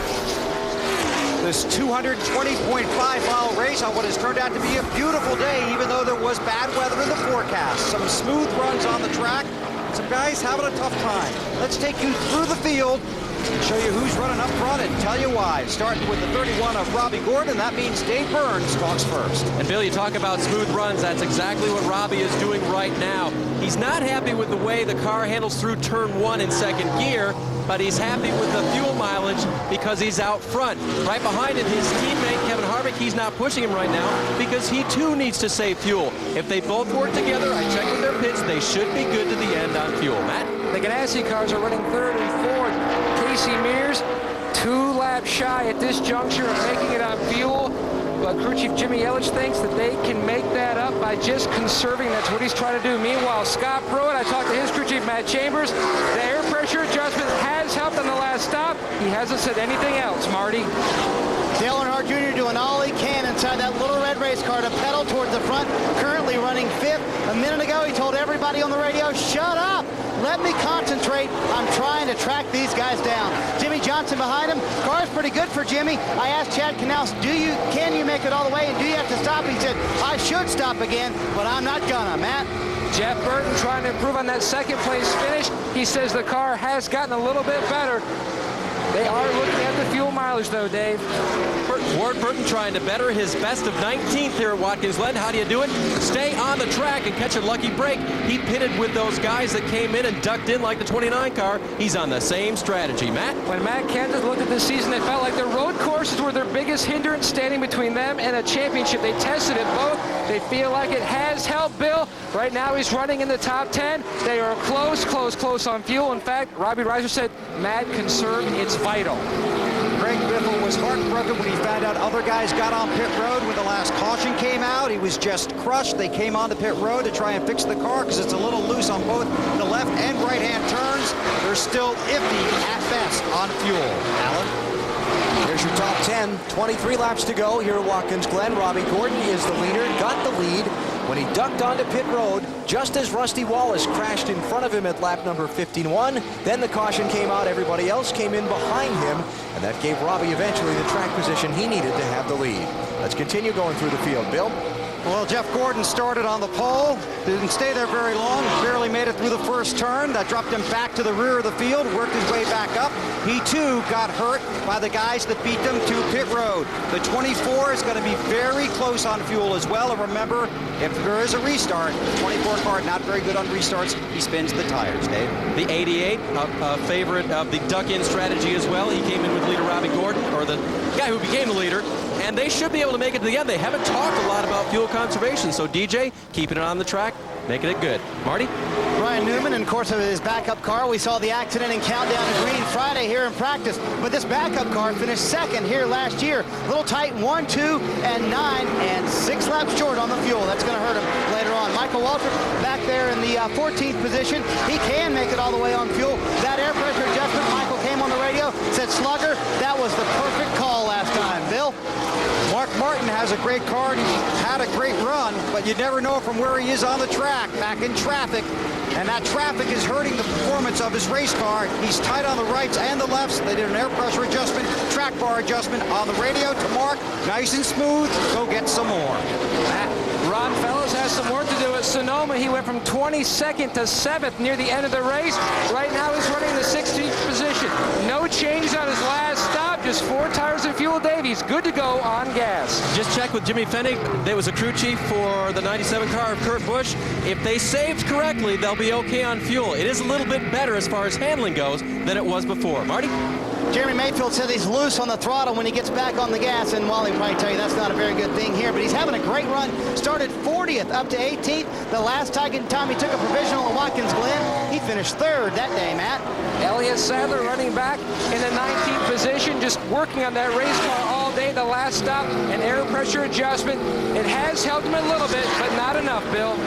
B: The This 220.5-mile race on what has turned out to be a beautiful day, even though there was bad weather in the forecast. Some smooth runs on the track. Some guys having a tough time. Let's take you through the field and show you who's running up front and tell you why. Starting with the 31 of Robbie Gordon, that means Dave Burns talks first.
J: And Bill, you talk about smooth runs. That's exactly what Robbie is doing right now. He's not happy with the way the car handles through turn 1 in second gear, but he's happy with the fuel mileage because he's out front. Right behind him, his teammate, Kevin Harvick, he's not pushing him right now because he too needs to save fuel. If they both work together, I checked with their pits, they should be good to the end on fuel. Matt?
I: The Ganassi cars are running third and fourth. Casey Mears, 2 laps shy at this juncture of making it on fuel. But crew chief Jimmy Ellich thinks that they can make that up by just conserving. That's what he's trying to do. Meanwhile, Scott Pruitt, I talked to his crew chief Matt Chambers. The air pressure adjustment has helped on the last stop. He hasn't said anything else, Marty.
H: Dale Earnhardt Jr. doing all he can inside that little red race car to pedal towards the front, currently running 5th. A minute ago, he told everybody on the radio, shut up, let me concentrate. I'm trying to track these guys down. Jimmy Johnson behind him. Car's pretty good for Jimmy. I asked Chad Knaus, can you make it all the way, and do you have to stop? He said, I should stop again, but I'm not gonna. Matt?
I: Jeff Burton trying to improve on that second place finish. He says the car has gotten a little bit better. They are looking at the fuel mileage, though, Dave.
J: Ward Burton trying to better his best of 19th here at Watkins Glen. How do you do it? Stay on the track and catch a lucky break. He pitted with those guys that came in and ducked in like the 29 car. He's on the same strategy. Matt?
I: When Matt Kenseth looked at this season, they felt like the road courses were their biggest hindrance standing between them and a championship. They tested it both. They feel like it has helped Bill. Right now he's running in the top 10. They are close on fuel. In fact, Robbie Reiser said, Matt, conserve, it's vital.
B: Greg Biffle was heartbroken when he found out other guys got on pit road when the last caution came out. He was just crushed. They came on the pit road to try and fix the car because it's a little loose on both the left and right-hand turns. They're still iffy at best on fuel. Alan?
E: Here's your top 10. 23 laps to go here at Watkins Glen. Robbie Gordon is the leader, got the lead when he ducked onto pit road just as Rusty Wallace crashed in front of him at lap number 51. Then the caution came out. Everybody else came in behind him, and that gave Robbie eventually the track position he needed to have the lead. Let's continue going through the field. Bill?
B: Well, Jeff Gordon started on the pole, didn't stay there very long, barely made it through the first turn. That dropped him back to the rear of the field, worked his way back up. He, too, got hurt by the guys that beat them to pit road. The 24 is going to be very close on fuel as well. And remember, if there is a restart, the 24 car not very good on restarts. He spins the tires, Dave.
J: The 88, a favorite of the duck-in strategy as well. He came in with leader Robbie Gordon, or the guy who became the leader. And they should be able to make it to the end. They haven't talked a lot about fuel conservation. So DJ, keeping it on the track, making it good. Marty?
H: Ryan Newman, in course of his backup car. We saw the accident and countdown to green Friday here in practice. But this backup car finished second here last year. A little tight, 1, 2, and 9, and 6 laps short on the fuel. That's going to hurt him later on. Michael Waltrip back there in the 14th position. He can make it all the way on fuel. That air pressure adjustment, Michael came on the radio, said, Slugger, that was the perfect call last time. Bill?
B: Mark Martin has a great car and he's had a great run, but you never know from where he is on the track, back in traffic. And that traffic is hurting the performance of his race car. He's tight on the rights and the lefts. They did an air pressure adjustment, track bar adjustment on the radio to Mark. Nice and smooth. Go get some more.
I: Ron Fellows has some work to do at Sonoma. He went from 22nd to 7th near the end of the race. Right now he's running the 16th position. No change on his last stop, just 4 tires and fuel, Dave. He's good to go on gas.
J: Just checked with Jimmy Fennig. There was a crew chief for the 97 car of Kurt Busch. If they saved correctly, they'll be okay on fuel. It is a little bit better as far as handling goes than it was before. Marty?
H: Jeremy Mayfield said he's loose on the throttle when he gets back on the gas, and Wally probably tell you that's not a very good thing here, but he's having a great run. Started 40th up to 18th. The last time he took a provisional at Watkins Glen, he finished 3rd that day, Matt.
I: Elliott Sadler running back in the 19th position, just working on that race car all day. The last stop, an air pressure adjustment. It has helped him a little bit, but not enough, Bill.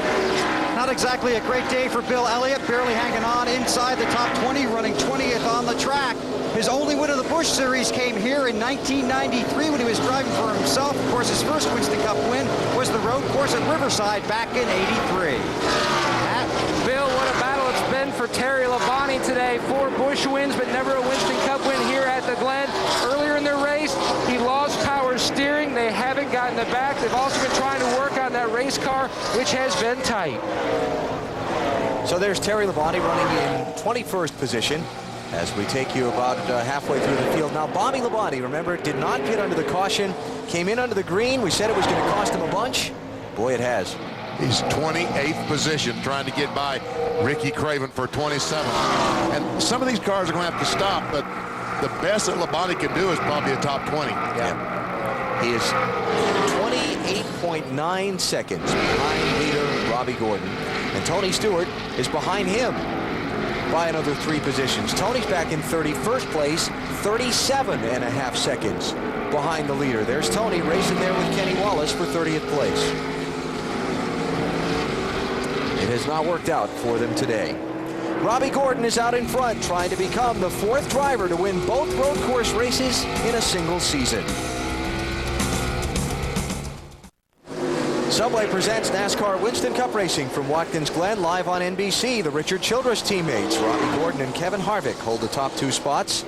B: Not exactly a great day for Bill Elliott, barely hanging on inside the top 20, running 20th on the track. His only win of the Busch Series came here in 1993 when he was driving for himself. Of course, his first Winston Cup win was the road course at Riverside back in '83.
I: Bill, what a battle it's been for Terry Labonte today. 4 Busch wins, but never a Winston Cup win here at the Glen. Earlier in the race, he lost the back. They've also been trying to work on that race car, which has been tight.
E: So there's Terry Labonte running in 21st position as we take you about halfway through the field. Now, Bobby Labonte, remember, did not get under the caution, came in under the green. We said it was going to cost him a bunch. Boy, it has.
C: He's 28th position, trying to get by Ricky Craven for 27th. And some of these cars are going to have to stop, but the best that Labonte can do is probably a top 20.
E: Yeah. He is 28.9 seconds behind leader Robbie Gordon. And Tony Stewart is behind him by another 3 positions. Tony's back in 31st place, 37.5 seconds behind the leader. There's Tony racing there with Kenny Wallace for 30th place. It has not worked out for them today. Robbie Gordon is out in front, trying to become the 4th driver to win both road course races in a single season. Subway presents NASCAR Winston Cup Racing from Watkins Glen, live on NBC. The Richard Childress teammates, Robbie Gordon and Kevin Harvick, hold the top 2 spots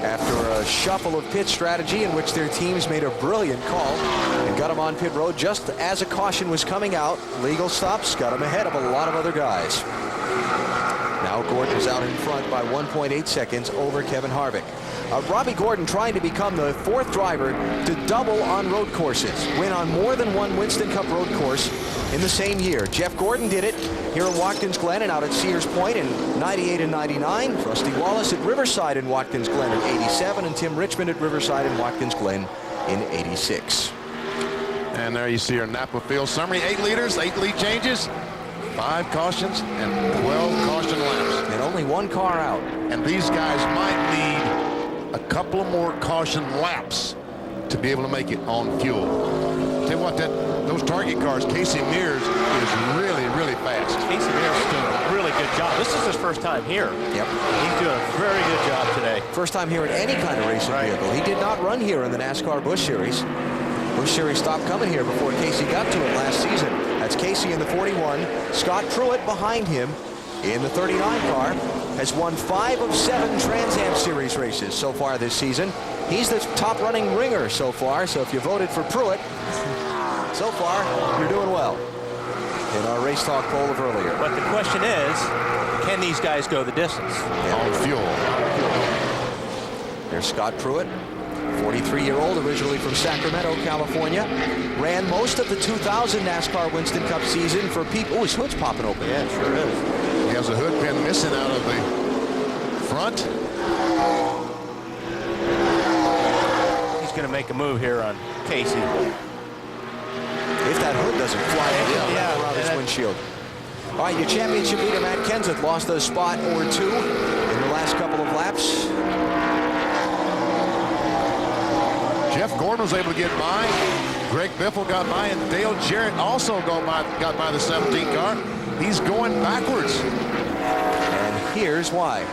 E: after a shuffle of pit strategy in which their teams made a brilliant call and got them on pit road just as a caution was coming out. Legal stops got them ahead of a lot of other guys. Now Gordon is out in front by 1.8 seconds over Kevin Harvick. Robbie Gordon trying to become the 4th driver to double on road courses, win on more than one Winston Cup road course in the same year. Jeff Gordon did it here at Watkins Glen and out at Sears Point in 98 and 99. Rusty Wallace at Riverside in Watkins Glen in 87, and Tim Richmond at Riverside in Watkins Glen in 86.
C: And there you see our Napa Field summary. 8 leaders, 8 lead changes, 5 cautions, and 12 caution laps.
E: And only 1 car out.
C: And these guys might need a couple of more caution laps to be able to make it on fuel. Tell you what, those target cars, Casey Mears is really, really fast.
T: Casey Mears is doing a really good job. This is his first time here.
E: Yep.
T: He's doing a very good job today.
E: First time here in any kind of racing vehicle. He did not run here in the NASCAR Busch Series. Busch Series stopped coming here before Casey got to it last season. That's Casey in the 41. Scott Pruitt behind him in the 39 car. Has won 5 of 7 Trans Am Series races so far this season. He's the top running ringer so far, so if you voted for Pruitt, so far, you're doing well in our Race Talk poll of earlier.
T: But the question is, can these guys go the distance?
C: On fuel.
E: There's Scott Pruitt, 43-year-old, originally from Sacramento, California. Ran most of the 2000 NASCAR Winston Cup season for people. Oh, his hood's popping open.
T: Yeah, it sure is.
C: He has a hood pin missing out of the front.
T: He's going to make a move here on Casey.
E: If that hood doesn't fly around his windshield. All right, your championship leader, Matt Kenseth, lost a spot or 2 in the last couple of laps.
C: Jeff Gordon was able to get by. Greg Biffle got by, and Dale Jarrett also got by the 17 car. He's going backwards.
E: And here's why.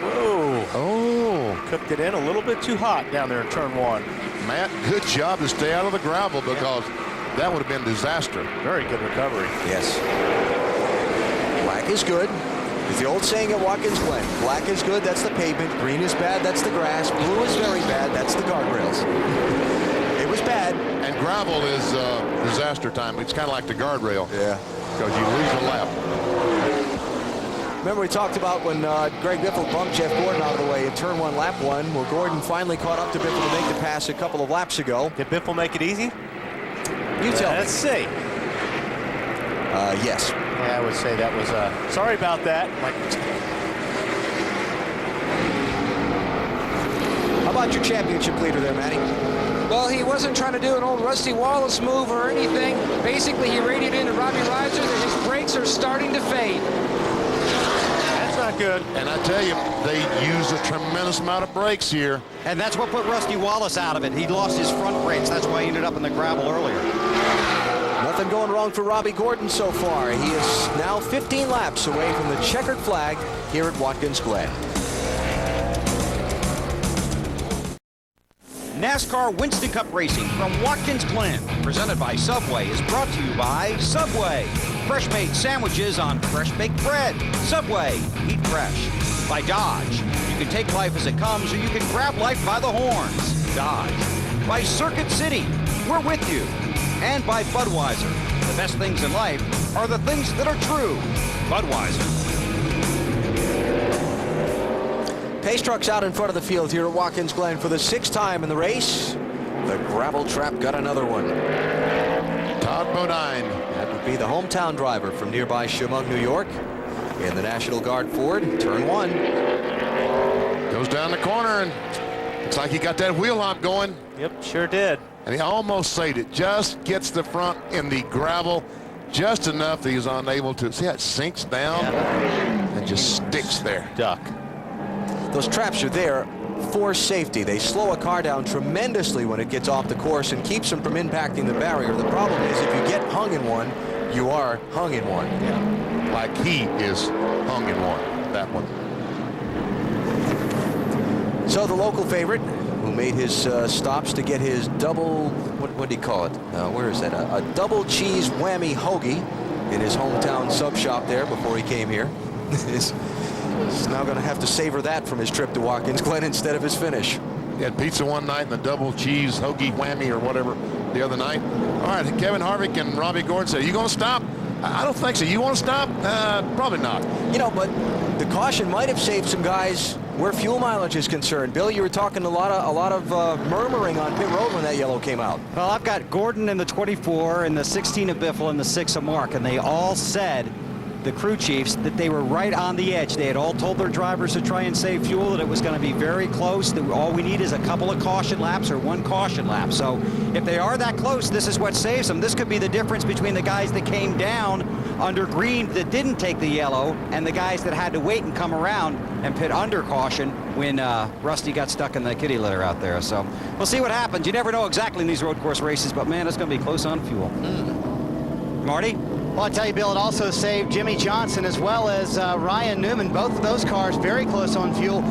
T: Whoa. Oh, cooked it in a little bit too hot down there in turn 1.
C: Matt, good job to stay out of the gravel because that would have been disaster.
T: Very good recovery.
E: Yes. Black is good. It's the old saying at Watkins Glen. Black is good, that's the pavement. Green is bad, that's the grass. Blue is very bad, that's the guardrails. It was bad.
C: And gravel is disaster time. It's kind of like the guardrail.
E: Yeah.
C: Because you lose a lap.
E: Remember we talked about when Greg Biffle bumped Jeff Gordon out of the way in turn 1, lap 1. Well, Gordon finally caught up to Biffle to make the pass a couple of laps ago.
T: Did Biffle make it easy?
E: You tell me.
T: Let's see.
E: Yes.
T: Yeah, I would say that was, sorry about that.
E: How about your championship leader there, Matty?
I: Well, he wasn't trying to do an old Rusty Wallace move or anything. Basically, he radiated into Robbie Reiser that his brakes are starting to fade.
T: That's not good.
C: And I tell you, they use a tremendous amount of brakes here.
B: And that's what put Rusty Wallace out of it. He lost his front brakes. That's why he ended up in the gravel earlier.
E: Nothing going wrong for Robbie Gordon so far. He is now 15 laps away from the checkered flag here at Watkins Glen.
B: NASCAR Winston Cup Racing from Watkins Glen, presented by Subway, is brought to you by Subway. Fresh-made sandwiches on fresh-baked bread. Subway, eat fresh. By Dodge. You can take life as it comes, or you can grab life by the horns. Dodge. By Circuit City. we're with you. And by Budweiser. The best things in life are the things that are true. Budweiser.
E: Pace trucks out in front of the field here at Watkins Glen for the 6th time in the race. The gravel trap got another one.
C: Todd Bodine.
E: That would be the hometown driver from nearby Chemung, New York. In the National Guard Ford, turn 1.
C: Goes down the corner, and looks like he got that wheel hop going.
T: Yep, sure did.
C: And he almost saved it. Just gets the front in the gravel just enough that he's unable to. See how it sinks down and just sticks there.
T: Duck.
E: Those traps are there for safety. They slow a car down tremendously when it gets off the course and keeps them from impacting the barrier. The problem is if you get hung in one, you are hung in one.
C: Yeah. Like he is hung in one, that one.
E: So the local favorite, who made his stops to get his double, what do you call it? Where is that? A double cheese whammy hoagie in his hometown sub shop there before he came here. He's now going to have to savor that from his trip to Watkins Glen instead of his finish.
C: He had pizza one night and the double cheese hoagie whammy or whatever the other night. All right, Kevin Harvick and Robbie Gordon said, "You going to stop?" I don't think so. You want to stop? Probably not.
E: You know, but the caution might have saved some guys where fuel mileage is concerned. Bill, you were talking a lot of murmuring on pit road when that yellow came out.
B: Well, I've got Gordon in the 24 and the 16 of Biffle and the 6 of Mark, and they all said, the crew chiefs, that they were right on the edge. They had all told their drivers to try and save fuel, that it was going to be very close, that all we need is a couple of caution laps or one caution lap. So if they are that close, this is what saves them. This could be the difference between the guys that came down under green that didn't take the yellow and the guys that had to wait and come around and pit under caution when Rusty got stuck in the kitty litter out there. So we'll see what happens. You never know exactly in these road course races, but man, it's going to be close on fuel. Marty?
H: Well, I tell you, Bill, it also saved Jimmy Johnson as well as Ryan Newman. Both of those cars very close on fuel.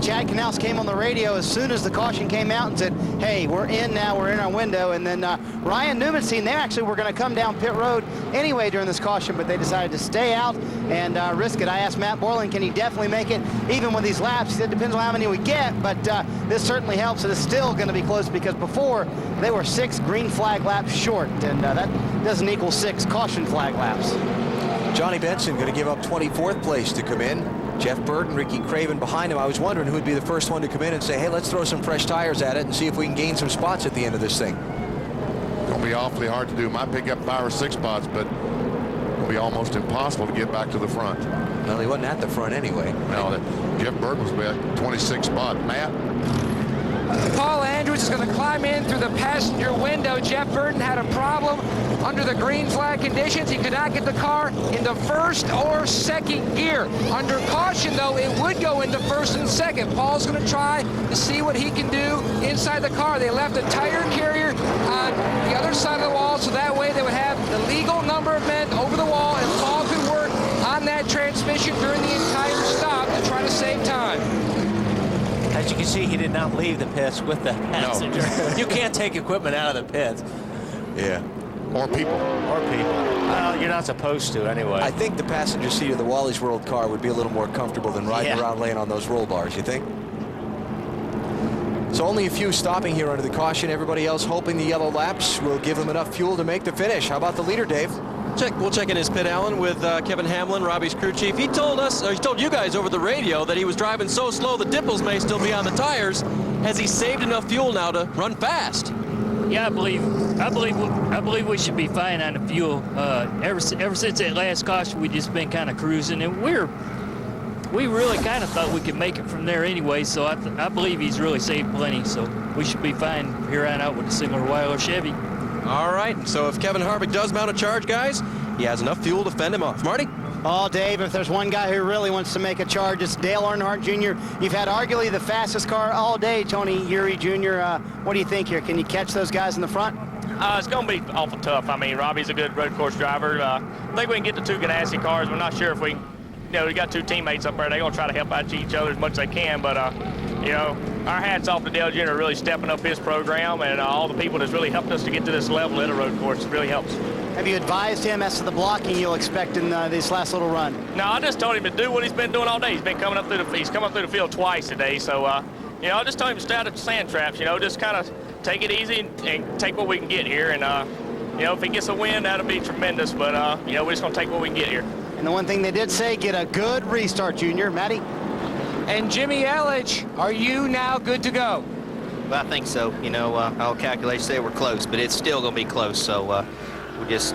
H: Chad Knaus came on the radio as soon as the caution came out and said, hey, we're in now, we're in our window. And then Ryan Newman's team, they actually were going to come down pit road anyway during this caution, but they decided to stay out and risk it. I asked Matt Borland, can he definitely make it even with these laps? He said, depends on how many we get, but this certainly helps. It is still going to be close because before they were 6 green flag laps short, and that doesn't equal 6 caution flag laps.
E: Johnny Benson going to give up 24th place to come in. Jeff Burton, Ricky Craven behind him. I was wondering who would be the first one to come in and say, hey, let's throw some fresh tires at it and see if we can gain some spots at the end of this thing.
C: It's going to be awfully hard to do. Might pick up 5 or 6 spots, but it'll be almost impossible to get back to the front.
E: Well, he wasn't at the front anyway.
C: No, Jeff Burton was back 26th spot. Matt?
I: Paul Andrews is going to climb in through the passenger window. Jeff Burton had a problem under the green flag conditions. He could not get the car into first or second gear. Under caution, though, it would go into first and second. Paul's going to try to see what he can do inside the car. They left a tire carrier on the other side of the wall, so that way they would have the legal number of men over the wall, and Paul could work on that transmission during the entire stop to try to save time.
T: As you can see, he did not leave the pits with the passenger. No. You can't take equipment out of the pits.
E: Yeah.
C: Or people.
T: Or people. Well, you're not supposed to anyway.
E: I think the passenger seat of the Wally's World car would be a little more comfortable than riding around laying on those roll bars, you think? So only a few stopping here under the caution. Everybody else hoping the yellow laps will give them enough fuel to make the finish. How about the leader, Dave?
J: We'll check in his pit, Alan, with Kevin Hamlin, Robbie's crew chief. He told us, or he told you guys over the radio, that he was driving so slow the dimples may still be on the tires. Has he saved enough fuel now to run fast?
R: Yeah, I believe we should be fine on the fuel. Ever since that last caution, we just been kind of cruising, and we really kind of thought we could make it from there anyway. So I believe he's really saved plenty. So we should be fine here on out with a single wire Chevy.
J: All right, so if Kevin Harvick does mount a charge, guys, he has enough fuel to fend him off. Marty?
H: Oh, Dave, if there's one guy who really wants to make a charge, it's Dale Earnhardt Jr. You've had arguably the fastest car all day, Tony Eury Jr. What do you think here? Can you catch those guys in the front?
G: It's going to be awful tough. I mean, Robbie's a good road course driver. I think we can get the 2 Ganassi cars. We're not sure if we we got 2 teammates up there. They're going to try to help out each other as much as they can. But, our hats off to Dale Jr. really stepping up his program and all the people that's really helped us to get to this level at a road course. It really helps.
H: Have you advised him as to the blocking you'll expect in this last little run?
G: No, I just told him to do what he's been doing all day. He's come up through the field twice today. So, I just told him to stay out of the sand traps, just kind of take it easy and take what we can get here. And, you know, if he gets a win, that'll be tremendous. But, you know, we're just going to take what we can get here.
H: And the one thing they did say, get a good restart, Junior. Matty?
I: And Jimmy Elledge, are you now good to go?
K: Well, I think so. You know, all calculations say we're close, but it's still going to be close. So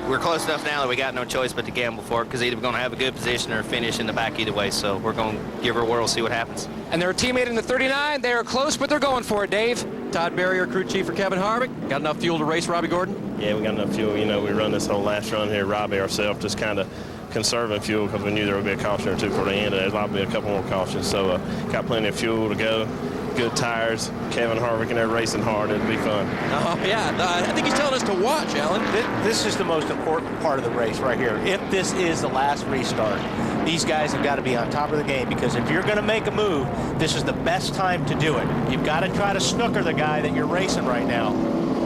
K: we're close enough now that we got no choice but to gamble for it, because either we're going to have a good position or finish in the back either way. So we're going to give her a whirl, see what happens.
I: And their teammate in the 39, they are close, but they're going for it, Dave.
J: Todd Barrier, crew chief for Kevin Harvick. Got enough fuel to race Robbie Gordon?
M: Yeah, we got enough fuel. You know, we run this whole last run here, Robbie ourselves, just kind of conserving fuel because we knew there would be a caution or two for the end. There's likely to be a couple more cautions. So got plenty of fuel to go. Good tires. Kevin Harvick and they're racing hard. It'll be fun.
J: Oh, yeah. I think he's telling us to watch, Alan.
T: This is the most important part of the race right here. If this is the last restart, these guys have got to be on top of the game, because if you're going to make a move, this is the best time to do it. You've got to try to snooker the guy that you're racing right now.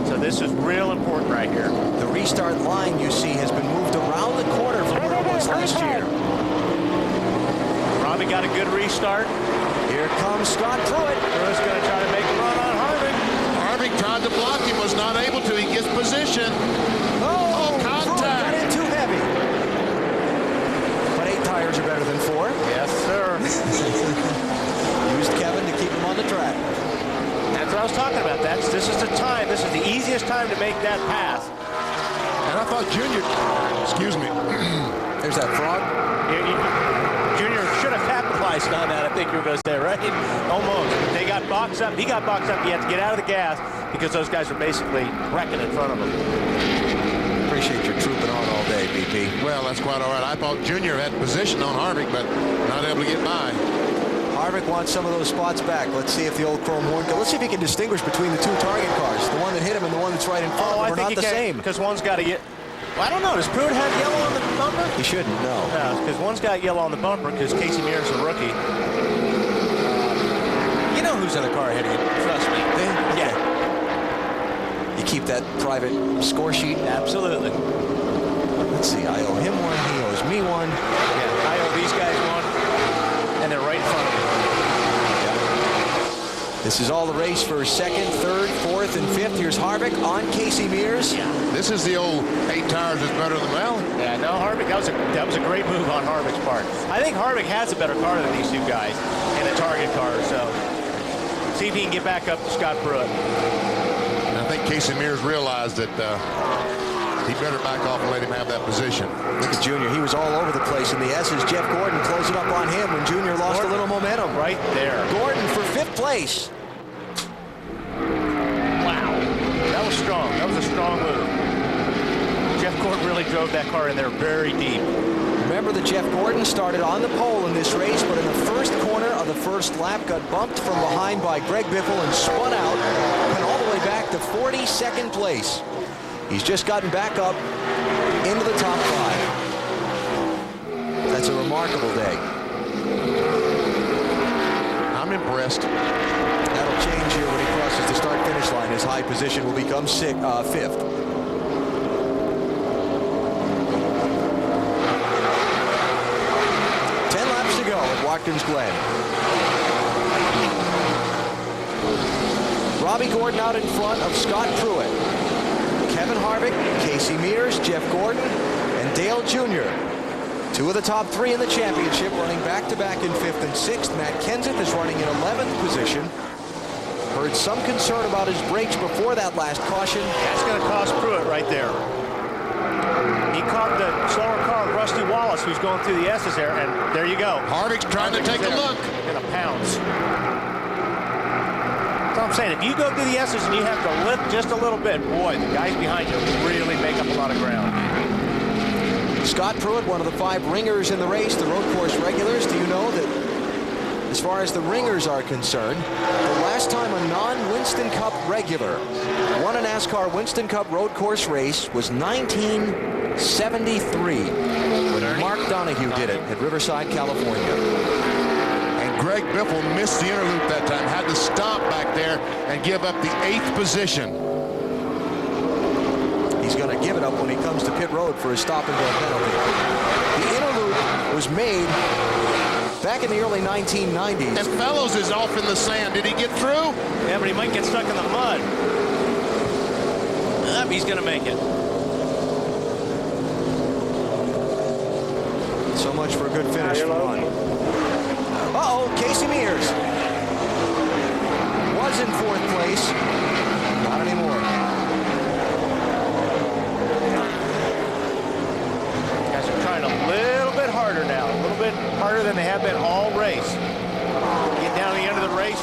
T: So this is real important right here.
E: The restart line, you see, has been moved around the corner from where it was last year.
T: Robbie got a good restart.
E: Here comes Scott Pruitt.
T: Pruitt's going to try to make a run on Harvick.
C: Harvick tried to block him, was not able to. He gets position.
E: Oh,
C: contact.
E: Got in too heavy. But 8 tires are better than 4.
T: Yes, sir.
E: Used Kevin to keep him on the track.
T: That's what I was talking about. This is the time. This is the easiest time to make that pass.
C: And I thought Junior, excuse me.
E: There's that frog.
T: Junior should have capitalized on that, I think you were going to say, right? Almost. They got boxed up. He got boxed up. He had to get out of the gas because those guys were basically wrecking in front of him.
E: Appreciate your trooping on all day, BP.
C: Well, that's quite all right. I thought Junior had position on Harvick, but not able to get by.
E: Harvick wants some of those spots back. Let's see if the old chrome horn can. Let's see if he can distinguish between the 2 target cars, the one that hit him and the one that's right in front of him.
T: I think
E: not the same.
T: Because one's got to get. Well, I don't know. Does Pruitt have yellow on the bumper?
E: He shouldn't, no.
T: No, because one's got yellow on the bumper because Casey Mears is a rookie. You know who's in the car ahead of you. Trust me. Yeah.
E: You keep that private score sheet?
T: Absolutely.
E: Let's see. I owe him one. He owes me one.
T: Yeah, I owe these guys one. And they're right in front of me.
E: This is all the race for 2nd, 3rd, 4th, and 5th. Here's Harvick on Casey Mears.
T: Yeah.
C: This is the old 8 tires is better than well.
T: Yeah, no, Harvick, that was a great move on Harvick's part. I think Harvick has a better car than these 2 guys in a target car, so see if he can get back up to Scott Pruitt.
C: And I think Casey Mears realized that he better back off and let him have that position.
E: Look at Junior. He was all over the place in the S's. Jeff Gordon closing up on him when Junior lost a little momentum.
T: Right there.
E: Gordon for 5th place.
T: Wow. That was strong. That was a strong move. Jeff Gordon really drove that car in there very deep.
E: Remember that Jeff Gordon started on the pole in this race, but in the first corner of the first lap got bumped from behind by Greg Biffle and spun out, went all the way back to 42nd place. He's just gotten back up into the top 5. That's a remarkable day.
C: I'm impressed.
E: That'll change here when he crosses the start-finish line. His high position will become 5th. Watkins Glen. Robbie Gordon out in front of Scott Pruitt. Kevin Harvick, Casey Mears, Jeff Gordon, and Dale Jr. 2 of the top 3 in the championship, running back-to-back in 5th and 6th. Matt Kenseth is running in 11th position. Heard some concern about his brakes before that last caution.
T: That's going to cost Pruitt right there. He caught the slower car, Rusty Wallace, who's going through the S's there, and there you go.
C: Harvick's trying to take a look.
T: In a pounce. That's what I'm saying. If you go through the S's and you have to lift just a little bit, boy, the guys behind you really make up a lot of ground.
E: Scott Pruitt, one of the 5 ringers in the race, the road course regulars. Do you know that as far as the ringers are concerned, the last time a non-Winston Cup regular won a NASCAR Winston Cup road course race was 1973 when Mark Donahue did it at Riverside, California.
C: And Greg Biffle missed the inner loop that time, had to stop back there and give up the 8th position.
E: He's going to give it up when he comes to pit road for his stop-and-go penalty. The inner loop was made back in the early 1990s.
C: And Fellows is off in the sand. Did he get through?
T: Yeah, but he might get stuck in the mud.
O: He's going to make it.
E: So much for a good finish for Ron. Uh-oh, Casey Mears was in 4th place. Not anymore.
D: Guys are trying a little bit harder now. A little bit harder than they have been all race. Get down to the end of the race.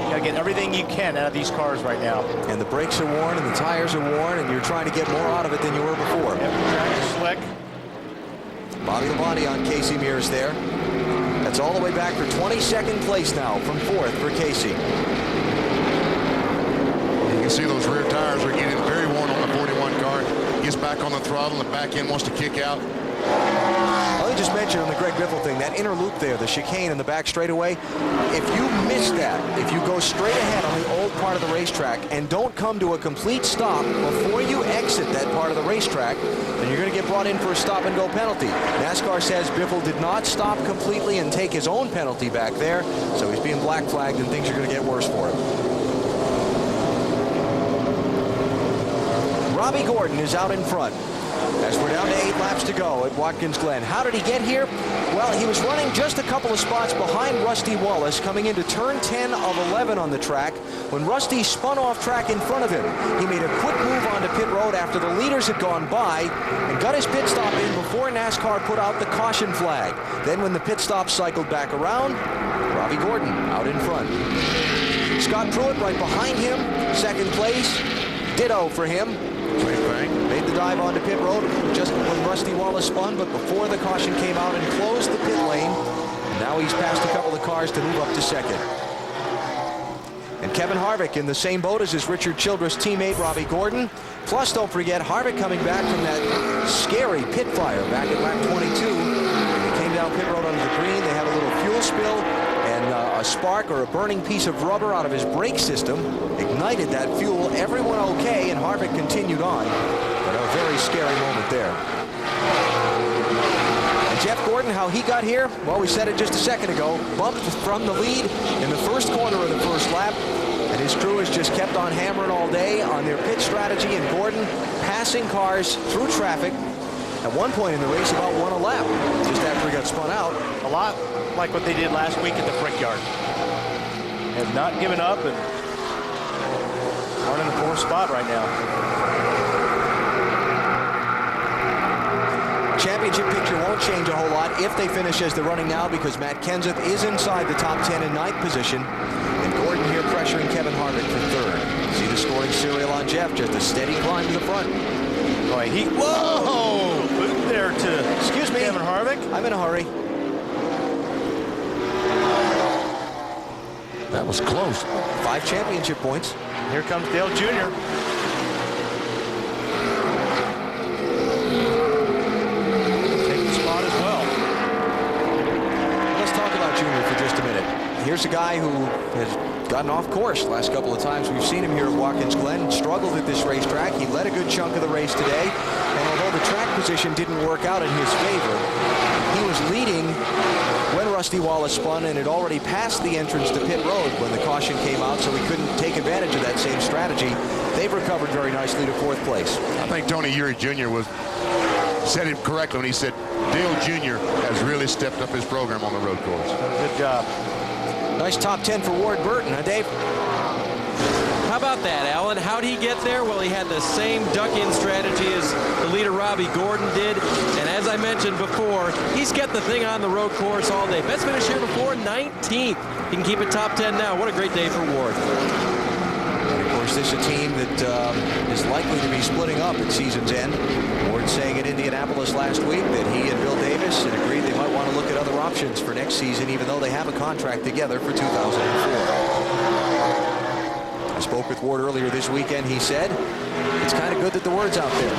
D: You gotta get everything you can out of these cars right now.
E: And the brakes are worn and the tires are worn, and you're trying to get more out of it than you were before.
D: Every track is slick.
E: Bobby Labonte on Casey Mears there. That's all the way back for 22nd place now from 4th for Casey.
C: You can see those rear tires are getting very worn on the 41 car. Gets back on the throttle, the back end wants to kick out.
E: Let me just mention on the Greg Biffle thing, that inner loop there, the chicane in the back straightaway, if you miss that, if you go straight ahead on the old part of the racetrack and don't come to a complete stop before you exit that part of the racetrack, then you're going to get brought in for a stop-and-go penalty. NASCAR says Biffle did not stop completely and take his own penalty back there, so he's being black flagged and things are going to get worse for him. Robbie Gordon is out in front as we're down to 8 laps to go at Watkins Glen. How did he get here? Well, he was running just a couple of spots behind Rusty Wallace coming into turn 10 of 11 on the track when Rusty spun off track in front of him. He made a quick move onto pit road after the leaders had gone by and got his pit stop in before NASCAR put out the caution flag. Then when the pit stop cycled back around, Robbie Gordon out in front. Scott Pruitt right behind him, 2nd place. Ditto for him. Made the dive onto pit road just when Rusty Wallace spun, but before the caution came out and closed the pit lane. Now he's passed a couple of cars to move up to 2nd. And Kevin Harvick in the same boat as his Richard Childress teammate Robbie Gordon. Plus, don't forget, Harvick coming back from that scary pit fire back at lap 22. They came down pit road under the green. They had a little fuel spill, and a spark or a burning piece of rubber out of his brake system ignited that fuel. Everyone okay, and Harvick continued on. But a very scary moment there. And Jeff Gordon, how he got here? Well, we said it just a second ago. Bumped from the lead in the first corner of the first lap. And his crew has just kept on hammering all day on their pit strategy. And Gordon passing cars through traffic. At one point in the race, about 1 a lap, just after he got spun out.
T: A lot like what they did last week at the Brickyard. Have not given up and are in the 4th spot right now.
E: Championship picture won't change a whole lot if they finish as they're running now, because Matt Kenseth is inside the top 10 in 9th position. And Gordon here pressuring Kevin Harvick for 3rd. See the scoring serial on Jeff, just a steady climb to the front.
T: Boy, whoa! Boot there to, excuse me, Kevin Harvick.
E: I'm in a hurry.
C: That was close.
E: 5 championship points.
T: Here comes Dale Jr. Take the spot as well.
E: Let's talk about Jr. for just a minute. Here's a guy who has gotten off course last couple of times. We've seen him here at Watkins Glen. Struggled at this racetrack. He led a good chunk of the race today. And although the track position didn't work out in his favor, he was leading when Rusty Wallace spun and had already passed the entrance to pit road when the caution came out, so he couldn't take advantage of that same strategy. They've recovered very nicely to 4th place.
C: I think Tony Eury Jr. said it correctly when he said Dale Jr. has really stepped up his program on the road course.
T: Good job.
E: Nice top 10 for Ward Burton, huh, Dave?
J: How about that, Alan? How'd he get there? Well, he had the same duck-in strategy as the leader Robbie Gordon did. And as I mentioned before, he's kept the thing on the road course all day. Best finish here before, 19th. He can keep it top 10 now. What a great day for Ward.
E: And of course, this is a team that is likely to be splitting up at season's end. Ward saying at Indianapolis last week that he and Bill Davis had agreed they might want to look at other options for next season, even though they have a contract together for 2004. I spoke with Ward earlier this weekend. He said it's kind of good that the word's out there.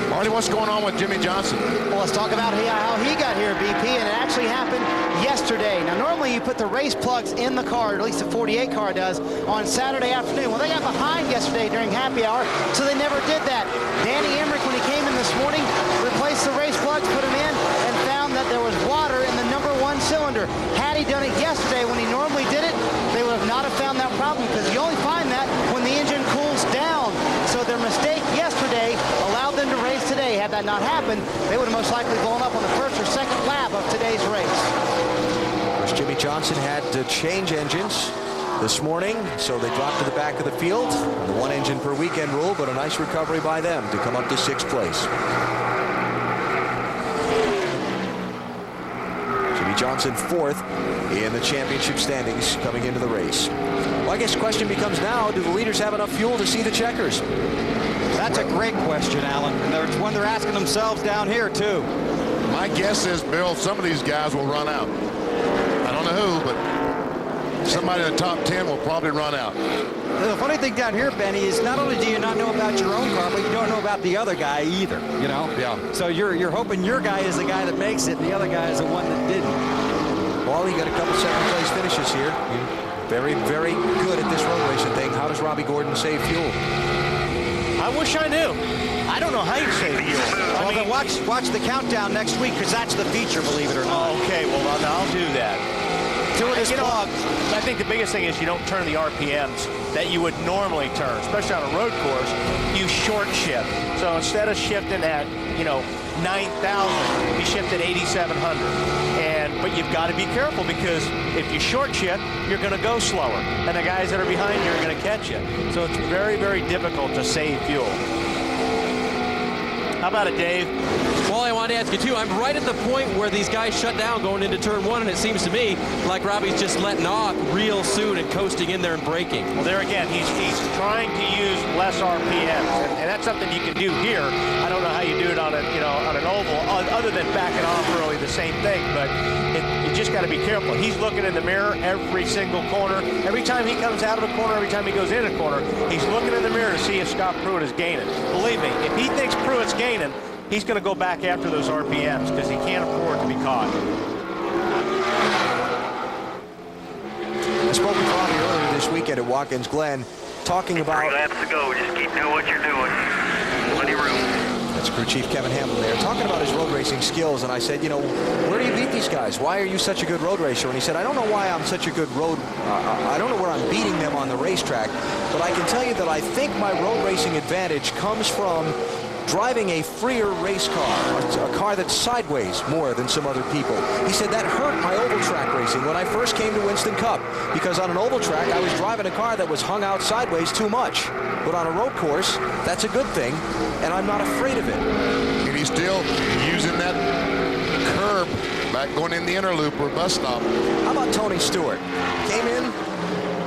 C: Marty, what's going on with Jimmy Johnson?
H: Well, let's talk about how he got here, BP, and it actually happened yesterday. Now, normally you put the race plugs in the car, at least the 48 car does, on Saturday afternoon. Well, they got behind yesterday during happy hour, so they never did that. Danny Emmerich, when he came in this morning, replaced the race plugs, put them in, and found that there was water in the number 1 cylinder. Had he done it yesterday when he normally did it, they would have not have found that problem, because you only find that when the engine that not happened, they would have most likely blown up on the first or second lap of today's race.
E: Of course, Jimmy Johnson had to change engines this morning, so they dropped to the back of the field. The 1 engine per weekend rule, but a nice recovery by them to come up to 6th place. Jimmy Johnson 4th in the championship standings coming into the race. Well, I guess the question becomes now, do the leaders have enough fuel to see the checkers?
B: That's a great question, Alan, and it's one they're asking themselves down here, too.
C: My guess is, Bill, some of these guys will run out. I don't know who, but somebody in the top 10 will probably run out.
B: The funny thing down here, Benny, is not only do you not know about your own car, but you don't know about the other guy either, you know?
C: Yeah.
B: So you're hoping your guy is the guy that makes it, and the other guy is the one that didn't.
E: Well, he got a couple second-place finishes here. Very, very good at this road racing thing. How does Robbie Gordon save fuel?
T: I wish I knew. I don't know how you save fuel.
B: Well, then watch the countdown next week, because that's the feature, believe it or not.
T: Okay, well, I'll do that.
B: Do it as blog.
T: I think the biggest thing is you don't turn the RPMs that you would normally turn, especially on a road course. You short shift. So instead of shifting at, 9,000, you shift at 8,700. But you've got to be careful, because if you short shift, you're going to go slower, and the guys that are behind you are going to catch you. So it's very, very difficult to save fuel. How about it, Dave?
J: Well, I wanted to ask you, too. I'm right at the point where these guys shut down going into turn 1, and it seems to me like Robbie's just letting off real soon and coasting in there and braking.
T: Well, there again, he's trying to use less RPMs, and that's something you can do here. I don't know how you do it on a, on an oval, other than backing off early, the same thing, but you just got to be careful. He's looking in the mirror every single corner. Every time he comes out of a corner, every time he goes in a corner, he's looking in the mirror to see if Scott Pruitt is gaining. Believe me, if he thinks Pruitt's gaining, he's going to go back after those RPMs, because he can't afford to be caught.
E: I spoke with Robbie earlier this weekend at Watkins Glen, talking about...
M: 3 laps to go. Just keep doing what you're doing. Plenty of room.
E: That's crew chief Kevin Hamlin there, talking about his road racing skills, and I said, where do you beat these guys? Why are you such a good road racer? And he said, I don't know why I'm such a good road... I don't know where I'm beating them on the racetrack, but I can tell you that I think my road racing advantage comes from driving a freer race car, a car that's sideways more than some other people. He said that hurt my oval track racing when I first came to Winston Cup, because on an oval track I was driving a car that was hung out sideways too much. But on a road course, that's a good thing, and I'm not afraid of it.
C: And he's still using that curb back going in the inner loop or bus stop.
E: How about Tony Stewart? Came in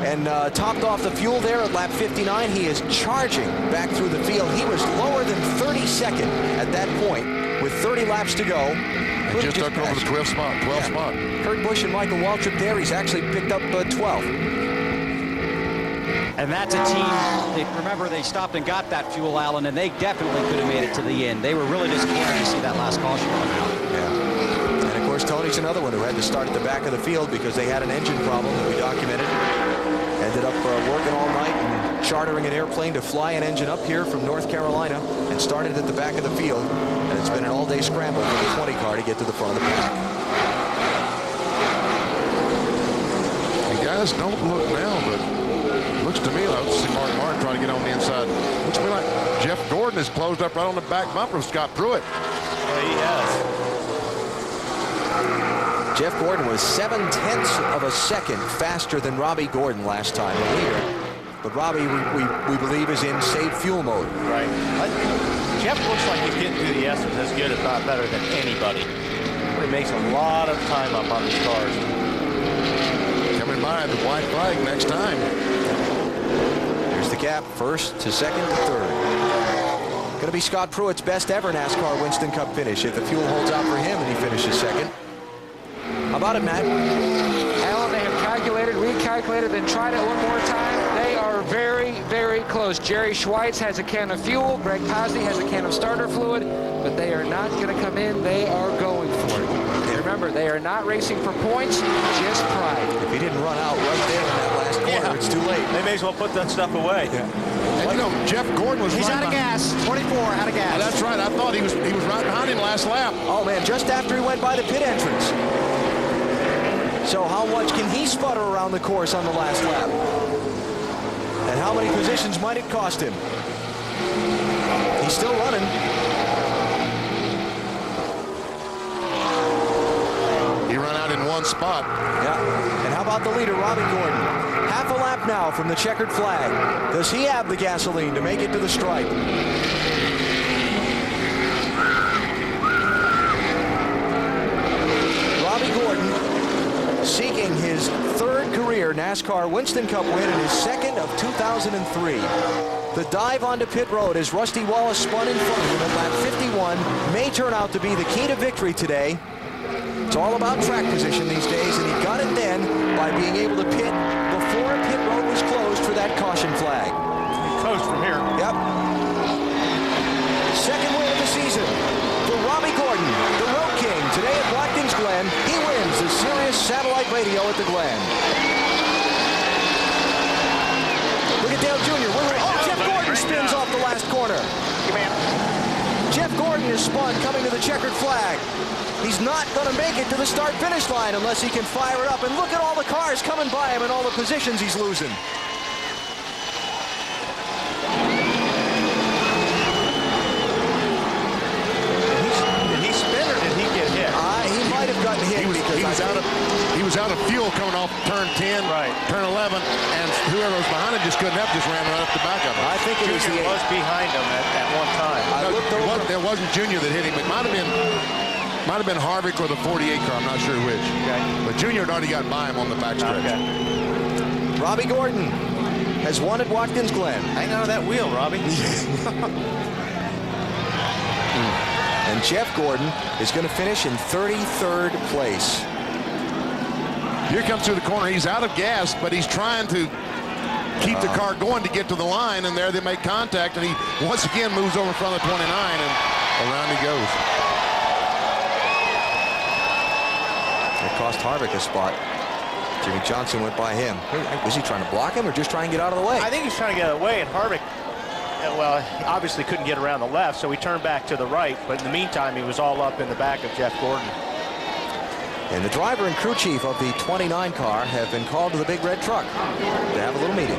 E: and topped off the fuel there at lap 59. He is charging back through the field. He was lower than 32nd at that point with 30 laps to go.
C: He just took over the 12th spot.
E: Kurt Busch and Michael Waltrip there. He's actually picked up 12th.
B: And that's a team, remember, they stopped and got that fuel, Alan, and they definitely could have made it to the end. They were really disappointed to see that last caution run out.
E: Yeah. And, of course, Tony's another one who had to start at the back of the field because they had an engine problem that we documented. Ended up working all night and chartering an airplane to fly an engine up here from North Carolina, and started at the back of the field. And it's been an all-day scramble for the 20 car to get to the front of the pack.
C: And guys, don't look now, but it looks to me like I see Mark Martin trying to get on the inside. Looks to me like Jeff Gordon is closed up right on the back bumper of Scott Pruitt.
T: Yeah, he has.
E: Jeff Gordon was 0.7 of a second faster than Robbie Gordon last time, the leader. But Robbie, we believe, is in save fuel mode.
T: Right. Jeff looks like he's getting through the S's as good, if not better, than anybody. But he makes a lot of time up on these cars.
C: Coming by the white flag next time.
E: Here's the gap, first to second to third. Going to be Scott Pruitt's best ever NASCAR Winston Cup finish if the fuel holds out for him and he finishes second. How about it, Matt?
I: Alan, they have calculated, recalculated, then tried it one more time. They are very, very close. Jerry Schweitz has a can of fuel. Greg Posney has a can of starter fluid, but they are not going to come in. They are going for it. Remember, they are not racing for points, just pride.
E: If he didn't run out right there in that last corner, it's too late.
T: They may as well put that stuff away.
C: Yeah. And Jeff Gordon was
B: He's
C: right
B: out of gas. 24 out of gas.
C: Oh, that's right. I thought he was right behind him last lap.
E: Oh, man, just after he went by the pit entrance. So how much can he sputter around the course on the last lap? And how many positions might it cost him? He's still running.
C: He ran out in one spot.
E: Yeah. And how about the leader, Robbie Gordon? Half a lap now from the checkered flag. Does he have the gasoline to make it to the stripe? Robbie Gordon seeking his third career NASCAR Winston Cup win and his second of 2003. The dive onto pit road as Rusty Wallace spun in front of him at lap 51 may turn out to be the key to victory today. It's all about track position these days, and he got it then by being able to pit before pit road was closed for that caution flag.
T: Coast from here.
E: Yep. Second win of the season for Robbie Gordon, the Road King. Today at Watkins Glen, he wins the Sirius Satellite Radio at the Glen. Look at Dale Jr. Jeff Gordon spins off the last corner. Jeff Gordon is spun coming to the checkered flag. He's not going to make it to the start-finish line unless he can fire it up. And look at all the cars coming by him and all the positions he's losing.
T: Did he spin or did he get hit?
E: He might have gotten hit.
C: He was out of fuel coming off turn 10, turn 11, and whoever was behind him just couldn't help, just ran right up the back of him.
E: I think it was
T: behind him at one time.
C: It wasn't Junior that hit him. It might have been Harvick or the 48 car. I'm not sure which. Okay. But Junior had already got by him on the backstretch.
E: Okay. Robbie Gordon has won at Watkins Glen.
T: Hang on to that wheel, Robbie.
E: And Jeff Gordon is going to finish in 33rd place.
C: Here comes through the corner. He's out of gas, but he's trying to keep the car going to get to the line, and there they make contact, and he once again moves over in front of 29, and around he goes.
E: It cost Harvick a spot. Jimmy Johnson went by him. Was he trying to block him or just try and get out of the way?
T: I think he's trying to get out of the way, and Harvick, well, he obviously couldn't get around the left, so he turned back to the right, but in the meantime, he was all up in the back of Jeff Gordon.
E: And the driver and crew chief of the 29 car have been called to the big red truck to have a little meeting.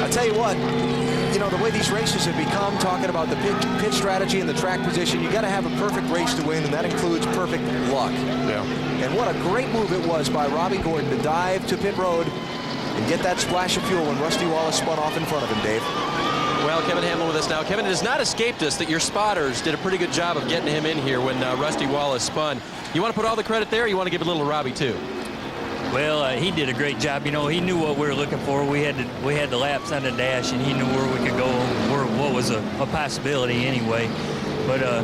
E: I tell you what, you know, the way these races have become, talking about the pit strategy and the track position, you got to have a perfect race to win, and that includes perfect luck.
C: Yeah.
E: And what a great move it was by Robbie Gordon to dive to pit road and get that splash of fuel when Rusty Wallace spun off in front of him, Dave.
J: Well, Kevin Hamlin with us now. Kevin, it has not escaped us that your spotters did a pretty good job of getting him in here when Rusty Wallace spun. You want to put all the credit there, or you want to give it a little to Robbie, too?
R: Well, he did a great job. You know, he knew what we were looking for. We had the laps on the dash, and he knew where we could go, what was a possibility anyway. But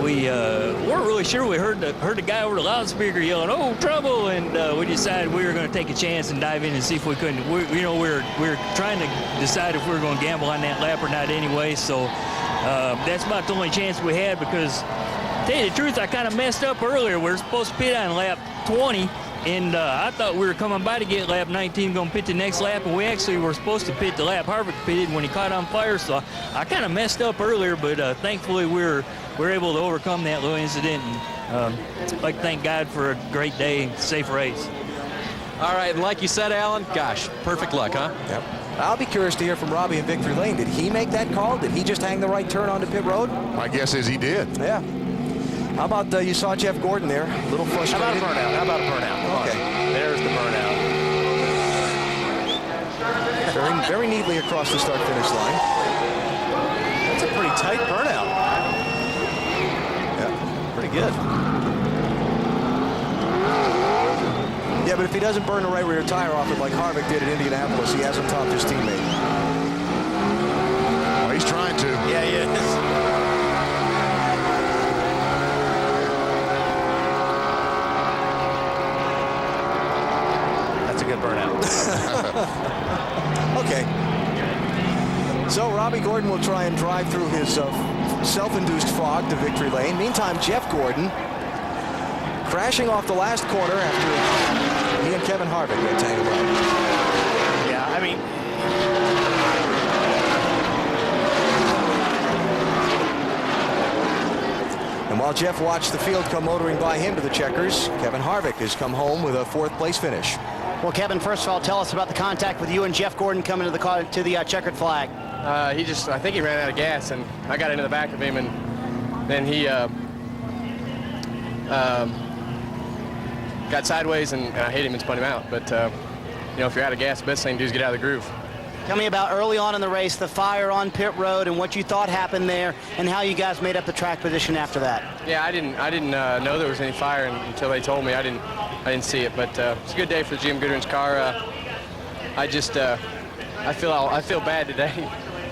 R: we weren't really sure. We heard the guy over the loudspeaker yelling, "Oh, trouble!" And we decided we were going to take a chance and dive in and see if we couldn't. We were trying to decide if we were going to gamble on that lap or not anyway. So that's about the only chance we had, because, to tell you the truth, I kind of messed up earlier. We were supposed to pit on lap 20. And I thought we were coming by to get lap 19, going to pit the next lap, and we actually were supposed to pit the lap Harvick pitted when he caught on fire. So I kind of messed up earlier, but thankfully we were able to overcome that little incident. And I'd like to thank God for a great day, safe race.
J: All right, and like you said, Alan, gosh, perfect luck, huh?
E: Yep. I'll be curious to hear from Robbie in Victory Lane. Did he make that call? Did he just hang the right turn onto pit road?
C: My guess is he did.
E: Yeah. How about you saw Jeff Gordon there, a little frustrated?
T: How about a burnout?
E: Okay.
T: There's the burnout.
E: Very neatly across the start-finish line.
T: That's a pretty tight burnout.
E: Yeah.
T: Pretty good.
E: Yeah, but if he doesn't burn the right rear tire off it like Harvick did at Indianapolis, he hasn't topped his teammate.
C: Oh, he's trying to.
T: Yeah, he is.
E: Okay. So Robbie Gordon will try and drive through his self-induced fog to Victory Lane. Meantime, Jeff Gordon crashing off the last corner after he and Kevin Harvick got tangled up.
T: Yeah, I mean,
E: and while Jeff watched the field come motoring by him to the checkers, Kevin Harvick has come home with a fourth-place finish.
H: Well, Kevin, first of all, tell us about the contact with you and Jeff Gordon coming to the checkered flag.
N: I think he ran out of gas, and I got into the back of him, and then he got sideways, and I hit him and spun him out. But, you know, if you're out of gas, the best thing to do is get out of the groove.
H: Tell me about early on in the race, the fire on pit road, and what you thought happened there, and how you guys made up the track position after that.
N: Yeah, I didn't know there was any fire until they told me. I didn't see it, but it's a good day for the GM Goodwrench car. I feel bad today.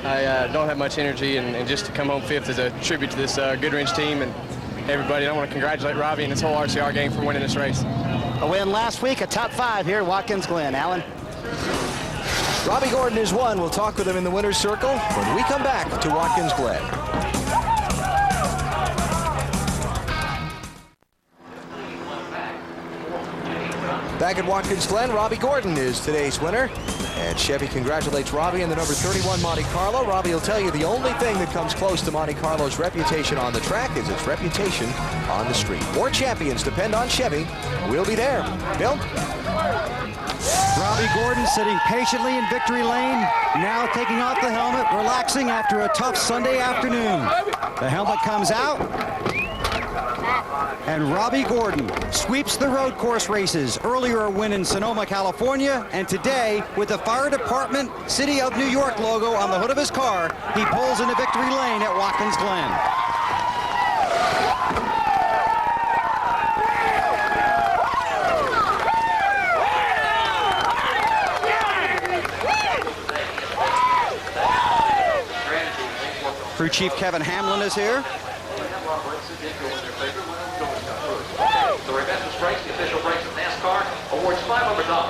N: I don't have much energy, and just to come home fifth is a tribute to this Goodwrench team and everybody. I want to congratulate Robbie and his whole RCR gang for winning this race.
H: A win last week, a top 5 here at Watkins Glen. Alan?
E: Robbie Gordon is one. We'll talk with him in the winner's circle when we come back to Watkins Glen. Back at Watkins Glen, Robbie Gordon is today's winner. And Chevy congratulates Robbie and the number 31 Monte Carlo. Robbie will tell you the only thing that comes close to Monte Carlo's reputation on the track is its reputation on the street. More champions depend on Chevy. We'll be there. Bill?
B: Robbie Gordon sitting patiently in victory lane, now taking off the helmet, relaxing after a tough Sunday afternoon. The helmet comes out, and Robbie Gordon sweeps the road course races. Earlier a win in Sonoma, California, and today, with the Fire Department City of New York logo on the hood of his car, he pulls into victory lane at Watkins Glen. Crew Chief Kevin Hamlin is here.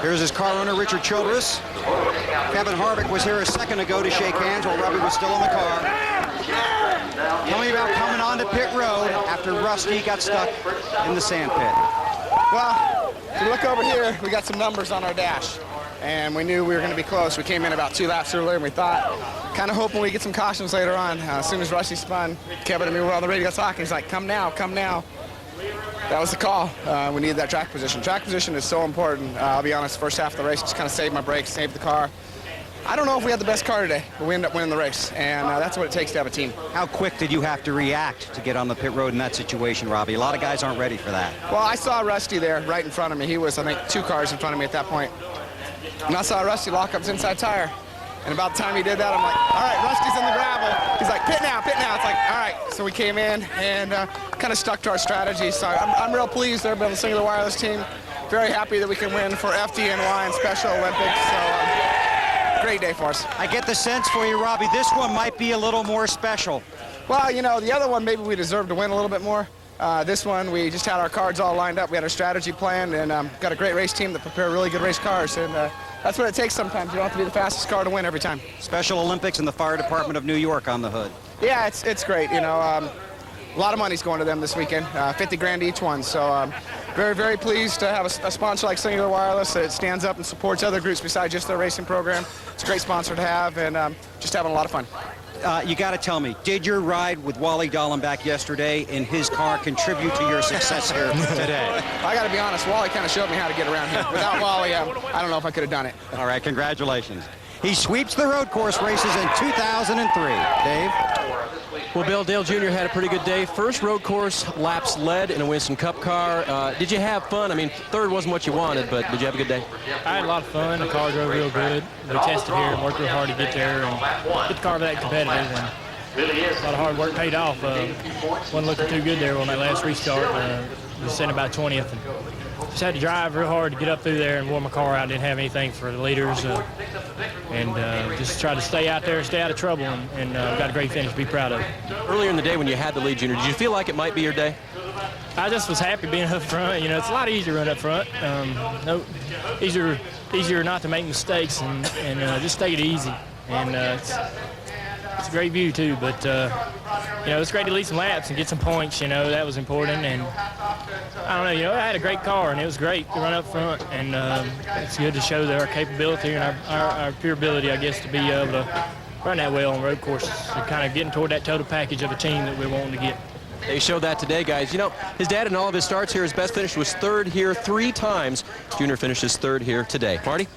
B: Here's his car owner, Richard Childress. Kevin Harvick was here a second ago to shake hands while Robbie was still in the car. Tell me about coming onto pit road after Rusty got stuck in the sand pit.
U: Well, if you look over here, we got some numbers on our dash, and we knew we were going to be close. We came in about 2 laps earlier, and we thought, kind of hoping we get some cautions later on. As soon as Rusty spun, Kevin and me were on the radio talking. He's like, come now, come now. That was the call. We needed that track position. Track position is so important. I'll be honest, first half of the race just kind of saved my brakes, saved the car. I don't know if we had the best car today, but we ended up winning the race, and that's what it takes to have a team.
B: How quick did you have to react to get on the pit road in that situation, Robbie? A lot of guys aren't ready for that.
U: Well, I saw Rusty there right in front of me. He was, I think, 2 cars in front of me at that point. And I saw Rusty lock up his inside tire. And about the time he did that, I'm like, all right, Rusty's in the gravel. He's like, pit now, pit now. It's like, all right. So we came in and kind of stuck to our strategy. So I'm real pleased there on the singular wireless team. Very happy that we can win for FDNY and Special Olympics. So great day for us.
B: I get the sense for you, Robbie, this one might be a little more special.
U: Well, you know, the other one, maybe we deserved to win a little bit more. This one, we just had our cards all lined up. We had our strategy planned, and got a great race team that prepare really good race cars. And that's what it takes sometimes. You don't have to be the fastest car to win every time.
B: Special Olympics and the Fire Department of New York on the hood.
U: Yeah, it's great. You know, a lot of money's going to them this weekend, 50 grand each one. So very, very pleased to have a sponsor like Singular Wireless that stands up and supports other groups besides just their racing program. It's a great sponsor to have, and just having a lot of fun.
B: You got to tell me, did your ride with Wally Dallenbach yesterday in his car contribute to your success here today?
U: I got to be honest, Wally kind of showed me how to get around here. Without Wally, I don't know if I could have done it.
B: All right, congratulations. He sweeps the road course races in 2003. Dave?
J: Well, Bill, Dale Jr. had a pretty good day. First road course laps led in a Winston Cup car. Did you have fun? I mean, third wasn't what you wanted, but did you have a good day?
R: I had a lot of fun. The car drove real good. We tested here and worked real hard to get there and get the car that competitive. And a lot of hard work paid off. Wasn't looking too good there on that last restart. We sent about 20th. And just had to drive real hard to get up through there and warm my car out. Didn't have anything for the leaders. And just tried to stay out there, stay out of trouble, and got a great finish to be proud of.
J: Earlier in the day when you had the lead, Junior, did you feel like it might be your day?
R: I just was happy being up front. You know, it's a lot easier to run up front. Easier not to make mistakes and just take it easy. And it's a great view too. But you know, it's great to lead some laps and get some points. You know, that was important. And I don't know. You know, I had a great car and it was great to run up front. And it's good to show that our capability and our pure ability, I guess, to be able to run that well on road courses. And kind of getting toward that total package of a team that we're wanting to get.
J: They showed that today, guys. You know, his dad in all of his starts here, his best finish was third here 3 times. Junior finishes third here today. Marty?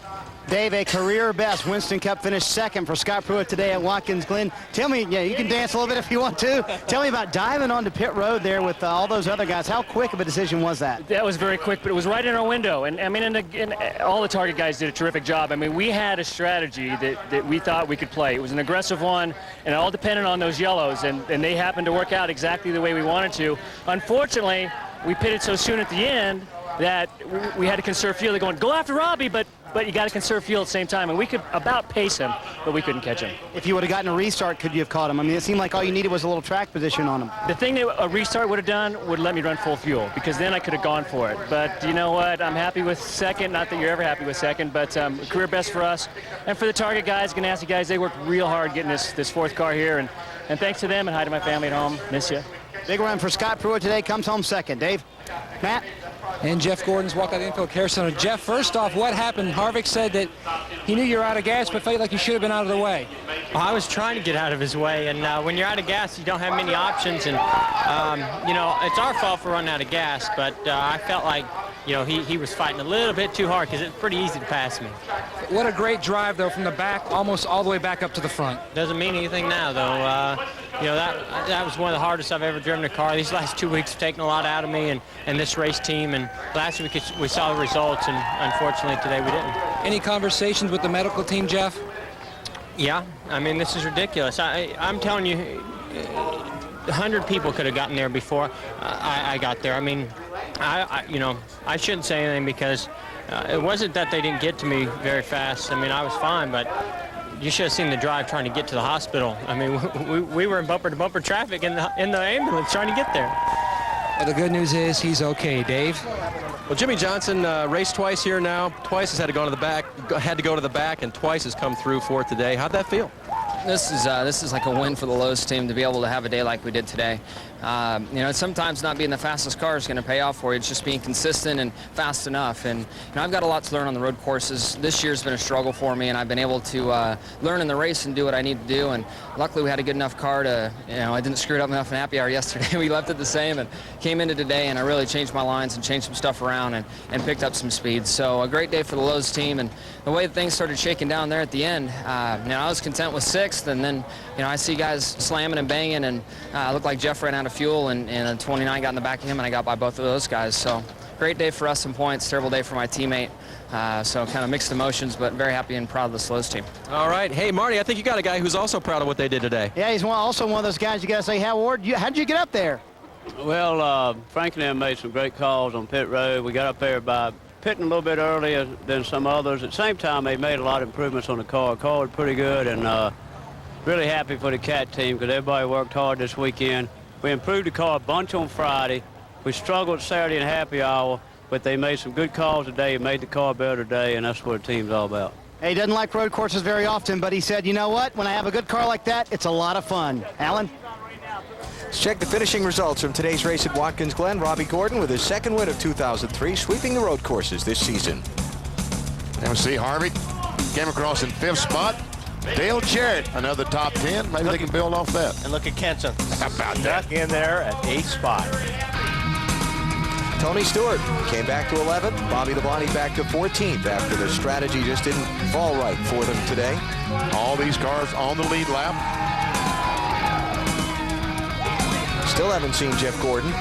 H: Dave, a career best Winston Cup finished second for Scott Pruitt today at Watkins Glen. Tell me, yeah, you can dance a little bit if you want to. Tell me about diving onto pit road there with all those other guys. How quick of a decision was that?
P: That was very quick, but it was right in our window. And I mean, and all the target guys did a terrific job. I mean, we had a strategy that we thought we could play. It was an aggressive one, and it all depended on those yellows, and they happened to work out exactly the way we wanted to. Unfortunately, we pitted so soon at the end that we had to conserve fuel. They're going, go after Robbie, but you got to conserve fuel at the same time. And we could about pace him, but we couldn't catch him.
H: If you would have gotten a restart, could you have caught him? I mean, it seemed like all you needed was a little track position on him.
P: The thing that a restart would have done would let me run full fuel, because then I could have gone for it. But you know what? I'm happy with second. Not that you're ever happy with second, but career best for us. And for the target guys, Ganassi guys, they worked real hard getting this fourth car here. And thanks to them, and hi to my family at home. Miss you.
H: Big run for Scott Pruitt today. Comes home second. Dave? Matt?
I: And Jeff Gordon's walk out of the infield care center. Jeff, first off, what happened? Harvick said that he knew you were out of gas, but felt like you should have been out of the way.
V: Well, I was trying to get out of his way, and when you're out of gas, you don't have many options, and, you know, it's our fault for running out of gas, but I felt like, you know, he was fighting a little bit too hard because it's pretty easy to pass me.
I: What a great drive, though, from the back, almost all the way back up to the front.
V: Doesn't mean anything now, though. You know, that was one of the hardest I've ever driven a car. These last 2 weeks have taken a lot out of me and this race team, and last week we saw the results, and unfortunately today we didn't.
I: Any conversations with the medical team, Jeff?
V: Yeah, I mean, this is ridiculous. I'm telling you, 100 people could have gotten there before I got there. I mean, you know, I shouldn't say anything because it wasn't that they didn't get to me very fast. I mean, I was fine, but you should have seen the drive trying to get to the hospital. I mean, we were in bumper-to-bumper traffic in the ambulance trying to get there.
I: Well, the good news is he's okay, Dave.
J: Well, Jimmy Johnson raced twice here now. Twice has had to go to the back, and twice has come through fourth today. How'd that feel?
W: This is like a win for the Lowe's team to be able to have a day like we did today. You know, sometimes not being the fastest car is going to pay off for you. It's just being consistent and fast enough. And you know, I've got a lot to learn on the road courses. This year's been a struggle for me, and I've been able to learn in the race and do what I need to do. And luckily, we had a good enough car to, you know, I didn't screw it up enough in happy hour yesterday. We left it the same and came into today, and I really changed my lines and changed some stuff around and picked up some speed. So a great day for the Lowe's team, and the way things started shaking down there at the end, you know, I was content with sixth, and then, you know, I see guys slamming and banging, and it looked like Jeff ran out of fuel, and a 29 got in the back of him, and I got by both of those guys. So great day for us in points, terrible day for my teammate. So kind of mixed emotions, but very happy and proud of the Lowe's team.
J: All right. Hey, Marty, I think you got a guy who's also proud of what they did today.
H: Yeah, he's also one of those guys you got to say, Howard, how'd you get up there?
X: Well, Franklin made some great calls on pit road. We got up there by pitting a little bit earlier than some others. At the same time, they made a lot of improvements on the car. The car was pretty good, and really happy for the CAT team because everybody worked hard this weekend. We improved the car a bunch on Friday. We struggled Saturday in happy hour, but they made some good calls today and made the car better today, and that's what the team's all about.
H: He doesn't like road courses very often, but he said, you know what? When I have a good car like that, it's a lot of fun. Alan?
E: Let's check the finishing results from today's race at Watkins Glen. Robbie Gordon with his second win of 2003, sweeping the road courses this season.
C: And we see Harvick came across in fifth spot. Dale Jarrett, another top 10. Maybe they can build off that.
T: And look at Kenson.
C: How about that?
T: Stuck in there at 8th spot.
E: Tony Stewart came back to 11th. Bobby Labonte back to 14th after the strategy just didn't fall right for them today.
C: All these cars on the lead lap.
E: Still haven't seen Jeff Gordon.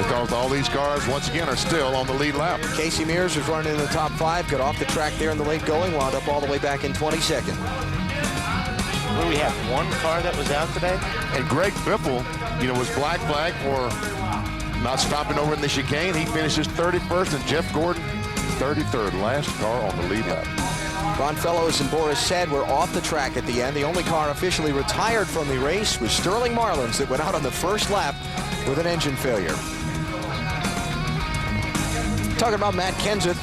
C: Because all these cars, once again, are still on the lead lap.
E: Casey Mears was running in the top 5, got off the track there in the late going, wound up all the way back in 22nd.
T: Well, we have one car that was out today.
C: And Greg Biffle, you know, was black flag for not stopping over in the chicane. He finishes 31st, and Jeff Gordon 33rd, last car on the lead lap.
E: Ron Fellows and Boris Said were off the track at the end. The only car officially retired from the race was Sterling Marlins that went out on the first lap with an engine failure. Talking about Matt Kenseth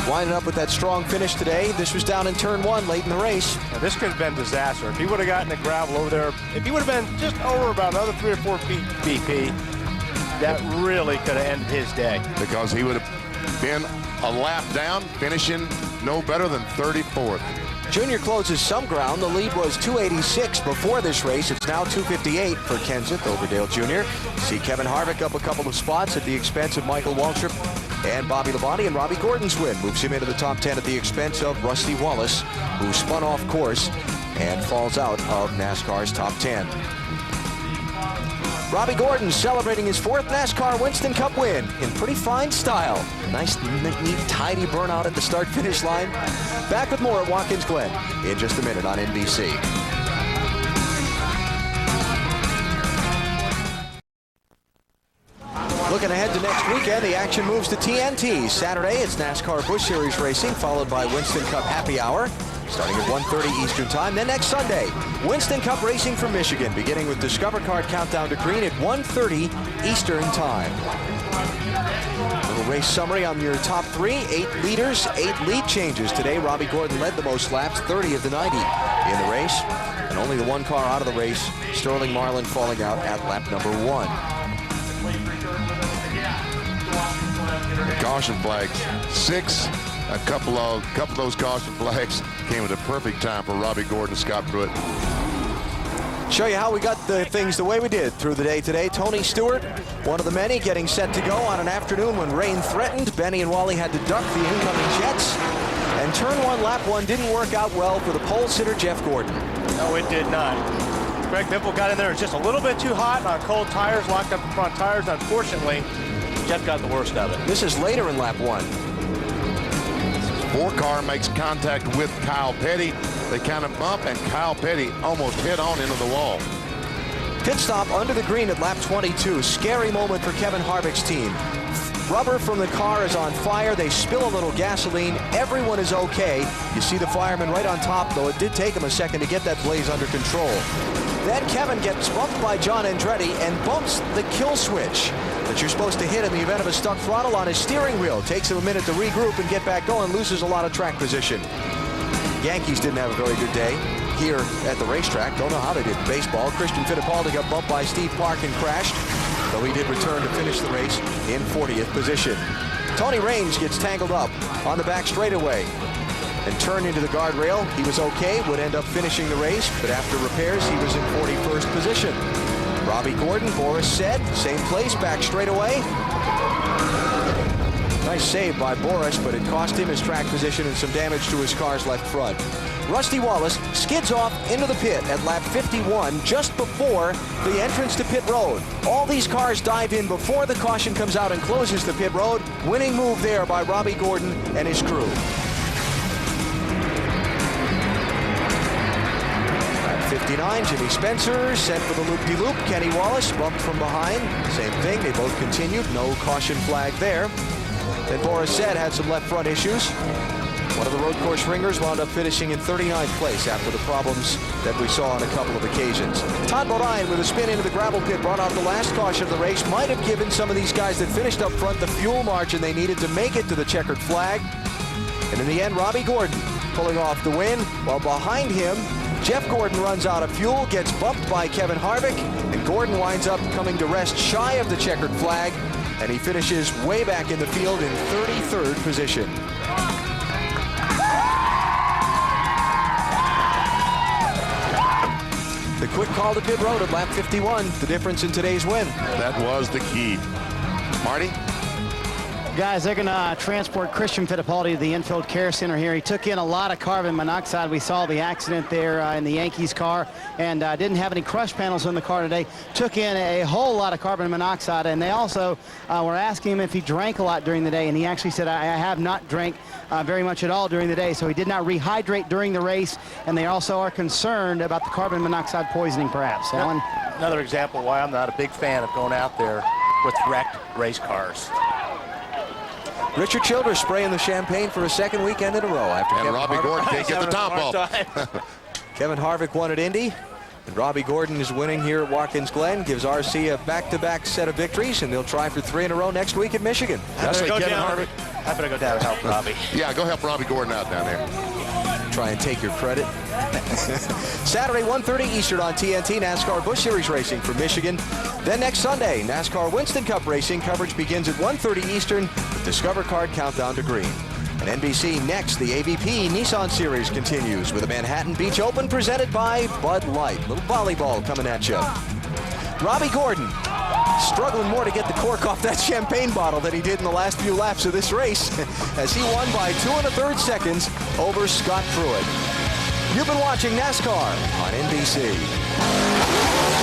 E: winding up with that strong finish today. This was down in turn 1 late in the race.
D: Now, this could have been disaster. If he would have gotten the gravel over there, if he would have been just over about another 3 or 4 feet BP, that really could have ended his day.
C: Because he would have been a lap down, finishing no better than 34th.
E: Junior closes some ground. The lead was 286 before this race. It's now 258 for Kenseth over Dale Jr. See Kevin Harvick up a couple of spots at the expense of Michael Waltrip And Bobby Labonte and Robbie Gordon's win moves him into the top 10 at the expense of Rusty Wallace, who spun off course and falls out of NASCAR's top 10. Robbie Gordon celebrating his 4th NASCAR Winston Cup win in pretty fine style. Nice, neat, tidy burnout at the start-finish line. Back with more at Watkins Glen in just a minute on NBC. Looking ahead to next weekend, the action moves to TNT. Saturday, it's NASCAR Busch Series racing, followed by Winston Cup Happy Hour, starting at 1:30 Eastern Time. Then next Sunday, Winston Cup racing from Michigan, beginning with Discover Card Countdown to Green at 1:30 Eastern Time. Little race summary on your top 3. 8 leaders, 8 lead changes. Today, Robbie Gordon led the most laps, 30 of the 90 in the race. And only the one car out of the race, Sterling Marlin, falling out at lap number 1.
C: Caution flags, 6. A couple of those caution flags came at a perfect time for Robbie Gordon and Scott Pruitt.
E: Show you how we got the things the way we did through the day today. Tony Stewart, one of the many, getting set to go on an afternoon when rain threatened. Benny and Wally had to duck the incoming jets. And turn 1, lap 1 didn't work out well for the pole sitter, Jeff Gordon.
T: No, it did not. Greg Biffle got in there. It's just a little bit too hot on cold tires, locked up the front tires. Unfortunately, Jeff got the worst of it.
E: This is later in lap 1.
C: 4 car makes contact with Kyle Petty. They kind of bump, and Kyle Petty almost head on into the wall.
E: Pit stop under the green at lap 22. Scary moment for Kevin Harvick's team. Rubber from the car is on fire. They spill a little gasoline. Everyone is okay. You see the fireman right on top, though it did take him a second to get that blaze under control. Then Kevin gets bumped by John Andretti and bumps the kill switch that you're supposed to hit in the event of a stuck throttle on his steering wheel. Takes him a minute to regroup and get back going. Loses a lot of track position. Yankees didn't have a very good day here at the racetrack. Don't know how they did in baseball. Christian Fittipaldi got bumped by Steve Park and crashed, though he did return to finish the race in 40th position. Tony Raines gets tangled up on the back straightaway and turned into the guardrail. He was okay, would end up finishing the race, but after repairs, he was in 41st position. Robbie Gordon, Boris said, same place, back straightaway. Nice save by Boris, but it cost him his track position and some damage to his car's left front. Rusty Wallace skids off into the pit at lap 51, just before the entrance to pit road. All these cars dive in before the caution comes out and closes the pit road. Winning move there by Robbie Gordon and his crew. Lap 59, Jimmy Spencer sent for the loop-de-loop. Kenny Wallace bumped from behind. Same thing, they both continued. No caution flag there. Then Boris said had some left front issues. One of the road course ringers wound up finishing in 39th place after the problems that we saw on a couple of occasions. Todd Bodine with a spin into the gravel pit brought out the last caution of the race. Might have given some of these guys that finished up front the fuel margin they needed to make it to the checkered flag. And in the end, Robbie Gordon pulling off the win, while behind him, Jeff Gordon runs out of fuel, gets bumped by Kevin Harvick, and Gordon winds up coming to rest shy of the checkered flag, and he finishes way back in the field in 33rd position. The quick call to pit road at lap 51, the difference in today's win.
C: That was the key. Marty?
H: Guys, they're going to transport Christian Fittipaldi to the infield care center here. He took in a lot of carbon monoxide. We saw the accident there in the Yankees car, and didn't have any crush panels in the car today. Took in a whole lot of carbon monoxide, and they also were asking him if he drank a lot during the day, and he actually said, I have not drank very much at all during the day, so he did not rehydrate during the race, and they also are concerned about the carbon monoxide poisoning, perhaps. Alan?
T: Another example why I'm not a big fan of going out there with wrecked race cars.
E: Richard Childress spraying the champagne for a second weekend in a row after
C: and
E: Kevin
C: Robbie
E: Harvick
C: Gordon can't get the top off.
E: Kevin Harvick won at Indy, and Robbie Gordon is winning here at Watkins Glen. Gives RC a back-to-back set of victories, and they'll try for 3 in a row next week at Michigan.
T: That's Kevin Harvick. I better go down and help Robbie.
C: Yeah, go help Robbie Gordon out down there.
E: Try and take your credit. Saturday, 1:30 Eastern on TNT, NASCAR Busch Series racing from Michigan. Then next Sunday, NASCAR Winston Cup racing coverage begins at 1:30 Eastern with Discover Card Countdown to Green. And NBC next, the AVP Nissan Series continues with a Manhattan Beach Open presented by Bud Light. Little volleyball coming at you. Robbie Gordon struggling more to get the cork off that champagne bottle than he did in the last few laps of this race as he won by 2 1/3 seconds over Scott Pruitt. You've been watching NASCAR on NBC.